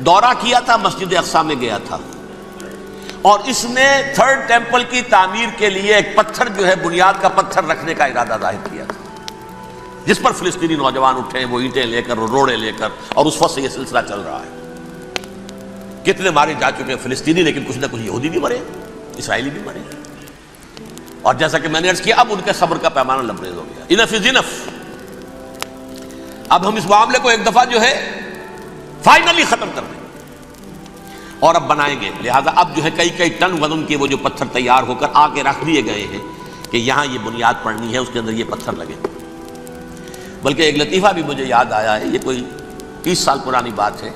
دورہ کیا تھا، مسجد اقصیٰ میں گیا تھا، اور اس نے 3rd ٹیمپل کی تعمیر کے لیے ایک پتھر جو ہے بنیاد کا پتھر رکھنے کا ارادہ ظاہر کیا تھا، جس پر فلسطینی نوجوان اٹھے وہ اینٹیں لے کر، روڑے لے کر، اور اس وقت سے یہ سلسلہ چل رہا ہے۔ کتنے مارے جا چکے ہیں فلسطینی، لیکن کچھ نہ کچھ یہودی بھی مرے، اسرائیلی بھی مرے، اور جیسا کہ میں نے عرض کیا اب ان کے صبر کا پیمانہ لبریز ہو گیا۔ انف از انف، اب ہم اس معاملے کو ایک دفعہ جو ہے فائنلی ختم کر دیں اور اب بنائیں گے۔ لہذا اب جو ہے کئی ٹن وزن کے وہ جو پتھر تیار ہو کر آ کے رکھ دیے گئے ہیں کہ یہاں یہ بنیاد پڑنی ہے، اس کے اندر یہ پتھر لگے۔ بلکہ ایک لطیفہ بھی مجھے یاد آیا ہے، یہ کوئی 30 سال پرانی بات ہے۔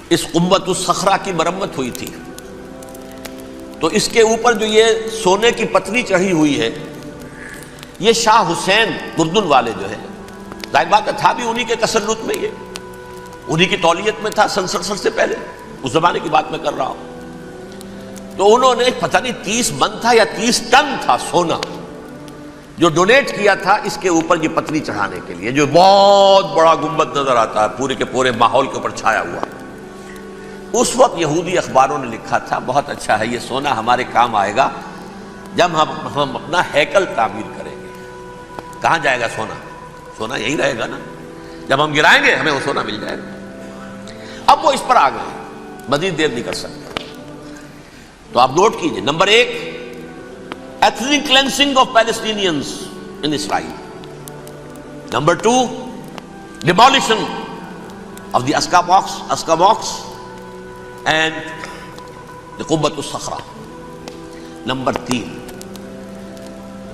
اس قبۃ الصخرہ کی مرمت ہوئی تھی، تو اس کے اوپر جو یہ سونے کی پتری چڑھی ہوئی ہے، یہ شاہ حسین اردن والے جو ہے، ظاہر بات ہے تھا بھی انہی کے تسلط میں، یہ انہی کی تولیت میں تھا سن 67 سے پہلے، اس زمانے کی بات میں کر رہا ہوں۔ تو انہوں نے پتہ نہیں 30 من تھا یا 30 ٹن تھا سونا جو ڈونیٹ کیا تھا اس کے اوپر یہ پتری چڑھانے کے لیے، جو بہت بڑا گنبد نظر آتا ہے پورے کے پورے ماحول کے اوپر چھایا ہوا۔ اس وقت یہودی اخباروں نے لکھا تھا بہت اچھا ہے، یہ سونا ہمارے کام آئے گا جب ہم اپنا ہیکل تعمیر کریں گے۔ کہاں جائے گا سونا؟ سونا یہی رہے گا نا، جب ہم گرائیں گے ہمیں وہ سونا مل جائے گا۔ اب وہ اس پر آ گئے، مزید دیر نہیں کر سکتے۔ تو آپ نوٹ کیجئے، number 1 ethnic cleansing of Palestinians in Israel. Number 2 demolition of the Aqsa mosque and the Qubbat al-Sakhra. Number 3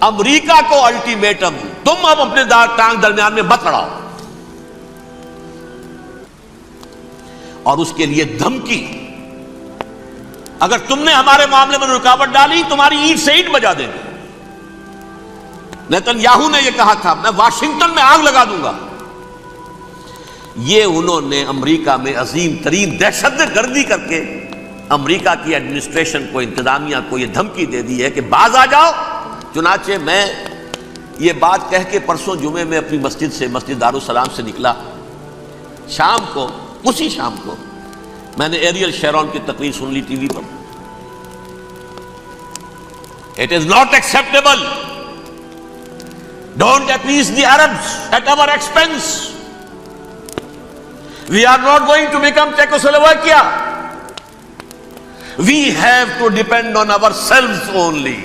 امریکہ کو الٹیمیٹم، تم اب اپنے ٹانگ درمیان میں مت لڑاؤ، اور اس کے لیے دھمکی، اگر تم نے ہمارے معاملے میں رکاوٹ ڈالی تمہاری اینٹ سے اینٹ بجا دیں گے۔ نیتن یاہو نے یہ کہا تھا میں واشنگٹن میں آگ لگا دوں گا۔ یہ انہوں نے امریکہ میں عظیم ترین دہشت گردی کر کے امریکہ کی ایڈمنسٹریشن کو، انتظامیہ کو یہ دھمکی دے دی ہے کہ باز آ جاؤ۔ چنانچہ میں یہ بات کہہ کے پرسوں جمعے میں اپنی مسجد دارالسلام سے نکلا، شام کو، اسی شام کو میں نے ایریل شیرون کی تقریر سن لی T V per. It is not acceptable. Don't appease the Arabs at our expense. We are not going to become Czechoslovakia. We have to depend on ourselves only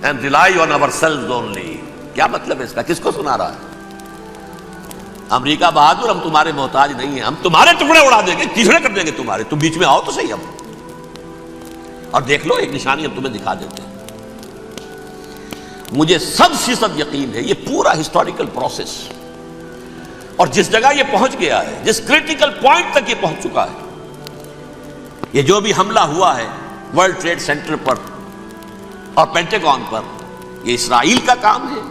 and rely on ourselves only. کیا مطلب ہے اس کا؟ کس کو سنا رہا ہے؟ امریکہ بہادر، ہم تمہارے محتاج نہیں ہیں، ہم تمہارے ٹکڑے اڑا دیں گے، تیسرے کر دیں گے تمہارے، تم بیچ میں آؤ تو صحیح، ہم اور دیکھ لو ایک نشانی ہم تمہیں دکھا دیتے ہیں۔ مجھے 100% یقین ہے یہ پورا ہسٹوریکل پروسیس، اور جس جگہ یہ پہنچ گیا ہے، جس کریٹیکل پوائنٹ تک یہ پہنچ چکا ہے، یہ جو بھی حملہ ہوا ہے ورلڈ ٹریڈ سینٹر پر اور پینٹاگون پر، یہ اسرائیل کا کام ہے۔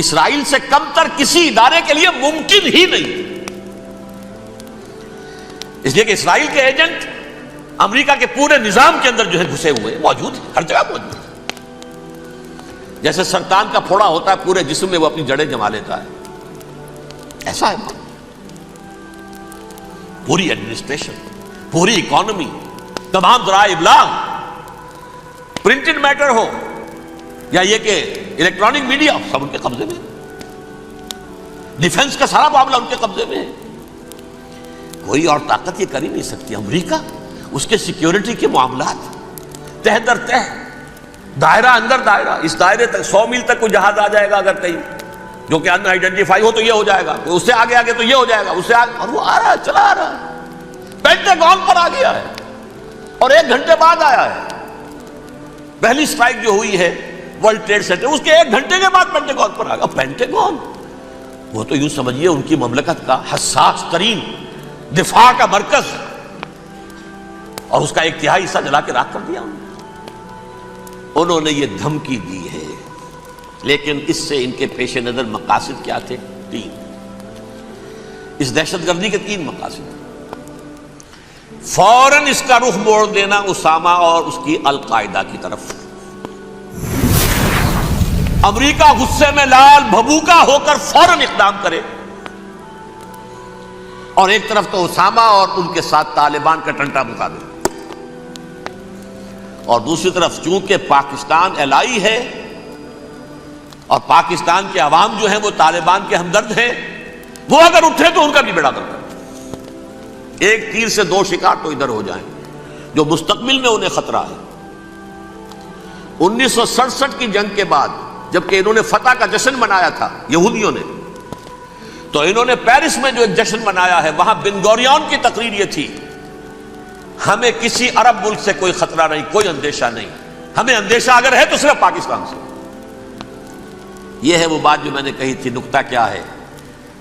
اسرائیل سے کم تر کسی ادارے کے لیے ممکن ہی نہیں، اس لیے کہ اسرائیل کے ایجنٹ امریکہ کے پورے نظام کے اندر جو ہے گھسے ہوئے موجود ہیں، ہر جگہ موجود ہیں۔ جیسے سرطان کا پھوڑا ہوتا ہے پورے جسم میں وہ اپنی جڑیں جما لیتا ہے، ایسا ہے پوری ایڈمنسٹریشن، پوری اکانومی، تمام ذرائع ابلاغ، پرنٹڈ میٹر ہو یا یہ کہ الیکٹرانک میڈیا، سب ان کے قبضے میں، ڈیفنس کا سارا معاملہ ان کے قبضے میں ہے۔ کوئی اور طاقت یہ کر ہی نہیں سکتی۔ امریکہ، اس کے سیکیورٹی کے معاملات تہ در تہ، دائرہ اندر دائرہ، اس دائرے تک 100 میل تک کوئی جہاز آ جائے گا اگر کہیں جو کہ ان آئیڈینٹیفائی ہو تو یہ ہو جائے گا، اس سے آگے آگے تو یہ ہو جائے گا، اس سے آگے، اور وہ آ رہا ہے، چلا آ رہا ہے، پینٹاگون پر آ گیا ہے، اور 1 گھنٹے بعد آیا ہے۔ پہلی سٹرائک جو ہوئی ہے ورلڈ ٹریڈ سینٹر، اس کے 1 گھنٹے کے بعد پینٹاگون پر آ گیا۔ پینٹاگون وہ تو یوں سمجھیے ان کی مملکت کا حساس ترین دفاع کا مرکز، اور اس کا 1/3 حصہ جلا کے راکھ کر دیا انہوں نے۔ یہ دھمکی دی ہے، لیکن اس سے ان کے پیش نظر مقاصد کیا تھے؟ 3۔ اس دہشت گردی کے 3 مقاصد۔ فوراً اس کا رخ موڑ دینا اسامہ اور اس کی القاعدہ کی طرف. امریکہ غصے میں لال بھبوکا ہو کر فوراً اقدام کرے، اور ایک طرف تو اسامہ اور ان کے ساتھ طالبان کا ٹنٹا مقابلہ، اور دوسری طرف چونکہ پاکستان الائی ہے اور پاکستان کے عوام جو ہیں وہ طالبان کے ہمدرد ہیں، وہ اگر اٹھے تو ان کا بھی بیڑا کرتا ہے. ایک تیر سے دو شکار تو ادھر ہو جائیں جو مستقبل میں انہیں خطرہ ہے. 1967 کی جنگ کے بعد جبکہ انہوں نے فتح کا جشن منایا تھا یہودیوں نے، تو انہوں نے پیرس میں جو ایک جشن منایا ہے وہاں بن گوریون کی تقریر یہ تھی، ہمیں کسی عرب ملک سے کوئی خطرہ نہیں، کوئی اندیشہ نہیں، ہمیں اندیشہ اگر ہے تو صرف پاکستان سے. یہ ہے وہ بات جو میں نے کہی تھی. نقطہ کیا ہے؟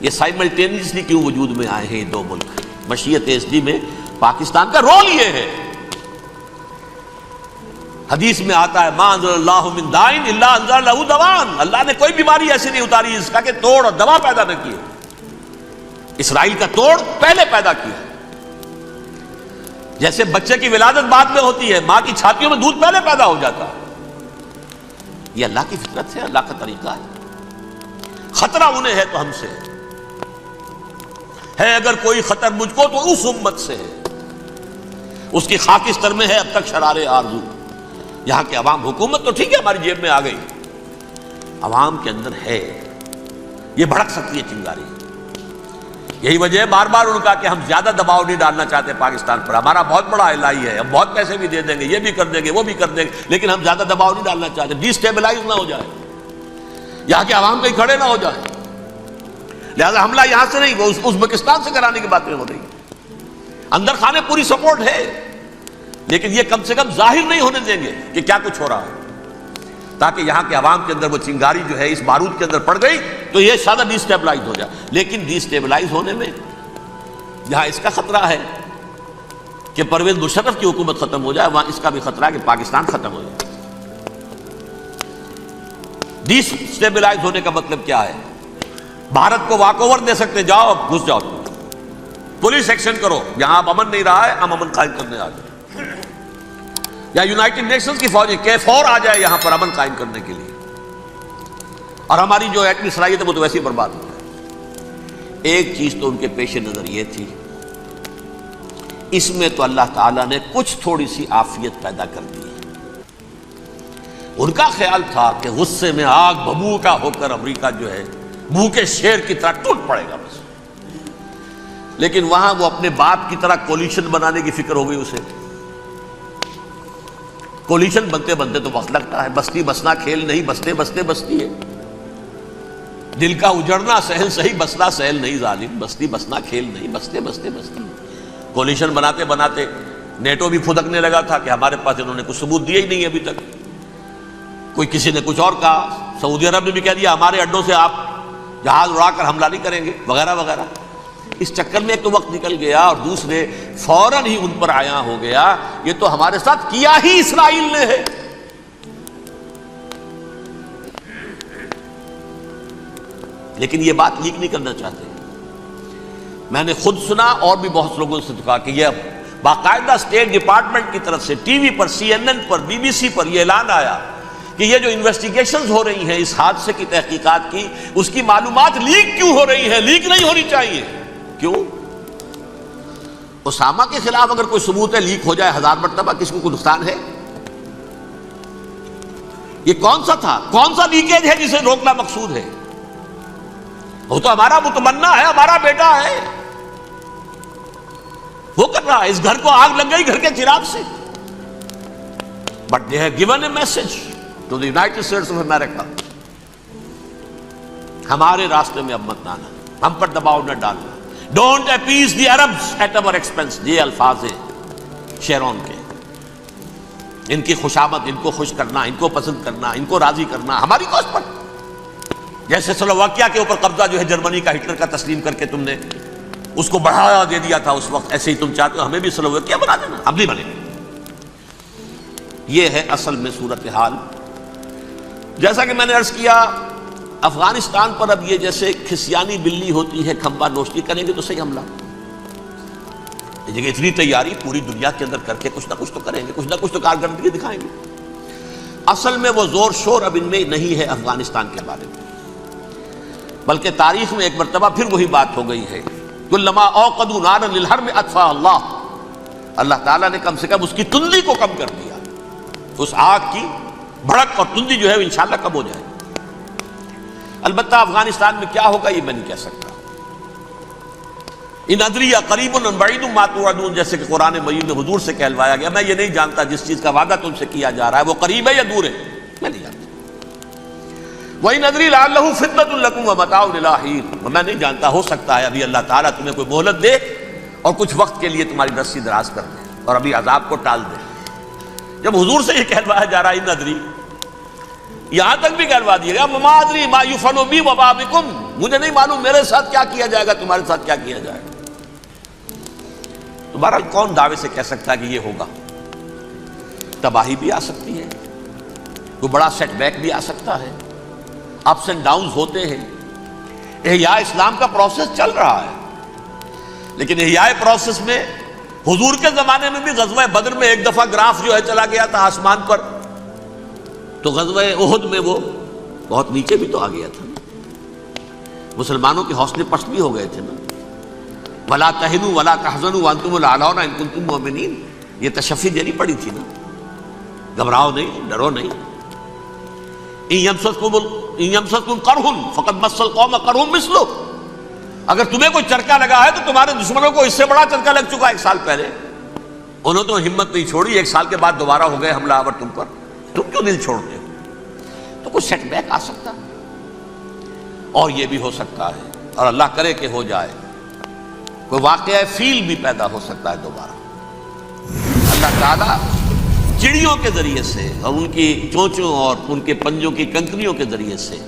یہ سائملٹینیسلی کیوں وجود میں آئے ہیں یہ دو ملک؟ مشیت ایس میں پاکستان کا رول یہ ہے. حدیث میں آتا ہے ما انزل اللہ من دائن الا انزل لہ دوان، اللہ نے کوئی بیماری ایسی نہیں اتاری اس کا کہ توڑ اور دوا پیدا نہ کیے. اسرائیل کا توڑ پہلے پیدا کیا. جیسے بچے کی ولادت بعد میں ہوتی ہے، ماں کی چھاتیوں میں دودھ پہلے پیدا ہو جاتا ہے. یہ اللہ کی فطرت ہے، اللہ کا طریقہ ہے. خطرہ انہیں ہے تو ہم سے ہے، اگر کوئی خطر مجھ کو تو اس امت سے ہے. اس کی خاکستر میں ہے اب تک شرار آرزو. یہاں کے عوام، حکومت تو ٹھیک ہے ہماری جیب میں آ گئی، عوام کے اندر ہے، یہ بھڑک سکتی ہے چنگاری. یہی وجہ ہے بار بار ان کا کہ ہم زیادہ دباؤ نہیں ڈالنا چاہتے پاکستان پر. ہمارا بہت بڑا الائی ہے، ہم بہت پیسے بھی دے دیں گے، یہ بھی کر دیں گے، وہ بھی کر دیں گے، لیکن ہم زیادہ دباؤ نہیں ڈالنا چاہتے، ڈی اسٹیبلائز نہ ہو جائے، یہاں کے عوام کہیں کھڑے نہ ہو جائے. لہذا حملہ یہاں سے نہیں، وہ ازبکستان سے کرانے کی باتیں ہو رہی ہیں. اندر خانے پوری سپورٹ ہے، لیکن یہ کم سے کم ظاہر نہیں ہونے دیں گے کہ کیا کچھ ہو رہا ہے، تاکہ یہاں کے عوام کے اندر وہ چنگاری جو ہے اس بارود کے اندر پڑ گئی تو یہ شاید ڈی اسٹیبلائز ہو جائے. لیکن ڈی اسٹیبلائز ہونے میں جہاں اس کا خطرہ ہے کہ پرویز مشرف کی حکومت ختم ہو جائے، وہاں اس کا بھی خطرہ ہے کہ پاکستان ختم ہو جائے. ڈی اسٹیبلائز ہونے کا مطلب کیا ہے؟ بھارت کو واک اوور دے سکتے، جاؤ اب گھس جاؤ، پولیس ایکشن کرو، یہاں اب امن نہیں رہا ہے، ہم امن قائم کرنے آ جائیں. یا یونائٹڈ نیشنز کی فوج K4 آ جائے یہاں پر امن قائم کرنے کے لیے، اور ہماری جو ایٹمی صلاحیت ہے وہ تو ویسے ہی برباد ہو جائے. ایک چیز تو ان کے پیش نظر یہ تھی، اس میں تو اللہ تعالیٰ نے کچھ تھوڑی سی عافیت پیدا کر دی. ان کا خیال تھا کہ غصے میں آگ ببوکا ہو کر امریکہ جو ہے بھوکے شیر کی طرح ٹوٹ پڑے گا بس. لیکن وہاں وہ اپنے باپ کی طرح کولیشن بنانے کی فکر ہو گئی اسے. کولیشن بنتے بنتے تو وقت لگتا ہے، بستی بسنا کھیل نہیں، بستے بستے بستی ہے. دل کا اجڑنا سہل صحیح، بسنا سہل نہیں ظالم، بستی بسنا کھیل نہیں، بستے بستے بستی. کولیشن بناتے بناتے نیٹو بھی پھدکنے لگا تھا کہ ہمارے پاس انہوں نے کچھ ثبوت دیے ہی نہیں ابھی تک. کوئی کسی نے کچھ اور کہا، سعودی عرب نے بھی کہہ دیا ہمارے اڈوں سے آپ جہاز اڑا کر حملہ نہیں کریں گے وغیرہ وغیرہ. اس چکر میں ایک تو وقت نکل گیا، اور دوسرے فوراً ہی ان پر آیا ہو گیا یہ تو ہمارے ساتھ کیا ہی اسرائیل نے ہے. لیکن یہ بات لیک نہیں کرنا چاہتے. میں نے خود سنا اور بھی بہت لوگوں سے کہا کہ یہ باقاعدہ اسٹیٹ ڈپارٹمنٹ کی طرف سے ٹی وی پر، CNN پر، BBC پر یہ اعلان آیا کہ یہ جو انویسٹیگیشنز ہو رہی ہیں اس حادثے کی تحقیقات کی، اس کی معلومات لیک کیوں ہو رہی ہے؟ لیک نہیں ہونی چاہیے. کیوں؟ اسامہ کے خلاف اگر کوئی ثبوت ہے لیک ہو جائے 1000 مرتبہ، کس کو کوئی نقصان ہے؟ یہ کون سا تھا، کون سا لیکیج ہے جسے روکنا مقصود ہے؟ وہ تو ہمارا متمنا ہے، ہمارا بیٹا ہے، وہ کر رہا ہے. اس گھر کو آگ لگ گئی گھر کے چراغ سے. But they have given a message to the United States of America. ہمارے راستے میں اب مت آنا، ہم پر دباؤ نہ ڈالنا. Don't appease the Arabs at our expense. یہ الفاظ ہیں شیرون کے. ان کی خوشامد، ان کو خوش کرنا، ان کو پسند کرنا، ان کو راضی کرنا ہماری کوشش پر. جیسے سلوواکیہ کے اوپر قبضہ جو ہے جرمنی کا ہٹلر کا تسلیم کر کے تم نے اس کو بڑھاوا دے دیا تھا اس وقت، ایسے ہی تم چاہتے ہو ہمیں بھی سلوواکیہ بنا دینا، ہم نہیں بنے گے. یہ ہے اصل میں صورتحال. جیسا کہ میں نے عرض کیا، افغانستان پر اب یہ جیسے کھسیانی بلی ہوتی ہے کھمبا نوشتی، کریں گے تو صحیح حملہ. لیکن اتنی تیاری پوری دنیا کے اندر کر کے کچھ نہ کچھ تو کریں گے، کچھ نہ کچھ تو کارکردگی دکھائیں گے۔ اصل میں وہ زور شور اب ان میں نہیں ہے افغانستان کے بارے میں، بلکہ تاریخ میں ایک مرتبہ پھر وہی بات ہو گئی ہے، کلما اوقدوا نارا للحرب اطفاها اللہ، اللہ تعالیٰ نے کم سے کم اس کی تندی کو کم کر دیا، اس آگ کی بھڑک اور تندی جو ہے وہ انشاءاللہ کم ہو جائے۔ البتہ افغانستان میں کیا ہوگا یہ میں نہیں کہہ سکتا۔ ان ادری قریب بعید ما توعدون، جیسے کہ قرآن مجید میں حضور سے کہلوایا گیا، میں یہ نہیں جانتا جس چیز کا وعدہ تم سے کیا جا رہا ہے وہ قریب ہے یا دور ہے، میں نہیں جانتا۔ وَإِنْ أَدْرِي لَعَلَّهُ فِتْنَةٌ لَكُمْ وَمَتَاعٌ إِلَىٰ حِينٍ، میں نہیں جانتا، ہو سکتا ہے ابھی اللہ تعالیٰ تمہیں کوئی مہلت دے اور کچھ وقت کے لیے تمہاری رسی دراز کر دے اور ابھی عذاب کو ٹال دے۔ جب حضور سے یہ کہلوایا جا رہا ہے ان ادری، یہاں تک بھی کہلوا دیا گیا وَمَا أَدْرِي مَا يُفْعَلُ بِي وَمَا بِكُمْ، مجھے نہیں معلوم میرے ساتھ کیا کیا جائے گا، تمہارے ساتھ کیا کیا جائے گا۔ تو بہرحال کون دعوے سے کہہ سکتا ہے کہ یہ ہوگا؟ تباہی بھی آ سکتی ہے، کوئی بڑا سیٹ بیک بھی آ سکتا ہے، اپس اینڈ ڈاؤنز ہوتے ہیں۔ احیاء اسلام کا پروسیس چل رہا ہے، لیکن احیاء پروسیس میں حضور کے زمانے میں بھی غزوہ بدر میں ایک دفعہ گراف جو ہے چلا گیا تھا آسمان پر، تو غزوہ احد میں وہ بہت نیچے بھی تو آ گیا تھا، مسلمانوں کے حوصلے پست بھی ہو گئے تھے نا۔ وَلَا تَهِنُوا وَلَا تَحْزَنُوا وَأَنْتُمُ الْأَعْلَوْنَ إِن كُنتُم مُؤْمِنِينَ، یہ تشفی دینی پڑی تھی نا، گھبراؤ نہیں، ڈرو نہیں۔ إِن يَمْسَسْكُمْ قَرْحٌ فَقَدْ مَسَّ الْقَوْمَ قَرْحٌ مِثْلُهُ، اگر تمہیں کوئی چرکا لگا ہے تو تمہارے دشمنوں کو اس سے بڑا چرکا لگ چکا ایک سال پہلے، انہوں تو ہمت نہیں چھوڑی، ایک سال کے بعد دوبارہ ہو گئے حملہ آور تم پر، تم کیوں دل چھوڑتے ہو؟ تو کچھ سیٹ بیک آ سکتا اور یہ بھی ہو سکتا ہے، اور اللہ کرے کہ ہو جائے، کوئی واقعہ فیل بھی پیدا ہو سکتا ہے دوبارہ۔ اللہ تعالیٰ چڑیوں کے ذریعے سے اور ان کی چونچوں اور ان کے پنجوں کی کنکریوں کے ذریعے سے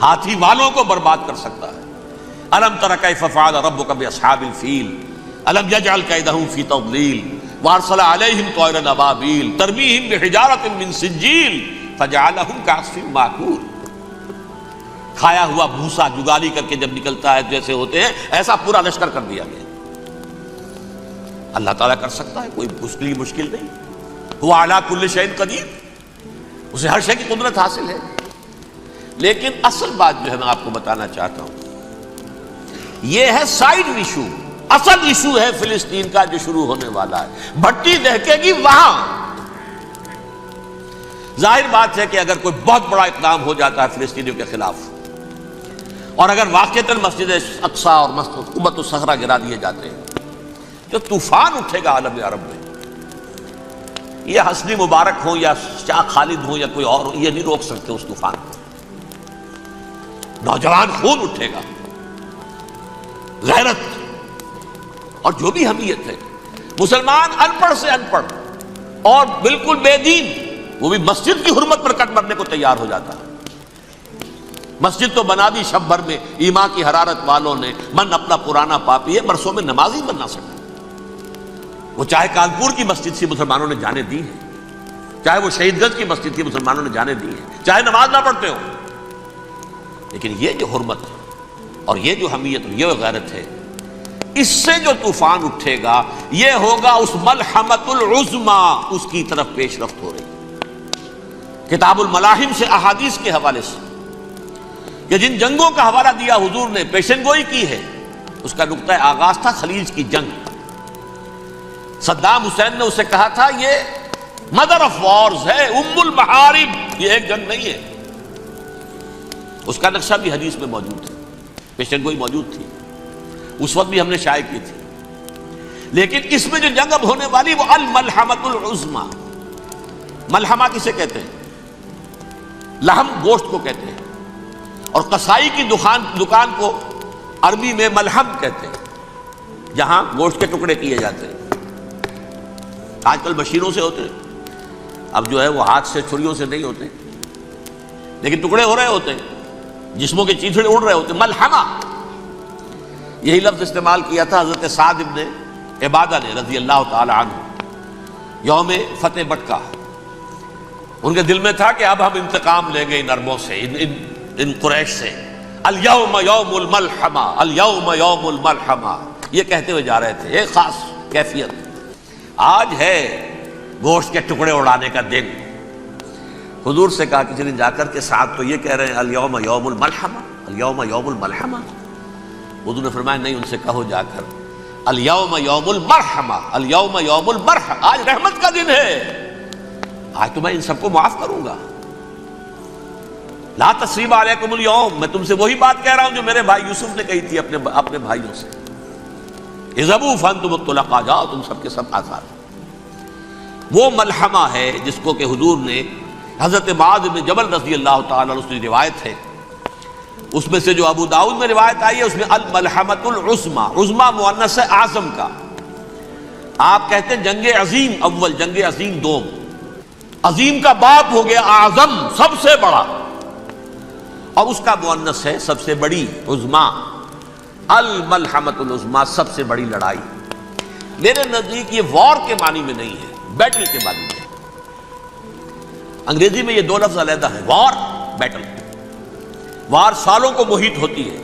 ہاتھی والوں کو برباد کر سکتا ہے۔ الم تر کیف فعل ربک باصحاب الفیل الم یجعل کیدہم فی تضلیل وارسل علیہم طیرا ابابیل ترمیہم بحجارۃ من سجیل فجعلہم کعصف مأکول، کھایا ہوا بھوسا جگالی کر کے جب نکلتا ہے جیسے ہوتے ہیں، ایسا پورا لشکر کر دیا گیا۔ اللہ تعالیٰ کر سکتا ہے، کوئی اس کے لیے مشکل نہیں۔ وہ علی کل شیء قدیر، اسے ہر شے کی قدرت حاصل ہے۔ لیکن اصل بات جو ہے میں آپ کو بتانا چاہتا ہوں، یہ ہے سائیڈ ایشو، اصل ایشو ہے فلسطین کا جو شروع ہونے والا ہے، بھٹی دہکے گی وہاں۔ ظاہر بات ہے کہ اگر کوئی بہت بڑا اقدام ہو جاتا ہے فلسطینیوں کے خلاف، اور اگر واقعتاً مسجد اقصی اور قبۃ الصخرہ گرا دیے جاتے ہیں، جو طوفان اٹھے گا عالم عرب میں، یہ حسنی مبارک ہوں یا شاہ خالد ہوں یا کوئی اور ہو، یہ نہیں روک سکتے اس طوفان کو۔ نوجوان خون اٹھے گا، غیرت اور جو بھی حمیت ہے۔ مسلمان ان پڑھ سے ان پڑھ اور بالکل بے دین، وہ بھی مسجد کی حرمت پر کٹ مرنے کو تیار ہو جاتا ہے۔ مسجد تو بنا دی شب بھر میں ایمان کی حرارت والوں نے، من اپنا پرانا پاپی ہے، برسوں میں نماز ہی بن نہ سکتا۔ وہ چاہے کانپور کی مسجد تھی مسلمانوں نے جانے دی ہے، چاہے وہ شہید گنج کی مسجد تھی مسلمانوں نے جانے دی ہے، چاہے نماز نہ پڑھتے ہو، لیکن یہ جو حرمت ہے اور یہ جو حمیت اور یہ غیرت ہے، اس سے جو طوفان اٹھے گا یہ ہوگا اس ملحمۃ العظمی، اس کی طرف پیش رفت ہو رہی۔ کتاب الملاحم سے احادیث کے حوالے سے کہ جن جنگوں کا حوالہ دیا حضور نے، پیشن گوئی کی ہے، اس کا نقطہ آغاز تھا خلیج کی جنگ۔ صدام حسین نے اسے کہا تھا یہ مدر آف وارز ہے، ام المحارب، یہ ایک جنگ نہیں ہے۔ اس کا نقشہ بھی حدیث میں موجود ہے، پیشن گوئی موجود تھی، اس وقت بھی ہم نے شائع کی تھی۔ لیکن اس میں جو جنگ اب ہونے والی وہ الملحمۃ العظمی۔ ملحمہ کسے کہتے ہیں؟ لحم گوشت کو کہتے ہیں، اور قصائی کی دکان کو عربی میں ملحم کہتے ہیں، جہاں گوشت کے ٹکڑے کیے جاتے ہیں۔ آج کل مشینوں سے ہوتے ہیں، اب جو ہے وہ ہاتھ سے چھریوں سے نہیں ہوتے، لیکن ٹکڑے ہو رہے ہوتے ہیں، جسموں کے چیتھڑے اڑ رہے ہوتے ہیں۔ ملحمہ، یہی لفظ استعمال کیا تھا حضرت سعد ابن عبادہ نے رضی اللہ تعالی عنہ یوم فتح بٹکا۔ ان کے دل میں تھا کہ اب ہم انتقام لیں گے ان عربوں سے، ان قریش سے۔ الیوم یوم الملحمہ، الیوم یوم الملحمہ، یہ کہتے ہوئے جا رہے تھے۔ ایک خاص کیفیت. آج ہے گوشت کے ٹکڑے اڑانے کا دن. حضور سے کہا کسی نے جا کر کے ساتھ تو یہ کہہ رہے ہیں الیوم یوم الملحمہ، الیوم یوم الملحمہ. حضور نے فرمایا نہیں، ان سے کہو جا کر الیوم یوم المرحمہ، الیوم یوم المرحمہ، آج رحمت کا دن ہے، آج تو میں ان سب کو معاف کروں گا. لا تثریب علیکم اليوم، میں تم سے وہی بات کہہ رہا ہوں جو میرے بھائی یوسف نے کہی تھی اپنے بھائیوں سے، اذهبوا فانتم الطلقاء، جاؤ تم سب کے سب آزاد. وہ ملحمہ ہے جس کو کہ حضور نے حضرت معاذ بن جبل رضی اللہ تعالیٰ عنہ، اس کی روایت ہے، اس میں سے جو ابو داؤد میں روایت آئی ہے اس میں الملحمۃ العظمی، عظمی مؤنث ہے اعظم کا. آپ کہتے ہیں جنگ عظیم اول، جنگ عظیم دوم، عظیم کا باپ ہو گیا اعظم، سب سے بڑا، اور اس کا مؤنث ہے سب سے بڑی، عظمی. الملحمۃ العظمی، سب سے بڑی لڑائی. میرے نزدیک یہ وار کے معنی میں نہیں ہے، بیٹل کے معنی میں. انگریزی میں یہ دو لفظ علیحدہ ہیں، وار، بیٹل. وار سالوں کو محیط ہوتی ہے،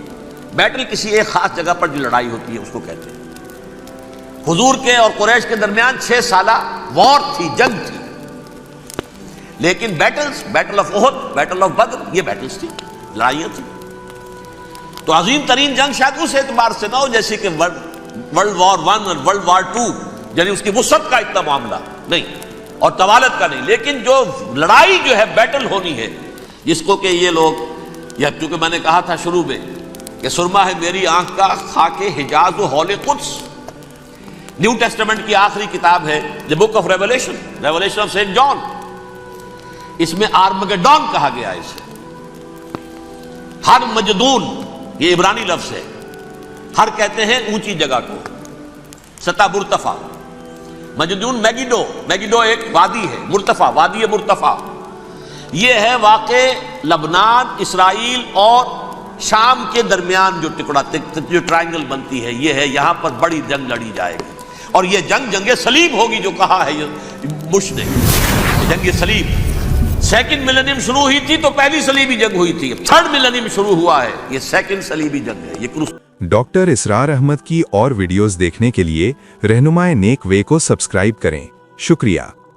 بیٹل کسی ایک خاص جگہ پر جو لڑائی ہوتی ہے اس کو کہتے ہیں. حضور کے اور قریش کے درمیان 6 سالہ وار تھی، جنگ تھی. لیکن battles, battle of Uhud, battle of Badr, یہ بیٹلز تھی، لڑائیاں تھیں. تو عظیم ترین جنگ شاید اس اعتبار سے نہ ہو جیسے کہ ورلڈ وار 1 اور ورلڈ وار 2، یعنی اس کی وسعت کا اتنا معاملہ نہیں اور طوالت کا نہیں، لیکن جو لڑائی جو ہے بیٹل ہونی ہے، جس کو کہ یہ لوگ، یا چونکہ میں نے کہا تھا شروع میں کہ سرما ہے میری آنکھ کا خاک حجاز و ہول قدس. نیو ٹیسٹمنٹ کی آخری کتاب ہے the book of revelation, revelation of saint John. اس میں آرمگڈون کہا گیا ہے اسے. ہر مجدون، یہ عبرانی لفظ ہے، ہر کہتے ہیں اونچی جگہ کو، سطح مرتفع. مجدون میگیڈو، میگیڈو ایک وادی ہے، مرتفع، وادی مرتفع. یہ ہے واقع لبنان، اسرائیل اور شام کے درمیان جو ٹکڑا، جو ٹرائنگل بنتی ہے، یہ ہے، یہاں پر بڑی جنگ لڑی جائے گی. اور یہ جنگ صلیب ہوگی جو کہا ہے بش نے، جنگ صلیب. سیکنڈ ملینیم شروع ہوئی تھی تو پہلی صلیبی جنگ ہوئی تھی، تھرڈ ملینیم شروع ہوا ہے، یہ سیکنڈ صلیبی جنگ ہے، یہ کروس. ڈاکٹر اسرار احمد کی اور ویڈیوز دیکھنے کے لیے رہنمائے نیک وے کو سبسکرائب کریں. شکریہ.